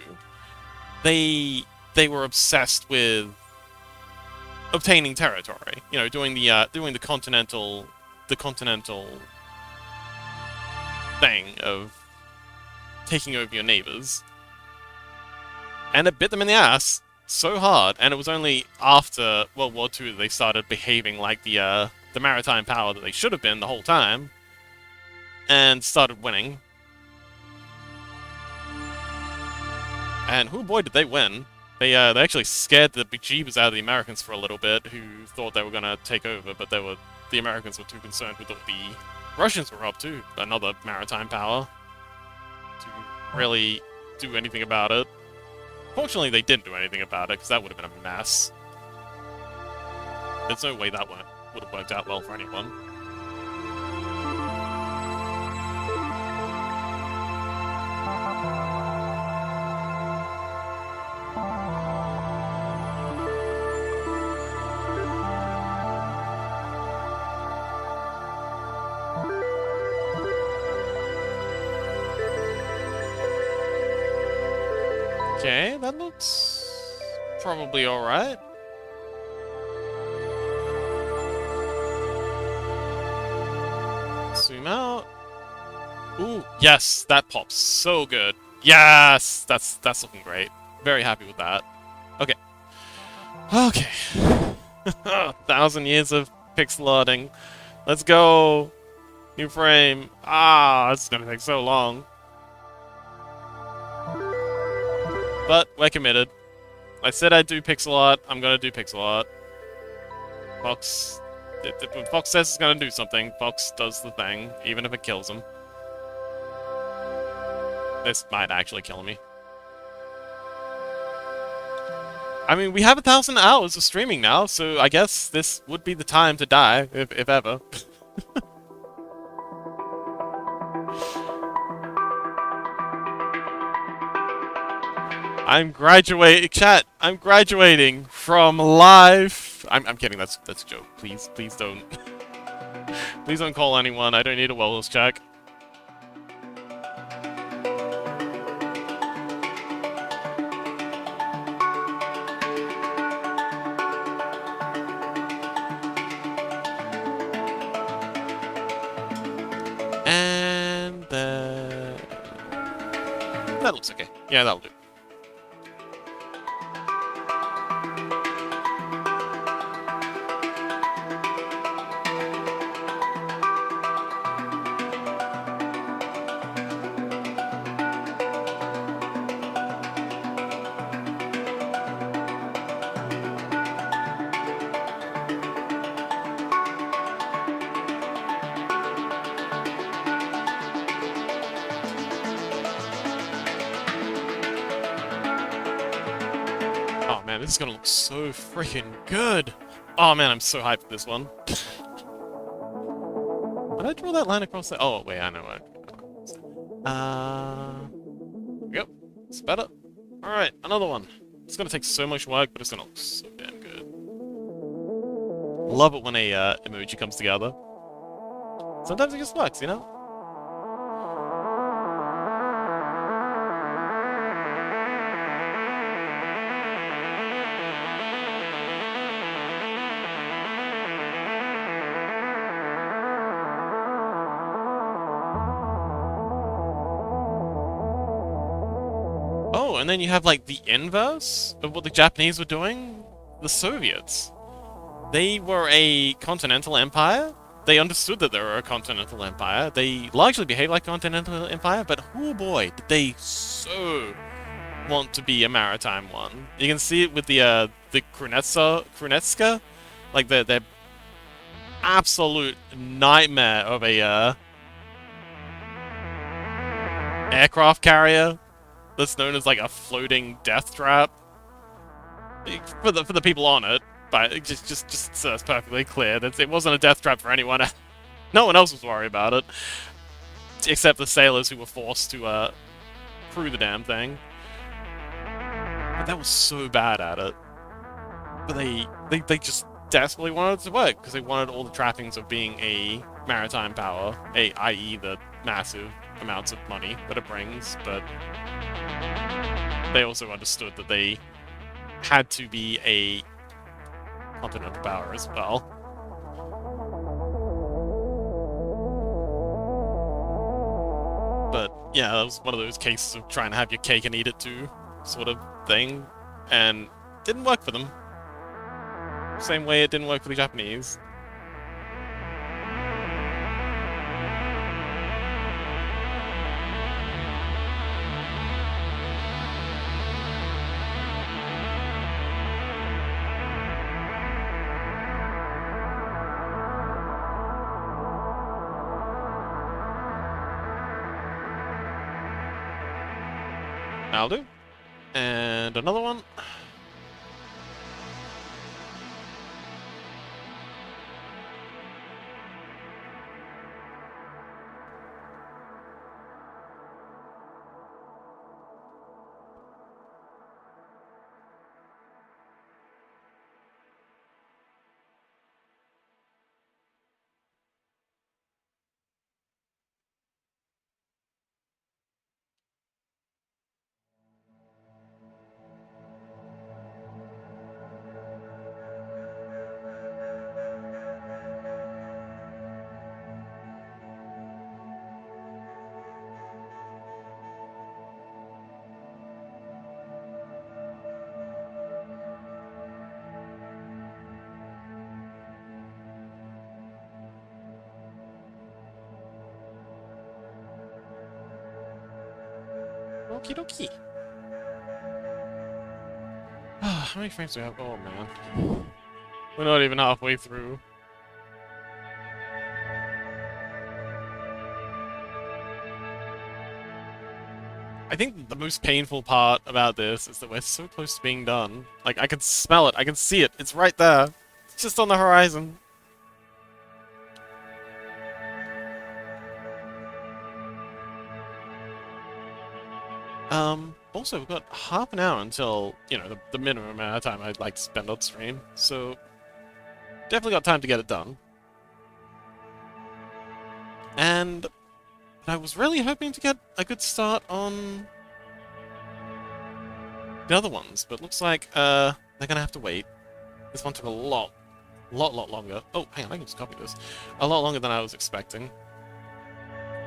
they were obsessed with obtaining territory. You know, doing the continental thing of taking over your neighbors. And it bit them in the ass so hard. And it was only after World War II that they started behaving like the maritime power that they should have been the whole time, and started winning. And oh boy, did they win. They actually scared the bejeebers out of the Americans for a little bit, who thought they were gonna take over, but the Americans were too concerned with what the Russians were up to, another maritime power, to really do anything about it. Fortunately, they didn't do anything about it, because that would have been a mess. There's no way that would have worked out well for anyone. Okay, that looks probably alright. Zoom out. Ooh, yes, that pops so good. Yes, that's looking great. Very happy with that. Okay. Okay. 1,000 years of pixel arting. Let's go. New frame. Ah, this is gonna take so long. But we're committed. I said I'd do pixel art. I'm gonna do pixel art. Fox. When Fox says it's gonna do something, Fox does the thing, even if it kills him. This might actually kill me. I mean, we have 1,000 hours of streaming now, so I guess this would be the time to die, if ever. I'm graduating, chat. I'm graduating from life. I'm kidding. That's a joke. Please don't. Please don't call anyone. I don't need a wellness check. And that looks okay. Yeah, that'll do. Oh man, this is gonna look so freaking good! Oh man, I'm so hyped for this one. Did I draw that line across there? Oh wait, I know what. Yep, it's better. Alright, another one. It's gonna take so much work, but it's gonna look so damn good. Love it when a emoji comes together. Sometimes it just works, you know? Oh, and then you have like the inverse of what the Japanese were doing. The Soviets. They were a continental empire. They understood that they were a continental empire. They largely behaved like a continental empire, but oh boy, did they so want to be a maritime one. You can see it with the Krunetska, like their absolute nightmare of a aircraft carrier that's known as like a floating death trap for the people on it. But it just so it's perfectly clear that it wasn't a death trap for anyone. No one else was worried about it, except the sailors who were forced to crew the damn thing. But that was so bad at it. But they just desperately wanted it to work because they wanted all the trappings of being a maritime power, i.e. the massive amounts of money that it brings. But they also understood that they had to be a continental power as well. But yeah, that was one of those cases of trying to have your cake and eat it too, sort of thing, and didn't work for them. Same way it didn't work for the Japanese. That'll do. And another one. Okie dokie. How many frames do we have? Oh man. We're not even halfway through. I think the most painful part about this is that we're so close to being done. Like, I can smell it, I can see it, it's right there. It's just on the horizon. Also, we've got half an hour until, you know, the minimum amount of time I'd like to spend on stream, so definitely got time to get it done. And I was really hoping to get a good start on the other ones, but looks like they're gonna have to wait. This one took a lot longer. Oh, hang on, I can just copy this. A lot longer than I was expecting.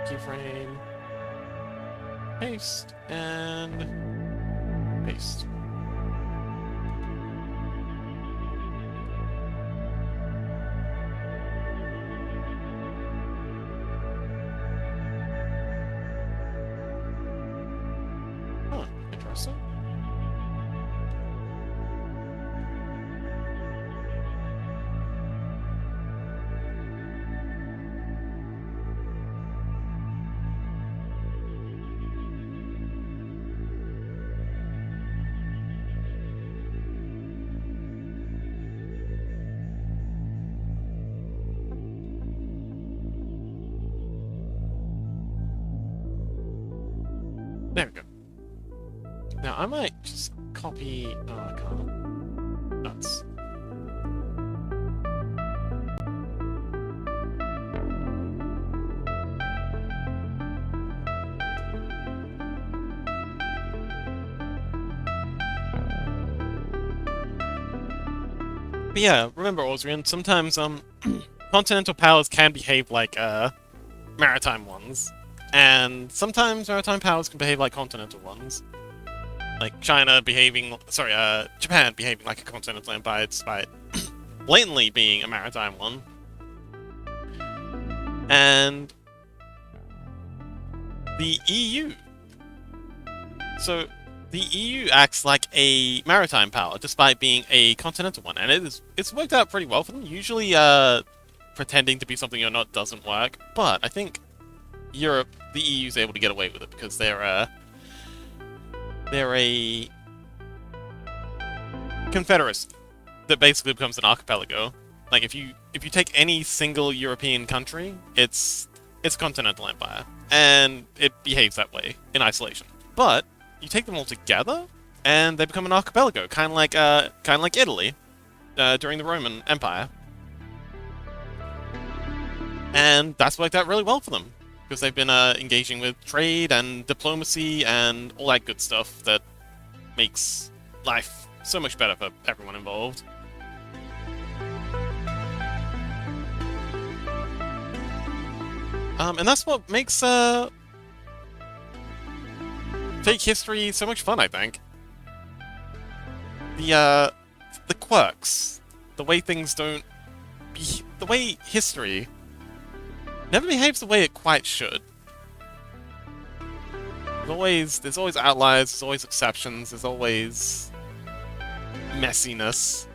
Keyframe. Paste, and paste. Huh, interesting. There we go. Now, I might just copy... Oh, I can't. Nuts. But yeah, remember, Ausrian, sometimes, continental powers can behave like, maritime ones. And sometimes maritime powers can behave like continental ones. Like China behaving... Sorry, Japan behaving like a continental empire despite blatantly being a maritime one. And... the EU. So, the EU acts like a maritime power, despite being a continental one, and it's worked out pretty well for them. Usually, pretending to be something you're not doesn't work, but I think Europe, the EU is able to get away with it because they're a confederacy that basically becomes an archipelago. Like if you take any single European country, it's a continental empire, and it behaves that way in isolation. But you take them all together, and they become an archipelago, kind of like Italy during the Roman Empire. And that's worked out really well for them, because they've been engaging with trade and diplomacy and all that good stuff that makes life so much better for everyone involved. And that's what makes fake history so much fun, I think. The quirks, the way things don't the way history never behaves the way it quite should. There's always outliers, there's always exceptions, there's always messiness.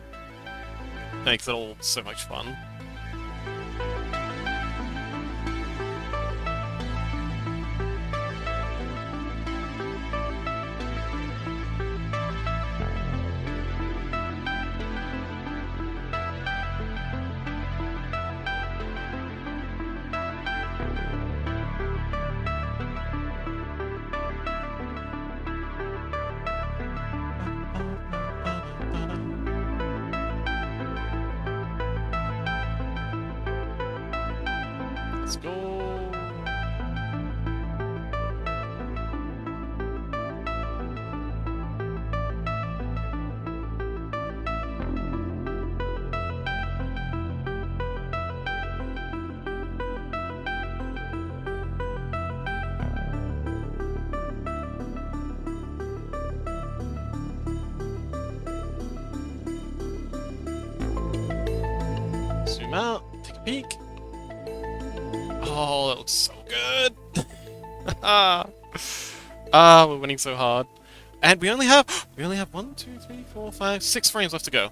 Makes it all so much fun. Let's go. Zoom out, take a peek. Oh, that looks so good! We're winning so hard. And we only have 1, 2, 3, 4, 5, 6 frames left to go.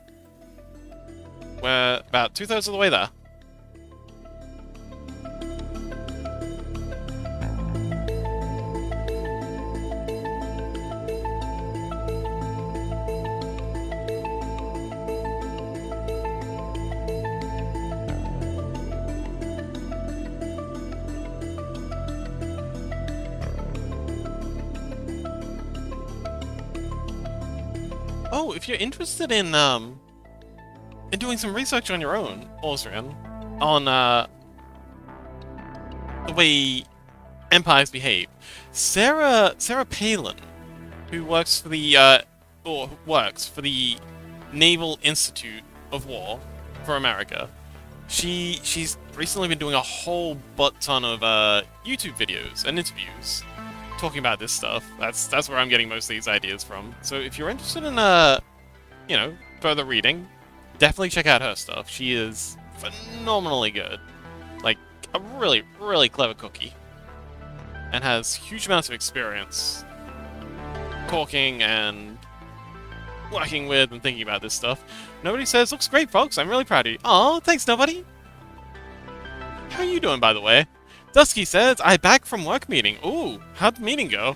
We're about 2/3 of the way there. Oh, if you're interested in doing some research on your own, Ausrian, on the way empires behave, Sarah Palin, who works for the Naval Institute of War for America, she's recently been doing a whole butt ton of YouTube videos and interviews talking about this stuff. That's where I'm getting most of these ideas from. So if you're interested in further reading, definitely check out her stuff. She is phenomenally good. Like a really, really clever cookie. And has huge amounts of experience talking and working with and thinking about this stuff. Nobody says, looks great, folks. I'm really proud of you. Aw, thanks, nobody. How are you doing, by the way? Dusky says, I back from work meeting. Ooh, how'd the meeting go?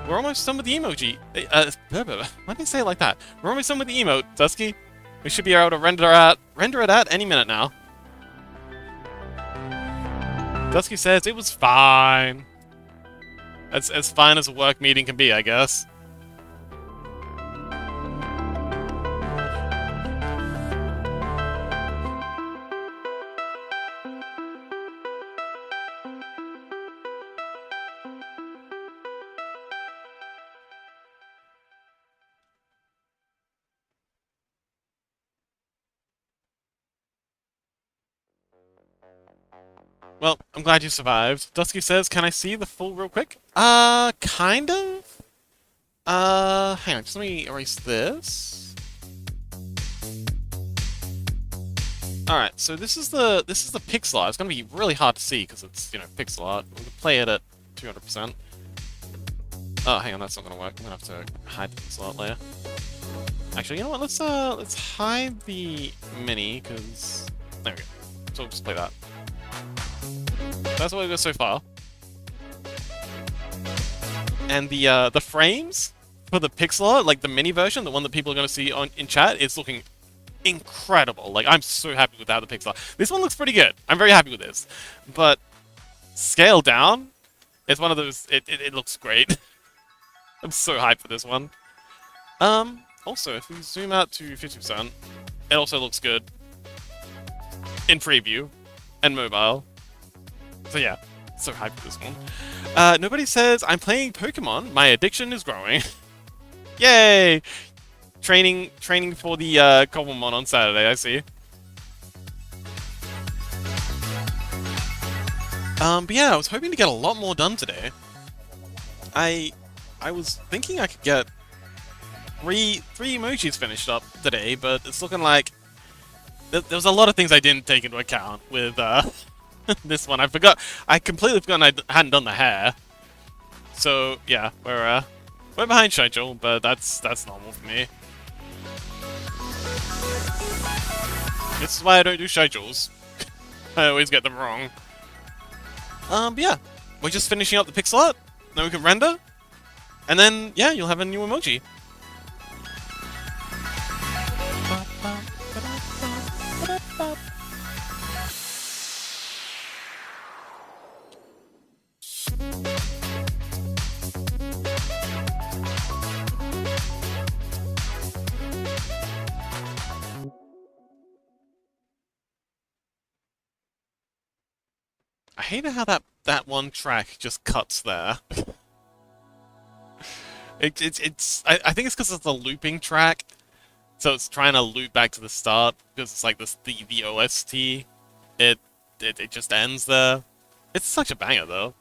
We're almost done with the emoji. Why did I say it like that? We're almost done with the emote, Dusky. We should be able to render it out any minute now. Dusky says it was fine. As fine as a work meeting can be, I guess. Well, I'm glad you survived. Dusky says, can I see the full real quick? Kind of? Hang on, just let me erase this. Alright, so this is the pixel art. It's gonna be really hard to see because it's, pixel art. We can play it at 200%. Oh, hang on, that's not gonna work. I'm gonna have to hide the pixel art layer. Actually, you know what? Let's hide the mini, because there we go. So we'll just play that. That's what we've got so far. And the frames for the pixel art, like the mini version, the one that people are gonna see in chat, is looking incredible. Like, I'm so happy with how the pixel art. This one looks pretty good. I'm very happy with this. But scale down, it's one of those. It looks great. I'm so hyped for this one. Also, if we zoom out to 50%, it also looks good in preview and mobile. So yeah, so hyped for this one. Nobody says, I'm playing Pokemon, my addiction is growing. Yay! Training for the Cobblemon on Saturday, I see. But yeah, I was hoping to get a lot more done today. I was thinking I could get three emojis finished up today, but it's looking like there was a lot of things I didn't take into account with this one. I completely forgot I hadn't done the hair. So yeah, we're behind schedule, but that's normal for me. This is why I don't do schedules. I always get them wrong. But yeah, we're just finishing up the pixel art, then we can render, and then yeah, you'll have a new emoji. I hate how that one track just cuts there. I think it's because it's a looping track, so it's trying to loop back to the start because it's like the OST. It just ends there. It's such a banger though.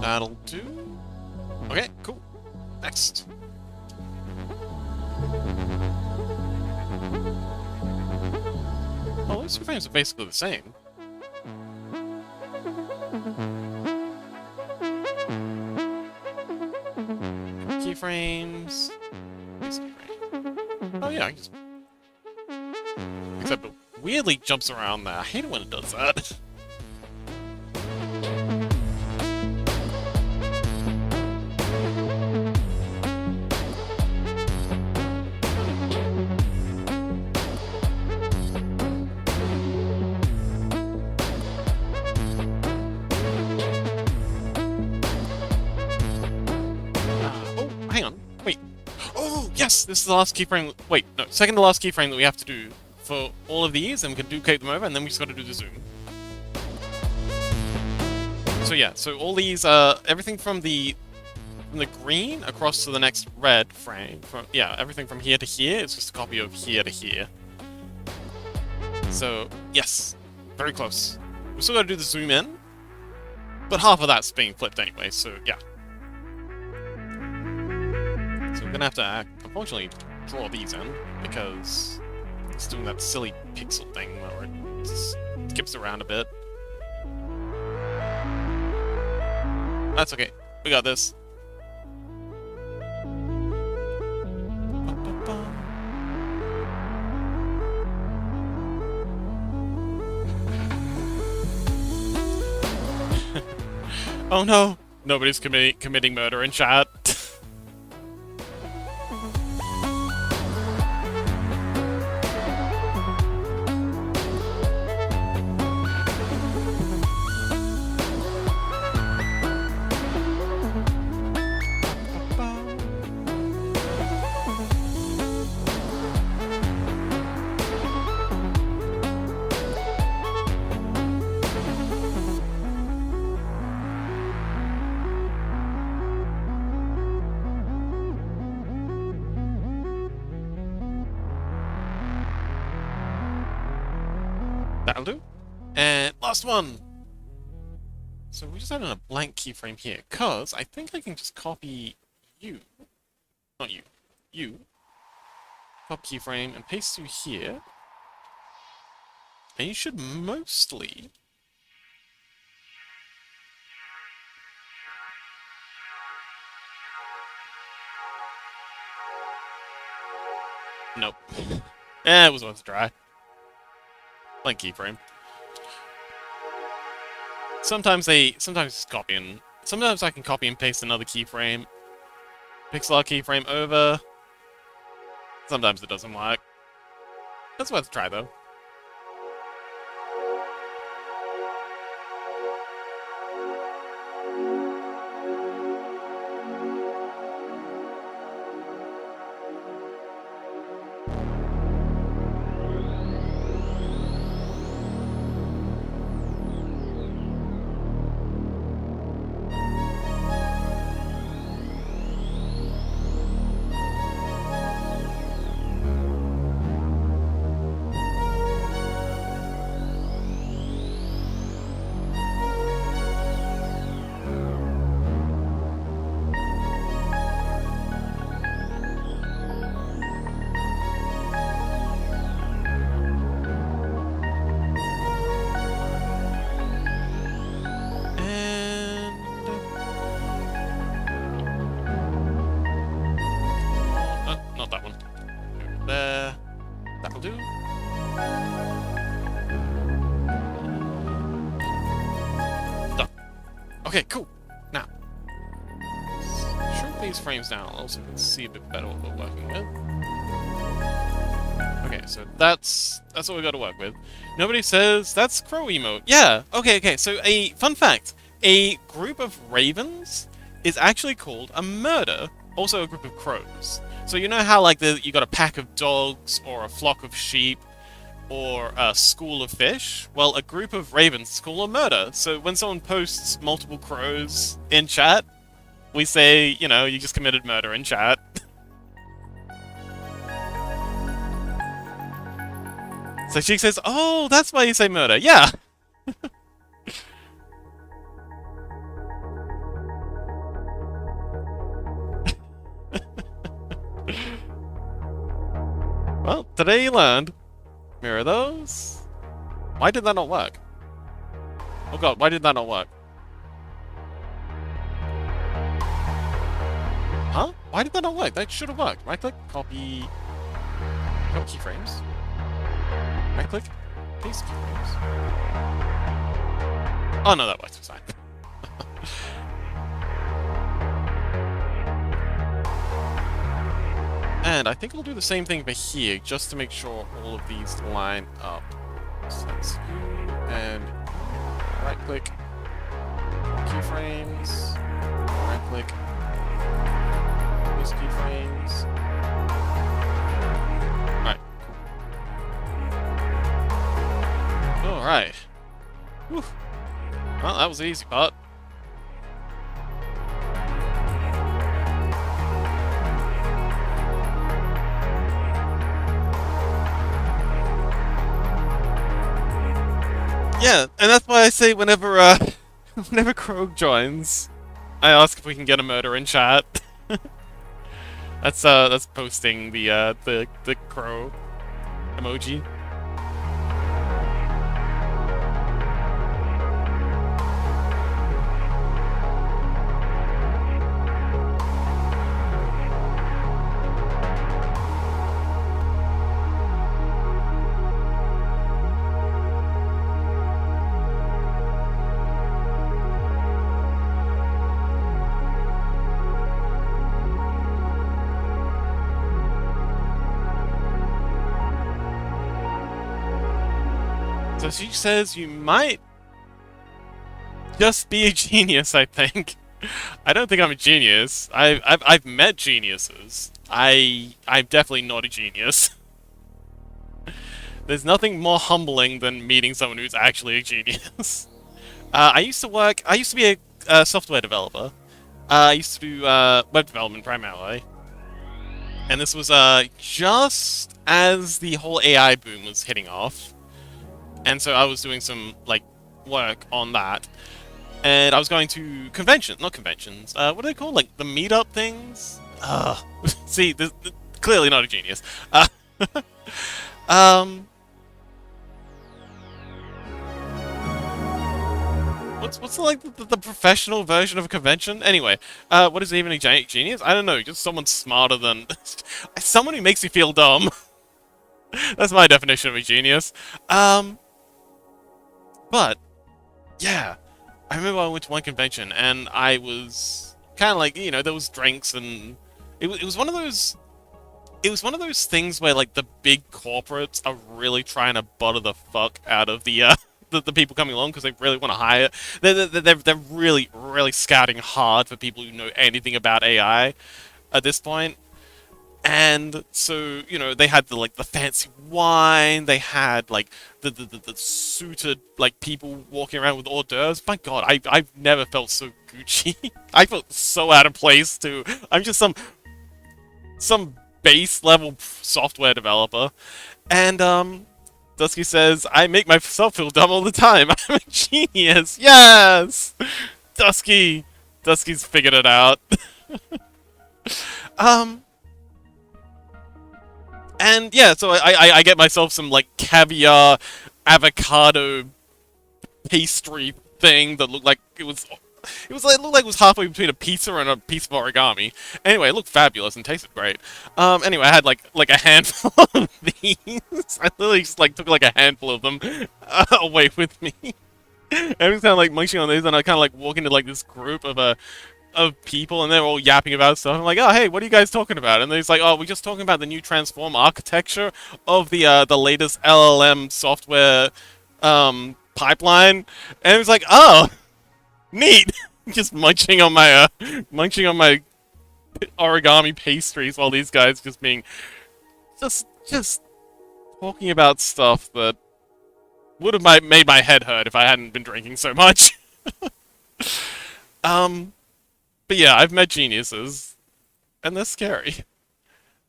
That'll do. Okay, cool. Next. Oh, those two frames are basically the same. Keyframes. Oh yeah, I just... Except it weirdly jumps around there. I hate it when it does that. Yes, this is the last keyframe. Wait, no, second to last keyframe that we have to do for all of these, and we can duplicate them over, and then we just got to do the zoom. So yeah, so all these, everything from the green across to the next red frame. Everything from here to here is just a copy of here to here. So yes, very close. We still got to do the zoom in, but half of that's being flipped anyway. So yeah. So we're gonna have to unfortunately draw these in because it's doing that silly pixel thing where it just skips around a bit. That's okay. We got this. Oh no! Nobody's committing murder in chat. That'll do. And last one! So we're just adding a blank keyframe here, because I think I can just copy you. Not you. You. Copy keyframe and paste you here. And you should mostly... Nope. It was worth a try. Blank keyframe. Sometimes it's copying. Sometimes I can copy and paste another keyframe. Pixel art keyframe over. Sometimes it doesn't work. That's worth a try though. Okay, cool. Now, shrink these frames down also can see a bit better what we're working with. Okay, so that's what we got to work with. Nobody says that's crow emote. Yeah. Okay. So a fun fact: a group of ravens is actually called a murder. Also a group of crows. So you know how like you got a pack of dogs or a flock of sheep or a school of fish? Well, a group of ravens is called a murder. So when someone posts multiple crows in chat, we say, you know, you just committed murder in chat. So she says, oh, that's why you say murder. Yeah. Well, today you learned. Mirror those. Why did that not work? Oh god, why did that not work? Huh? Why did that not work? That should have worked. Right click, copy keyframes. Right click, paste keyframes. Oh no, that works. It's fine. And I think I'll do the same thing for here, just to make sure all of these line up. So that's you, and right-click, keyframes, right-click, paste keyframes. Alright, cool. Alright. Whew. Well, that was the easy part. Yeah, and that's why I say whenever whenever Krog joins, I ask if we can get a murder in chat. That's posting the crow emoji. So she says you might just be a genius, I think. I don't think I'm a genius. I've met geniuses. I'm definitely not a genius. There's nothing more humbling than meeting someone who's actually a genius. I used to be a software developer. I used to do web development primarily. And this was just as the whole AI boom was hitting off. And so I was doing some like work on that. And I was going to conventions, not conventions. What are they called? Like the meetup things? See, clearly not a genius. Um, what's like the professional version of a convention? Anyway, what is even a genius? I don't know. Just someone smarter than someone who makes you feel dumb. That's my definition of a genius. But yeah, I remember I went to one convention and I was kind of like, there was drinks and it was one of those. It was one of those things where like the big corporates are really trying to butter the fuck out of the the people coming along because they really want to hire. They're really scouting hard for people who know anything about AI at this point. And so, they had the fancy wine, they had like the suited like people walking around with hors d'oeuvres. My God, I've never felt so Gucci. I felt so out of place too. I'm just some base level software developer, and Dusky says I make myself feel dumb all the time. I'm a genius. Yes, Dusky's figured it out. And yeah, so I get myself some like caviar avocado pastry thing that looked like it looked like it was halfway between a pizza and a piece of origami. Anyway, it looked fabulous and tasted great. Anyway, I had like a handful of these. I literally just like took like a handful of them away with me. I was kind of like munching on these, and I kind of like walk into like this group of people, and they're all yapping about stuff. I'm like, oh hey, what are you guys talking about? And they're like, oh, we're just talking about the new transform architecture of the latest LLM software pipeline. And it was like, oh, neat. Just munching on my origami pastries while these guys just being just talking about stuff that would have made my head hurt if I hadn't been drinking so much. But yeah, I've met geniuses, and they're scary.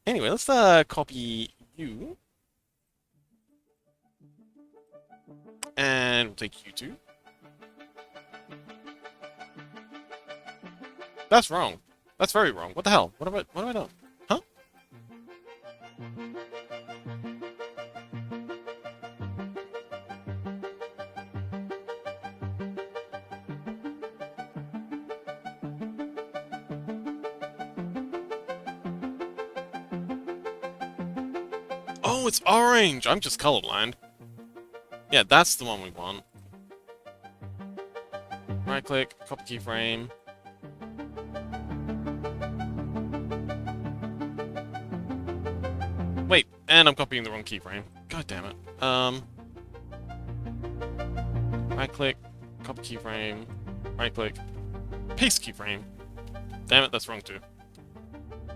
Anyway, let's copy you, and we'll take you two. That's wrong. That's very wrong. What the hell? What have I done? Huh? Oh, it's orange! I'm just colorblind. Yeah, that's the one we want. Right click, copy keyframe. Wait, and I'm copying the wrong keyframe. God damn it. Right click, copy keyframe, right click, paste keyframe. Damn it, that's wrong too.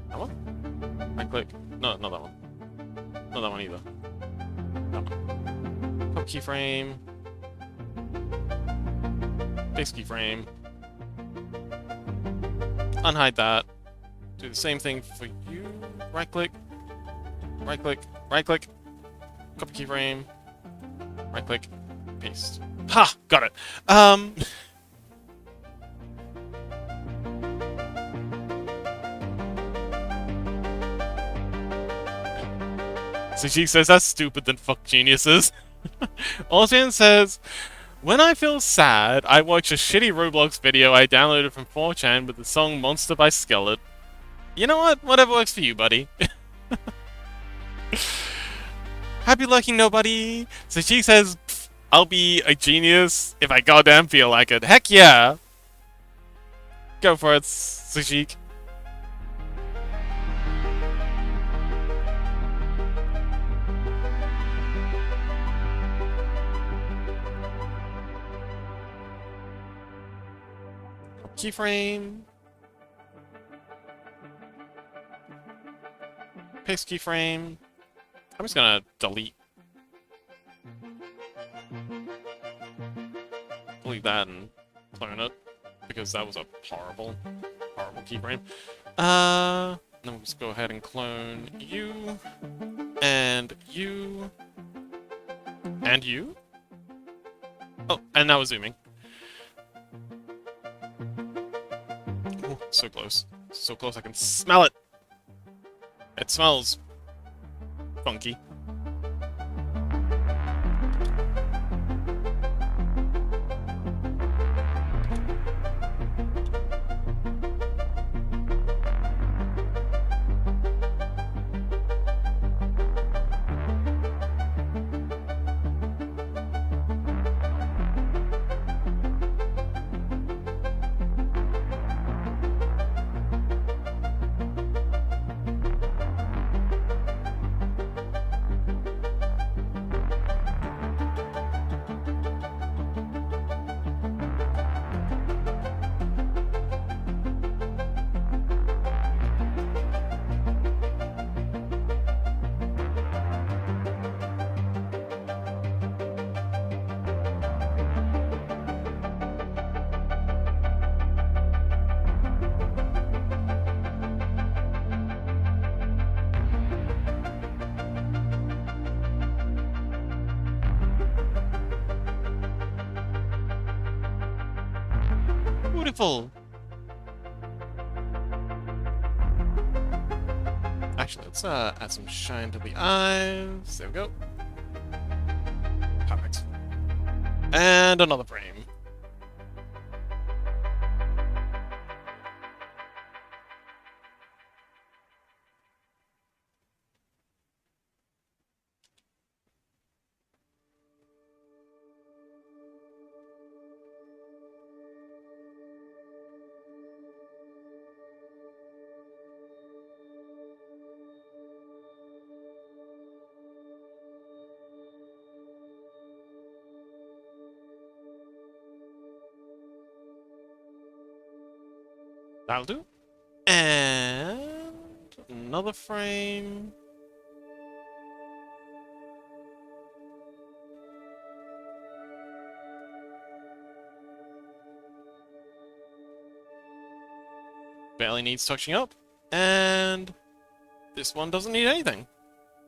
That one? Right click. No, not that one. Not that one either. That one. Copy keyframe. Paste keyframe. Unhide that. Do the same thing for you. Right click. Right click. Right click. Copy keyframe. Right click. Paste. Ha! Got it. So she says that's stupid, then fuck geniuses. Olsen says, when I feel sad, I watch a shitty Roblox video I downloaded from 4chan with the song Monster by Skillet. You know what? Whatever works for you, buddy. Happy lurking, nobody. So she says, I'll be a genius if I goddamn feel like it. Heck yeah! Go for it, Sujik. Keyframe. Paste keyframe. I'm just gonna delete that and clone it, because that was a horrible keyframe. Then we'll just go ahead and clone you, and you, and you. Oh, and now we're zooming. Ooh, so close. So close I can smell it! It smells funky. Beautiful! Actually, let's add some shine to the eyes. There we go. Perfect. And another frame. That'll do. And another frame. Barely needs touching up. And this one doesn't need anything.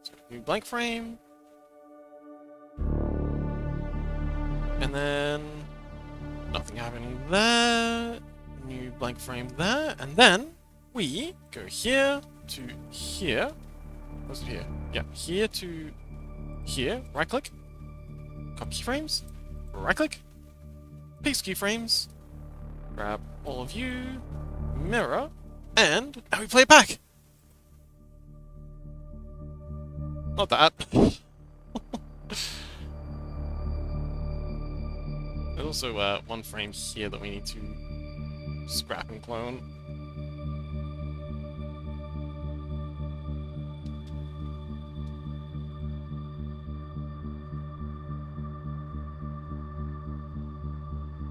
So new blank frame. And then nothing happening there. New blank frame there, and then we go here to here. What's it here? Yeah, here to here. Right click. Copy keyframes. Right click. Paste keyframes. Grab all of you. Mirror. And now we play it back. Not that. There's also one frame here that we need to scrap and clone.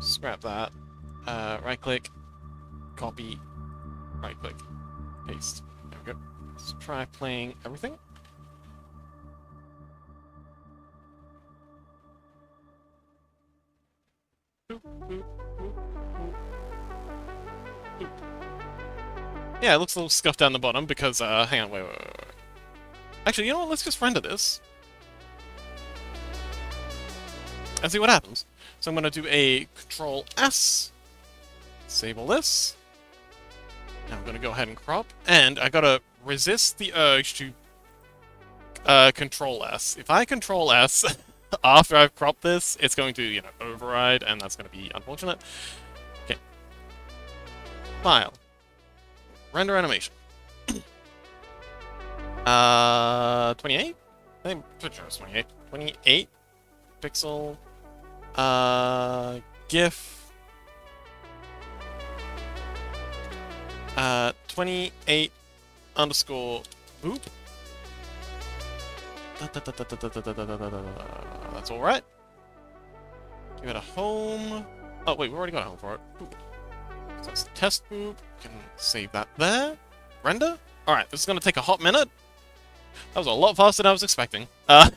Scrap that. Right click, copy, right click, paste. There we go. Let's try playing everything. Boop, boop, boop, boop. Yeah, it looks a little scuffed down the bottom because, hang on, wait. Actually, you know what? Let's just render this. And see what happens. So I'm going to do a Control-S. Disable this. Now I'm going to go ahead and crop. And I got to resist the urge to Control-S. If I Control-S after I've cropped this, it's going to, you know, override, and that's going to be unfortunate. Okay. File. Render animation. 28? I think pretty sure it's 28. 28 pixel. GIF. 28 underscore boop. That's alright. Give it a home. Oh, wait, we already got a home for it. Ooh. That's the test boop. Can save that there. Render. All right, this is gonna take a hot minute. That was a lot faster than I was expecting. Uh,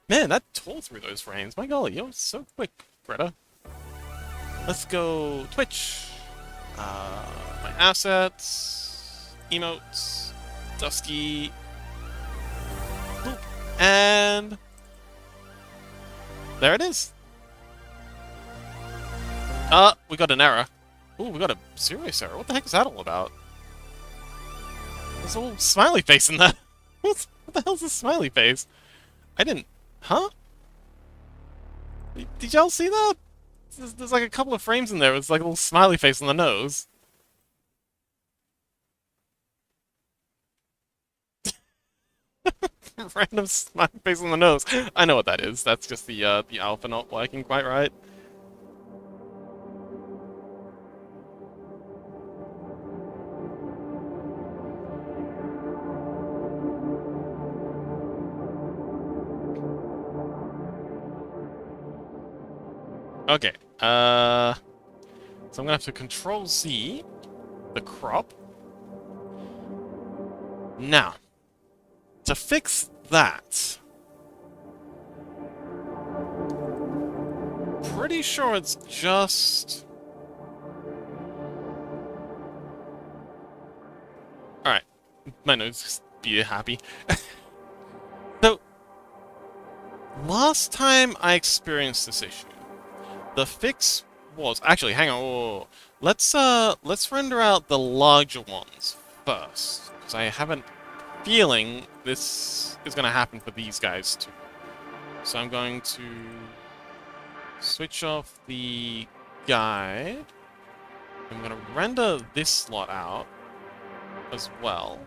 man, that tore through those frames. My golly, you're so quick, Greta. Let's go Twitch. My assets, emotes, Dusky, boop, and there it is. We got an error. Ooh, we got a serious error. What the heck is that all about? There's a little smiley face in there. What the hell's a smiley face? I didn't... Huh? Did y'all see that? There's like a couple of frames in there with like a little smiley face on the nose. Random smiley face on the nose. I know what that is. That's just the alpha not working quite right. Okay, so I'm gonna have to Control Z the crop. Now, to fix that, pretty sure it's just... Alright, my nose just be happy. So, last time I experienced this issue, the fix was... Actually, hang on. Whoa. Let's render out the larger ones first, because I have a feeling this is going to happen for these guys too. So I'm going to switch off the guide. I'm going to render this slot out as well.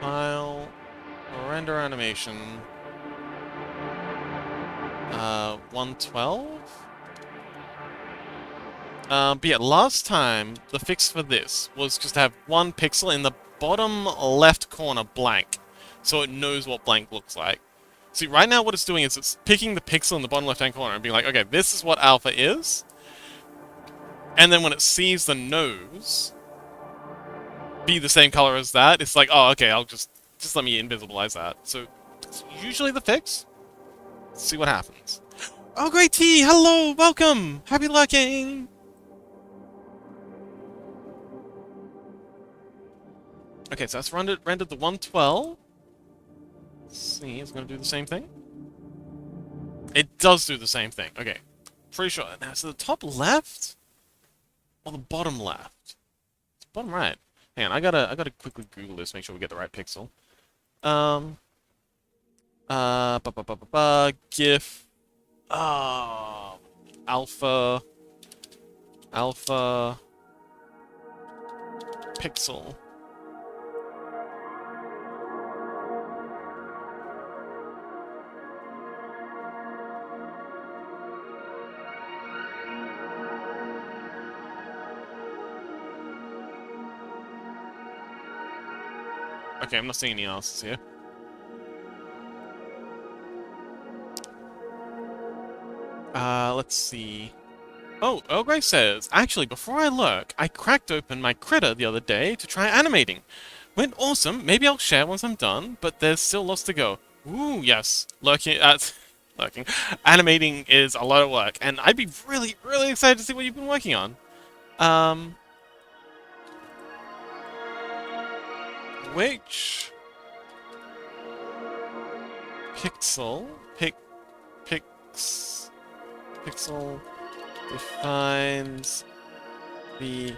File, render animation. 112? But yeah, last time, the fix for this was just to have one pixel in the bottom left corner blank, so it knows what blank looks like. See, right now what it's doing is it's picking the pixel in the bottom left-hand corner and being like, okay, this is what alpha is, and then when it sees the nose be the same color as that, it's like, oh, okay, I'll just let me invisibilize that. So, it's usually the fix. Let's see what happens. Oh, great T! Hello! Welcome! Happy lurking! Okay, so that's rendered the 112. Let's see, it's gonna do the same thing. It does do the same thing. Okay. Pretty sure. Now, so the top left? Or the bottom left? It's bottom right. Hang on, I gotta quickly Google this, make sure we get the right pixel. GIF. Oh, alpha pixel. Okay, I'm not seeing any answers here. Let's see. Oh, Earl Grey says, actually, before I lurk, I cracked open my critter the other day to try animating. Went awesome. Maybe I'll share once I'm done, but there's still lots to go. Ooh, yes. Lurking, lurking. Animating is a lot of work, and I'd be really, really excited to see what you've been working on. Which pixel pixel defines the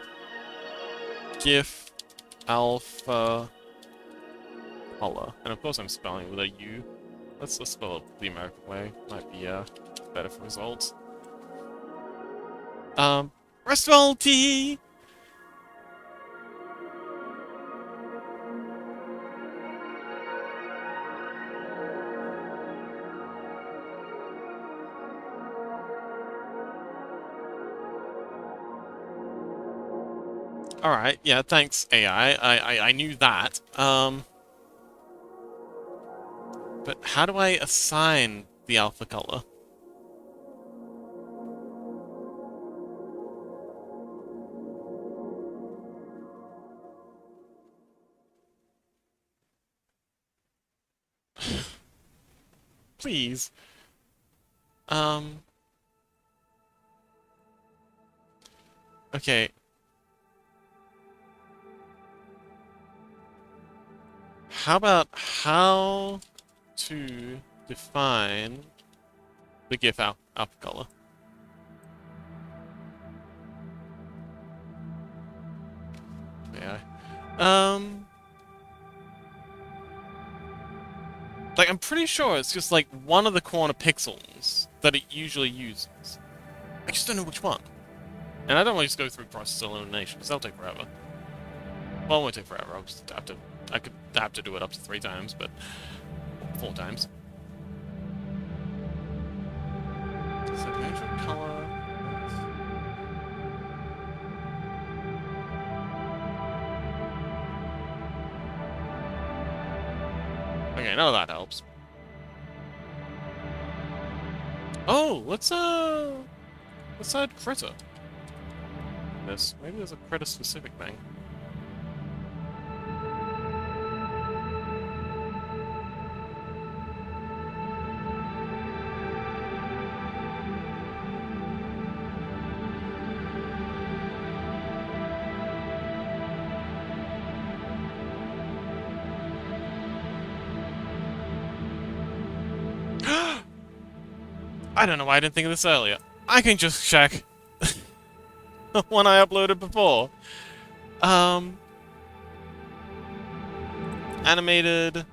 GIF alpha color? And of course I'm spelling it with a U. Let's spell it the American way. Might be better for results. Restful T. Alright, yeah, thanks, AI. I knew that. But how do I assign the alpha color. Please. Okay. How about how to define the GIF alpha color? Yeah. Like, I'm pretty sure it's just like one of the corner pixels that it usually uses. I just don't know which one. And I don't want to just go through process elimination, because that'll take forever. Well, it won't take forever, I'll just have to... I could have to do it up to 3 times, but... 4 times. So, neutral color... Okay, none of that helps. Oh, let's add critter. Maybe there's a critter specific thing. I don't know why I didn't think of this earlier. I can just check the one I uploaded before. Animated.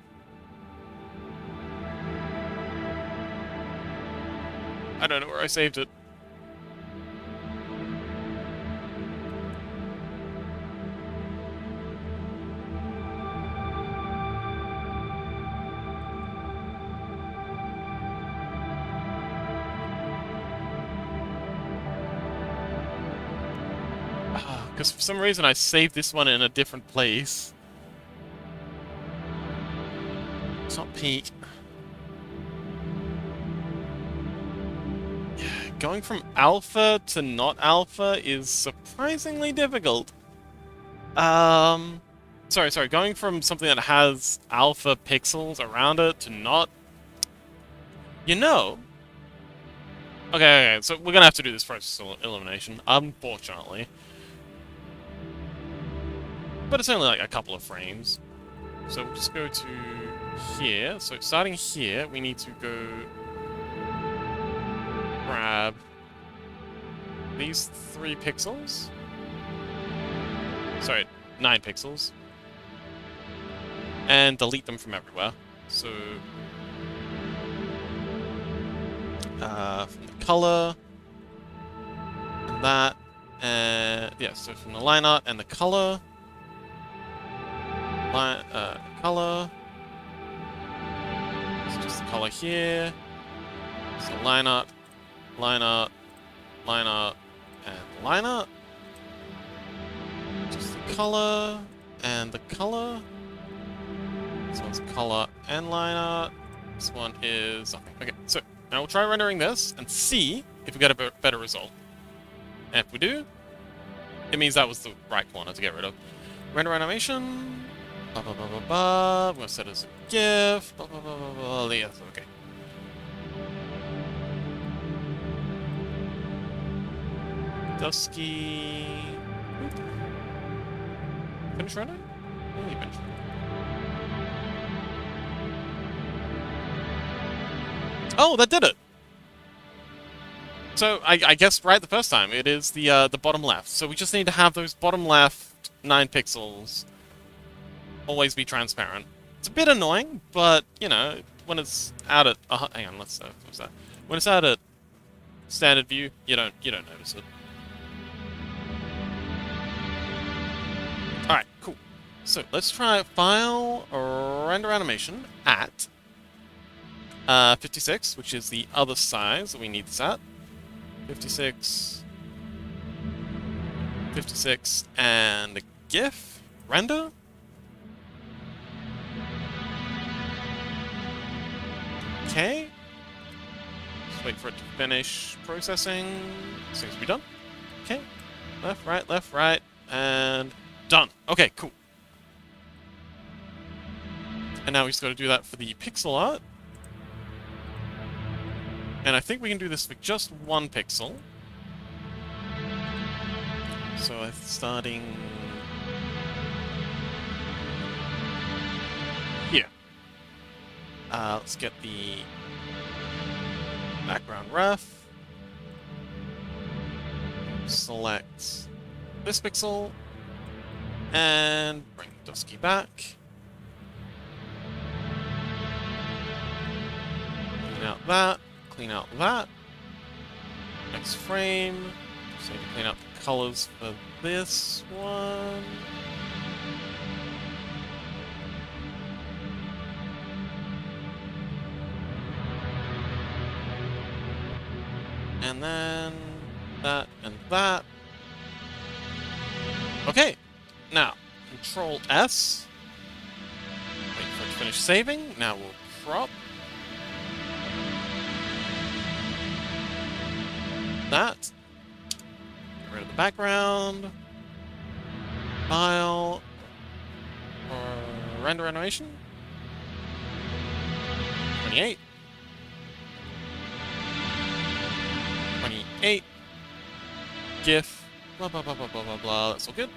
I don't know where I saved it. Because for some reason I saved this one in a different place. It's not peak. Yeah, going from alpha to not alpha is surprisingly difficult. Sorry, going from something that has alpha pixels around it to not... You know... Okay, so we're gonna have to do this process elimination, unfortunately. But it's only like a couple of frames. So we'll just go to here. So starting here, we need to go grab these 3 pixels. Sorry, 9 pixels. And delete them from everywhere. So from the color, and that, and yeah, so from the line art and the color. Color. It's just the color here. So line art, line art, line art, and line art. Just the color and the color. This one's color and line art. This one is nothing. Okay, so now we'll try rendering this and see if we get a better result. And if we do, it means that was the right corner to get rid of. Render animation. Blah, blah, blah, blah, blah. I'm going to set it as a GIF. Blah, blah, blah, blah, blah. Yes, okay. Dusky. Finish rendering? Only finish rendering. Oh, that did it! So, I guessed right the first time. It is the bottom left. So we just need to have those bottom left 9 pixels always be transparent. It's a bit annoying, but, you know, when it's out at... hang on, let's... what was that? When it's out at standard view, you don't notice it. Alright, cool. So, let's try File, Render Animation at 56, which is the other size that we need this at. 56... 56, and a GIF, render. Okay. for it to finish processing. Seems to be done. Okay. Left, right, and done. Okay, cool. And now we just got to do that for the pixel art. And I think we can do this for just one pixel. So starting here. Let's get the background ref. Select this pixel and bring Dusky back. Clean out that. Clean out that. Next frame. So clean out the colors for this one. And then that and that. Okay, now Control S. Wait for it to finish saving. Now we'll crop that. Get rid of the background. File. Or render animation. 28. 28. GIF. Blah, blah, blah, blah, blah, blah, blah. That's all good.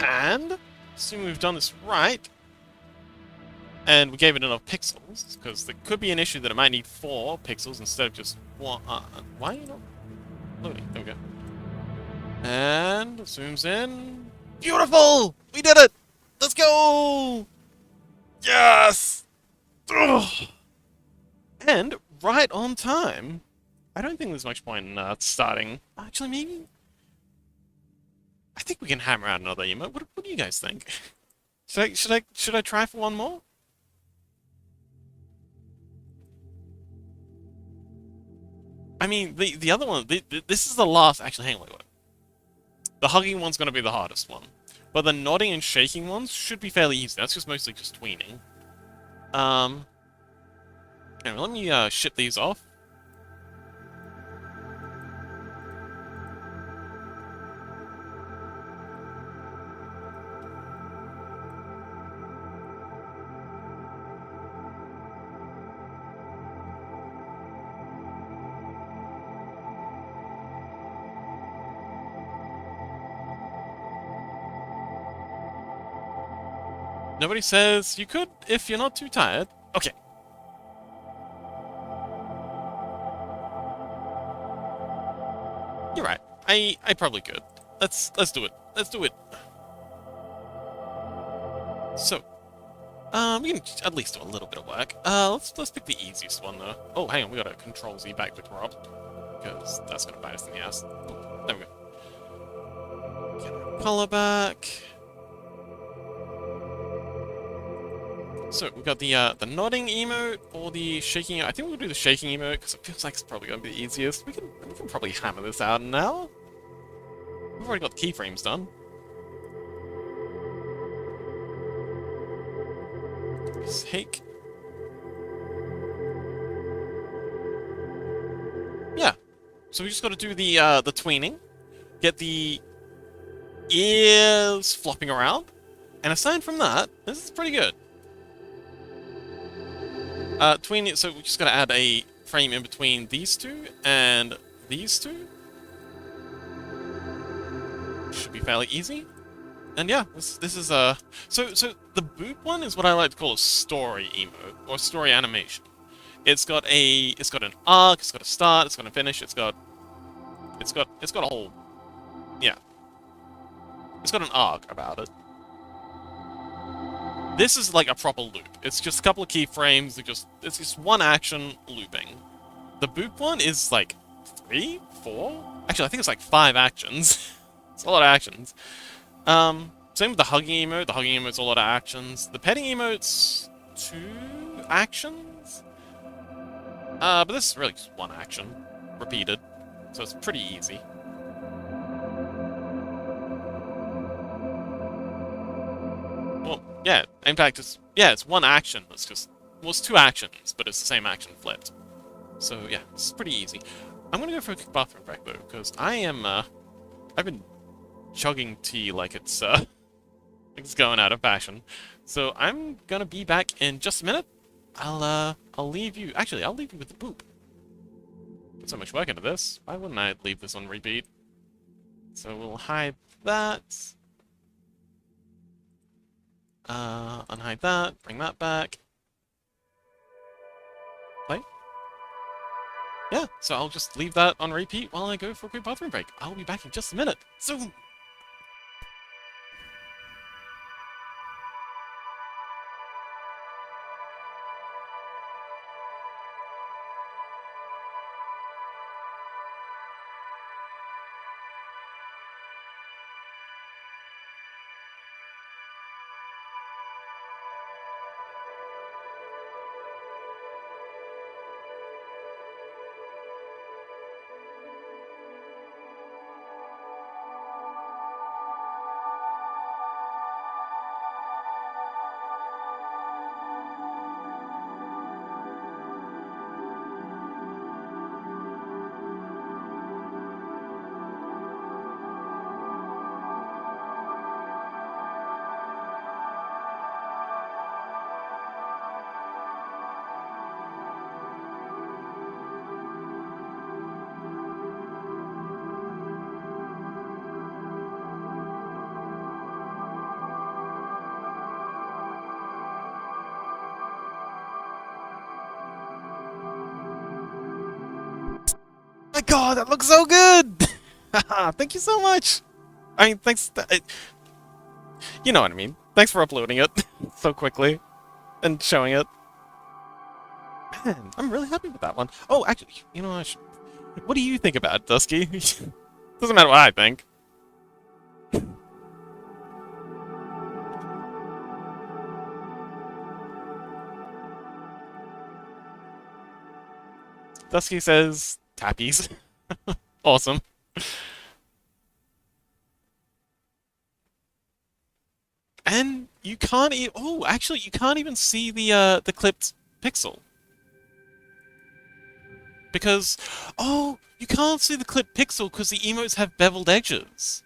And, assuming we've done this right, and we gave it enough pixels, because there could be an issue that it might need 4 pixels instead of just 1. Why are you not loading? There we go. And, zooms in. Beautiful! We did it! Let's go! Yes! Ugh. And, right on time. I don't think there's much point in starting. Actually, maybe. I think we can hammer out another emote. What do you guys think? Should I try for one more? I mean, the other one. This is the last. Actually, hang on, wait. The hugging one's gonna be the hardest one, but the nodding and shaking ones should be fairly easy. That's just mostly just tweening. Anyway, let me ship these off. Nobody says you could if you're not too tired. Okay. You're right. I probably could. Let's do it. Let's do it. So, we can at least do a little bit of work. Let's pick the easiest one though. Oh, hang on, we gotta Control Z back to crop because that's gonna bite us in the ass. Oh, there we go. Get our color back. So we've got the nodding emote or the shaking. I think we'll do the shaking emote because it feels like it's probably going to be the easiest. We can probably hammer this out in an hour. We've already got the keyframes done. Take. Yeah. So we just got to do the tweening, get the ears flopping around, and aside from that, this is pretty good. Tweening, so we just gotta add a frame in between these two and these two. Should be fairly easy. And yeah, this is so the boop one is what I like to call a story emote or story animation. It's got an arc, it's got a start, it's got a finish, it's got a whole, yeah. It's got an arc about it. This is like a proper loop. It's just a couple of keyframes. It's just one action looping. The boop one is like 3, 4. Actually, I think it's like 5 actions. It's a lot of actions. Same with the hugging emote. The hugging emote's a lot of actions. The petting emote's 2 actions. But this is really just 1 action repeated, so it's pretty easy. Well, yeah, in fact, it's 1 action. It's 2 actions, but it's the same action flipped. So yeah, it's pretty easy. I'm gonna go for a quick bathroom break though, because I am I've been chugging tea like like it's going out of fashion. So I'm gonna be back in just a minute. I'll leave you. Actually, I'll leave you with the poop. Put so much work into this. Why wouldn't I leave this on repeat? So we'll hide that. Unhide that. Bring that back. Play. Yeah, so I'll just leave that on repeat while I go for a quick bathroom break. I'll be back in just a minute. So. My God, that looks so good! Thank you so much! I mean, thanks. You know what I mean. Thanks for uploading it so quickly and showing it. Man, I'm really happy with that one. Oh, actually, you know what? What do you think about it, Dusky? Doesn't matter what I think. Dusky says tappies. Awesome. And you can't oh, actually, you can't even see the clipped pixel. Because, oh, you can't see the clipped pixel because the emotes have beveled edges.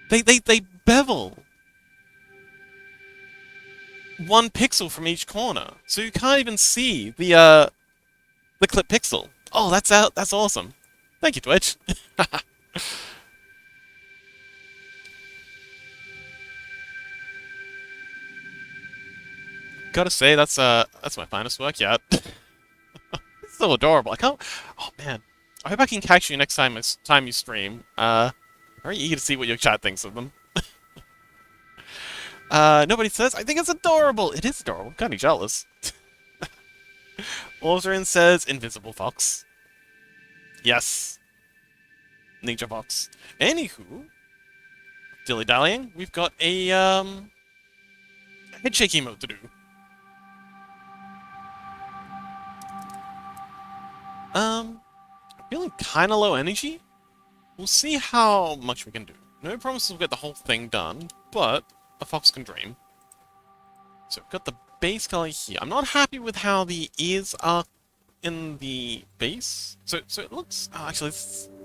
They bevel 1 pixel from each corner. So you can't even see the clip pixel. Oh, that's out. That's awesome. Thank you, Twitch. Gotta say, that's my finest work yet. It's so adorable. I can't. Oh man, I hope I can catch you next time you stream. Very eager to see what your chat thinks of them. Nobody says I think it's adorable. It is adorable. I'm kind of jealous. Orzarin says Invisible Fox. Yes. Ninja Fox. Anywho, dilly-dallying, we've got a head shake emote to do. Feeling kinda low energy? We'll see how much we can do. No promises we'll get the whole thing done, but a fox can dream. So we've got the base color here. I'm not happy with how the ears are in the base. So it looks... Oh, actually,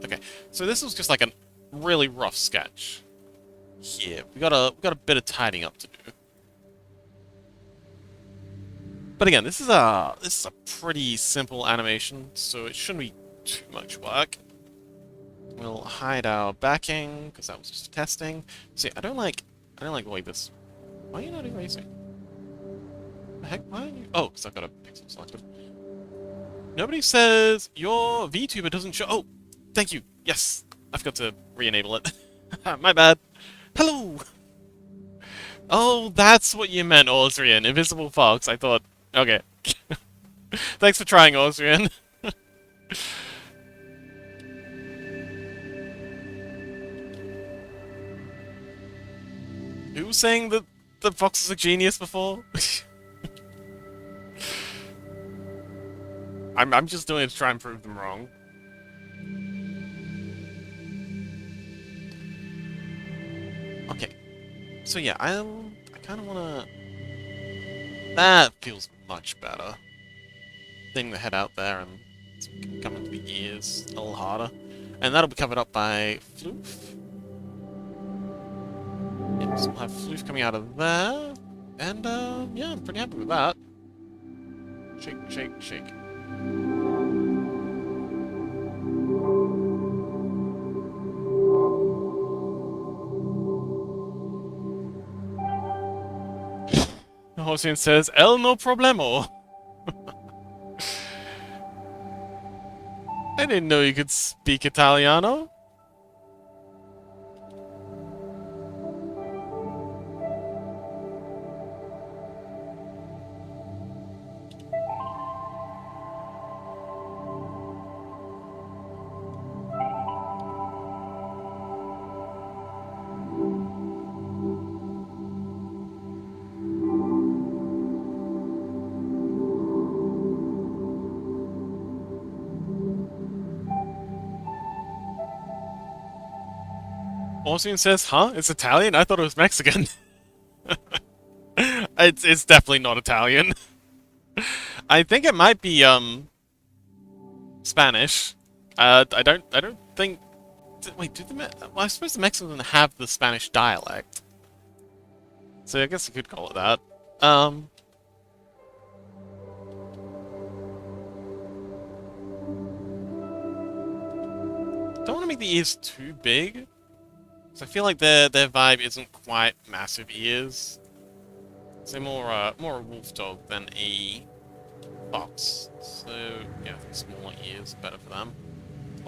okay. So this was just like a really rough sketch. Here. We got a bit of tidying up to do. But again, this is a pretty simple animation, so it shouldn't be too much work. We'll hide our backing because that was just testing. See, I don't like the way this. Why are you not erasing? The heck? Why are you? Oh, because I've got a pixel selected. Nobody says your VTuber doesn't show. Oh, thank you. Yes, I forgot to re-enable it. My bad. Hello. Oh, that's what you meant, Osrian. Invisible Fox. I thought. Okay. Thanks for trying, Osrian. Who was saying that the fox is a genius before? I'm just doing it to try and prove them wrong. Okay. So yeah, I kind of wanna... That feels much better. thing to head out there and come into the ears a little harder. And that'll be covered up by Floof. Yeah, so we'll have Floof coming out of there. And, yeah, I'm pretty happy with that. Shake, shake, shake. Hossein says, El no problemo. I didn't know you could speak Italiano. Hossein says, huh? It's Italian? I thought it was Mexican. It's definitely not Italian. I think it might be, Spanish. I don't think... Wait, do the... Well, I suppose the Mexicans have the Spanish dialect. So I guess you could call it that. Don't want to make the ears too big. So I feel like their vibe isn't quite massive ears. So more a wolf dog than a fox. So yeah, I think smaller ears are better for them.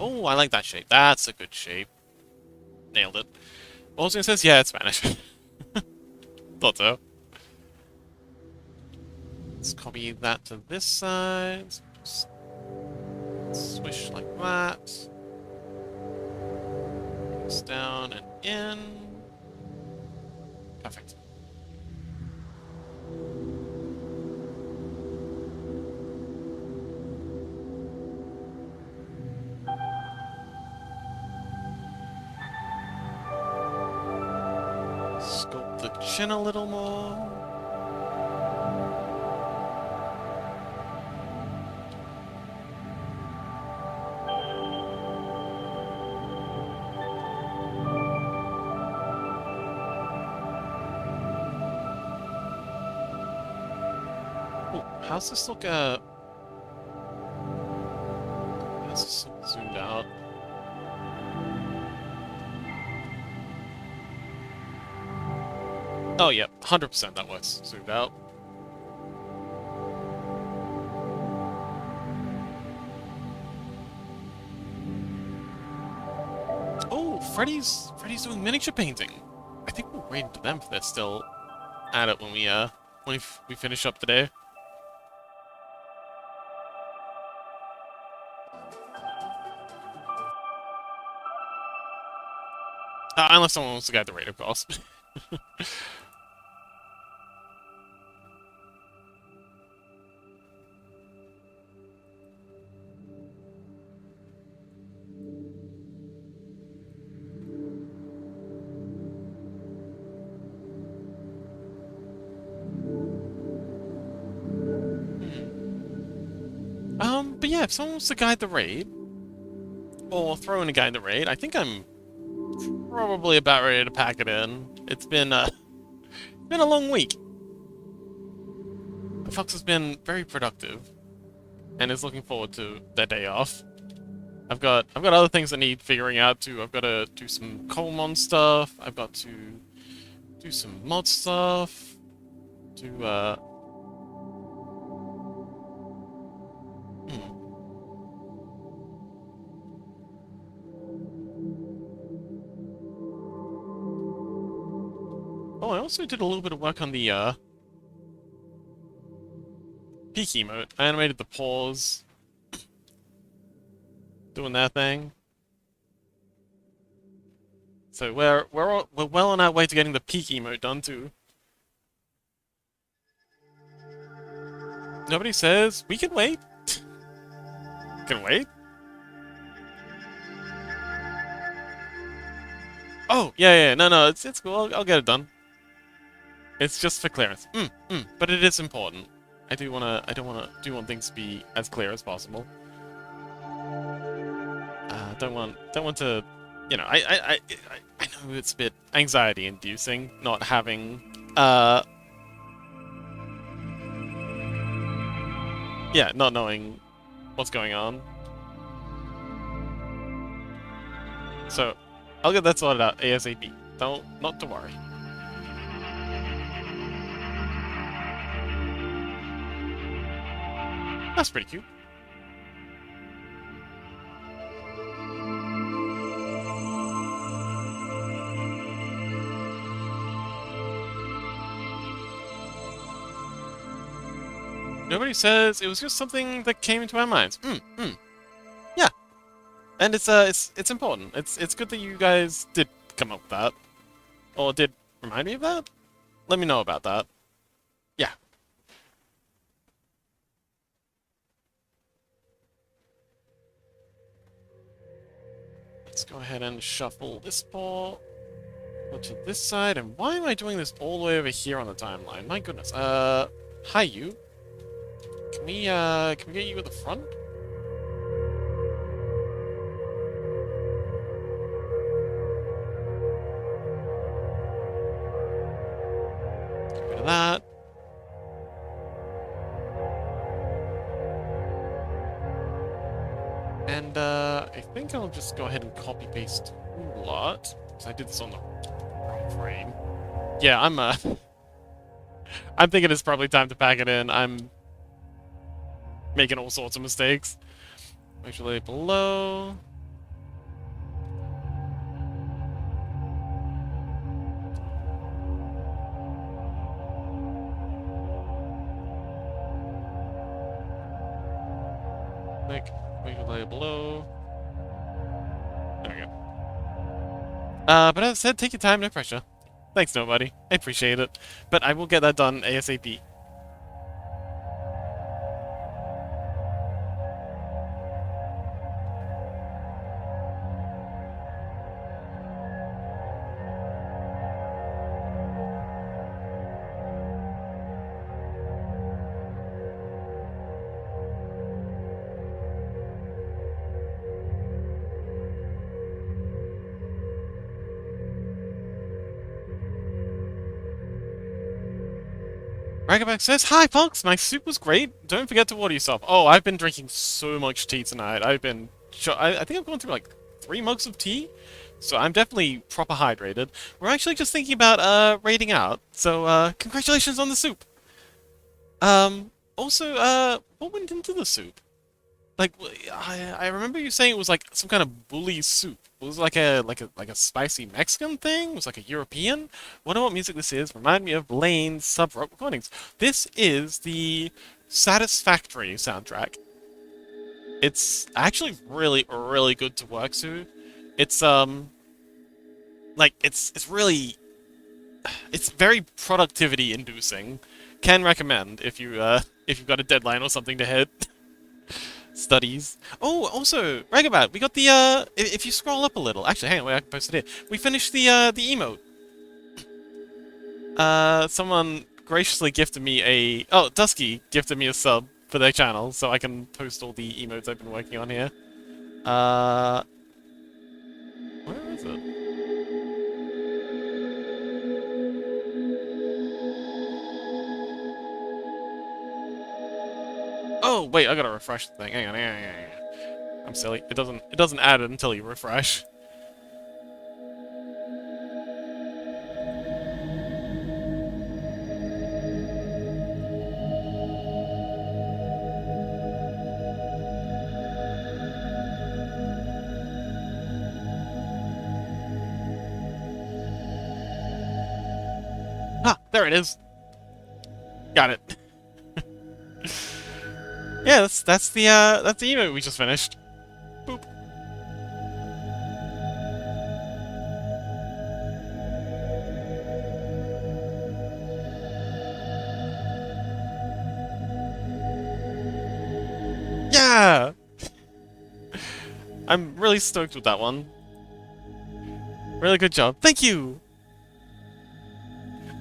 Oh, I like that shape. That's a good shape. Nailed it. Also says, yeah, it's Spanish. Thought so. Let's copy that to this side. Just swish like that. This down and in. Perfect. Sculpt the chin a little more. Oh, how's this look, how's this look zoomed out? Oh, yeah, 100% that works zoomed out. Oh, Freddy's doing miniature painting. I think we'll wait to them if they're still at it when we finish up today. Unless someone wants to guide the raid, of course. But yeah, if someone wants to guide the raid, or throw in a guide the raid, I think I'm probably about ready to pack it in. It's been a long week. Fox has been very productive, and is looking forward to their day off. I've got other things that need figuring out too. I've got to do some Colemon stuff. I've got to do some mod stuff. Oh, I also did a little bit of work on the peak emote. I animated the paws doing that thing. So we're well on our way to getting the peak emote done too. Nobody says we can wait. Can wait. Oh yeah, no, it's cool. I'll get it done. It's just for clearance. But it is important. I do want things to be as clear as possible. Don't want to, you know, I know it's a bit anxiety-inducing not having, yeah, not knowing what's going on. So, I'll get that sorted out ASAP. Not to worry. That's pretty cute. Nobody says it was just something that came into our minds. Yeah, and it's important. It's good that you guys did come up with that, or did remind me of that. Let me know about that. Yeah. Let's go ahead and shuffle this ball. Go to this side, and why am I doing this all the way over here on the timeline? My goodness. Hi you. Can we get you at the front? Get rid of that. And, I think I'll just go ahead and copy-paste a lot, because I did this on the wrong frame. Yeah, I'm thinking it's probably time to pack it in. I'm making all sorts of mistakes. Actually, below. Make lay below. There we go. But as I said, take your time, no pressure. Thanks, nobody. I appreciate it. But I will get that done ASAP. Ragaback says, "Hi, folks. My soup was great. Don't forget to water yourself." Oh, I've been drinking so much tea tonight. I think I've gone through like 3 mugs of tea, so I'm definitely proper hydrated. We're actually just thinking about raiding out. So congratulations on the soup. Also, what went into the soup? Like, I remember you saying it was like some kind of bully soup. Was it like a spicy Mexican thing? Was it like a European? Wonder what music this is. Remind me of Lane's sub-rock recordings. This is the Satisfactory soundtrack. It's actually really, really good to work to. It's like it's really it's very productivity inducing. Can recommend if you've got a deadline or something to hit. Studies. Oh, also, Ragabat, we got the, if you scroll up a little, actually, hang on, wait, I can post it here. We finished the emote. Someone graciously gifted me Dusky gifted me a sub for their channel, so I can post all the emotes I've been working on here. Where is it? Oh, wait, I gotta refresh the thing. Hang on, hang on. I'm silly. It doesn't add it until you refresh. Ah, there it is. Got it. Yeah, that's the emote we just finished. Boop. Yeah! I'm really stoked with that one. Really good job. Thank you!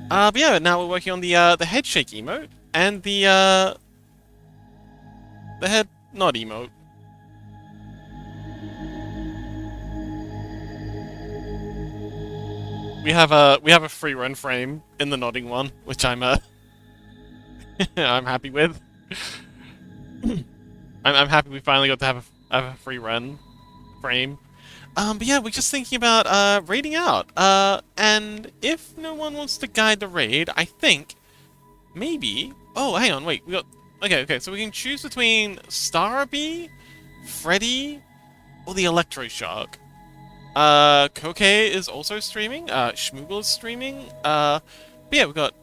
But yeah, now we're working on the head shake emote. and the head not emote. We have a free run frame in the nodding one, which I'm happy with. I'm happy we finally got to have a free run frame. But yeah, we're just thinking about raiding out. And if no one wants to guide the raid, I think maybe. Oh, hang on, wait. We got. Okay. So we can choose between Starby, Freddy, or the Electroshock. Koke is also streaming. Schmoogle is streaming. But yeah, we got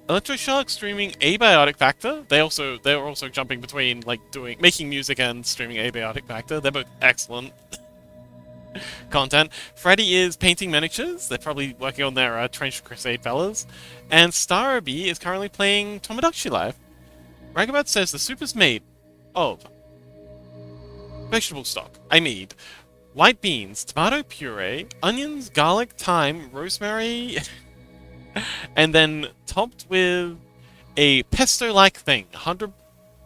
Electroshock streaming Abiotic Factor. They were also jumping between like making music and streaming Abiotic Factor. They're both excellent content. Freddy is painting miniatures. They're probably working on their Trench Crusade fellas. And Starby is currently playing Tomodachi Life. Ragabat says the soup is made of vegetable stock. I made white beans, tomato puree, onions, garlic, thyme, rosemary, and then topped with a pesto-like thing. 100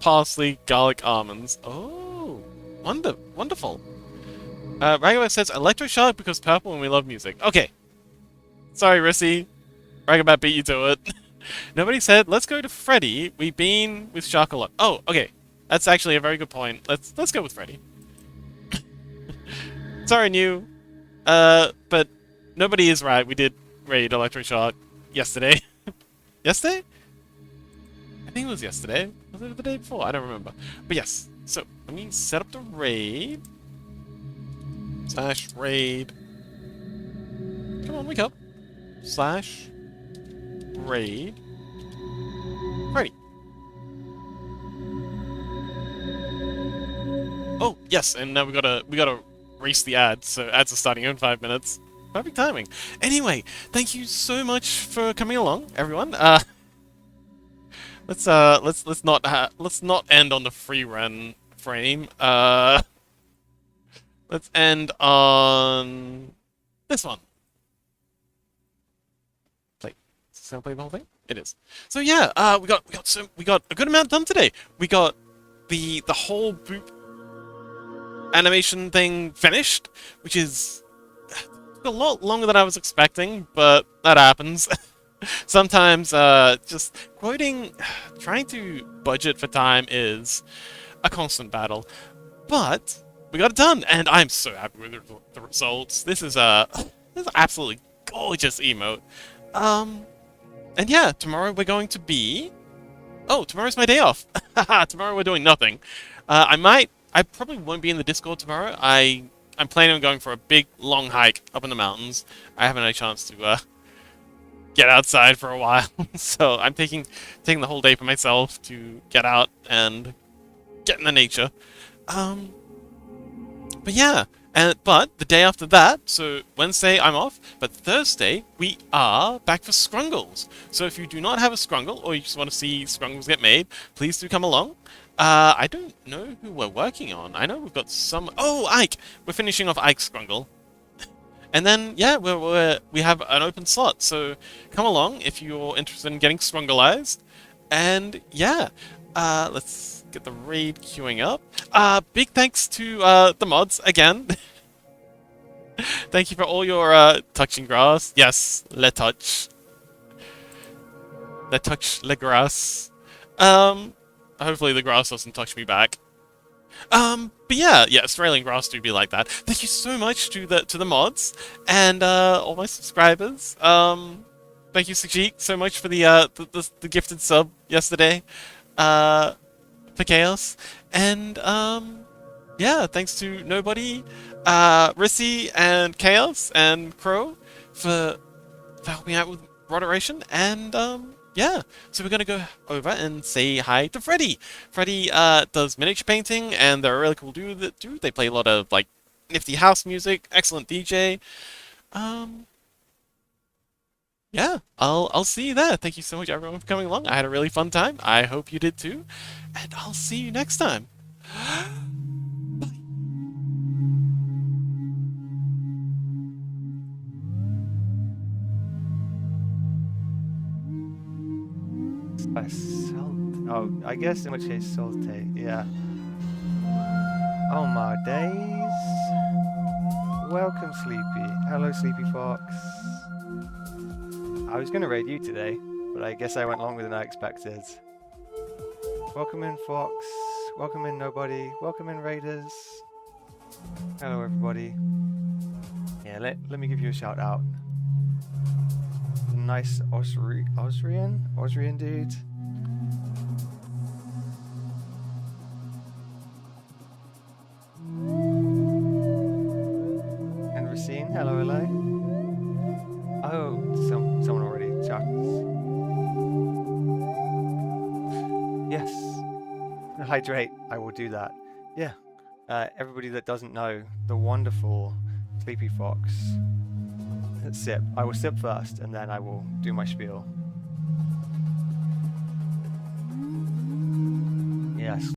parsley, garlic, almonds. Oh, wonderful. Ragabat says Electroshock because purple and we love music. Okay. Sorry, Rissy. Ragabat beat you to it. Nobody said, let's go to Freddy. We've been with Shark a lot. Oh, okay. That's actually a very good point. Let's go with Freddy. Sorry, new. But nobody is right. We did raid Electroshock yesterday. Yesterday? I think it was yesterday. Was it the day before? I don't remember. But yes. So, let me set up the raid. / raid. Come on, wake up. / raid. Ready. Oh, yes, and now we gotta race the ads, so ads are starting in 5 minutes. Perfect timing. Anyway, thank you so much for coming along, everyone. Let's not end on the free run frame. Let's end on this one. Play. Is this gonna play the whole thing? It is. So yeah, we got a good amount done today. We got the whole boop animation thing finished, which is a lot longer than I was expecting, but that happens. Sometimes, just trying to budget for time is a constant battle. But we got it done, and I'm so happy with the results. This is this is absolutely gorgeous emote. And yeah, tomorrow we're going to be. Oh, tomorrow's my day off. Tomorrow we're doing nothing. I probably won't be in the Discord tomorrow. I'm planning on going for a big, long hike up in the mountains. I haven't had a chance to get outside for a while, so I'm taking the whole day for myself to get out and get in the nature. But yeah, but the day after that, so Wednesday I'm off, but Thursday we are back for Scrungles. So if you do not have a Scrungle, or you just want to see Scrungles get made, please do come along. I don't know who we're working on. I know we've got some. Oh, Ike! We're finishing off Ike's Scrungle. And then, yeah, we have an open slot, so come along if you're interested in getting Scrungleized. And yeah, let's get the raid queuing up. Big thanks to the mods again. Thank you for all your touching grass. Yes, le touch. Le touch le grass. Hopefully the grass doesn't touch me back. But yeah, Australian grass do be like that. Thank you so much to the mods and all my subscribers. Thank you, Sajik, so much for the gifted sub yesterday. For Chaos. And yeah, thanks to Nobody, Rissy, and Chaos, and Crow for helping out with moderation. And yeah, so we're gonna go over and say hi to Freddy. Freddy does miniature painting, and they're a really cool dude. They play a lot of like nifty house music. Excellent DJ. Yeah, I'll see you there. Thank you so much, everyone, for coming along. I had a really fun time. I hope you did too, and I'll see you next time. I felt Oh, I guess in which case saute. Yeah. Oh my days. Welcome, Sleepy. Hello, Sleepy Fox. I was gonna raid you today, but I guess I went longer than I expected. Welcome in, Fox. Welcome in, nobody. Welcome in, raiders. Hello, everybody. Yeah, let me give you a shout out. The nice Osrian dude. And Racine, hello, hello. Oh, someone already chat. Yes, hydrate. I will do that. Yeah. Everybody that doesn't know, the wonderful Sleepy Fox. Sip. I will sip first, and then I will do my spiel. Yes.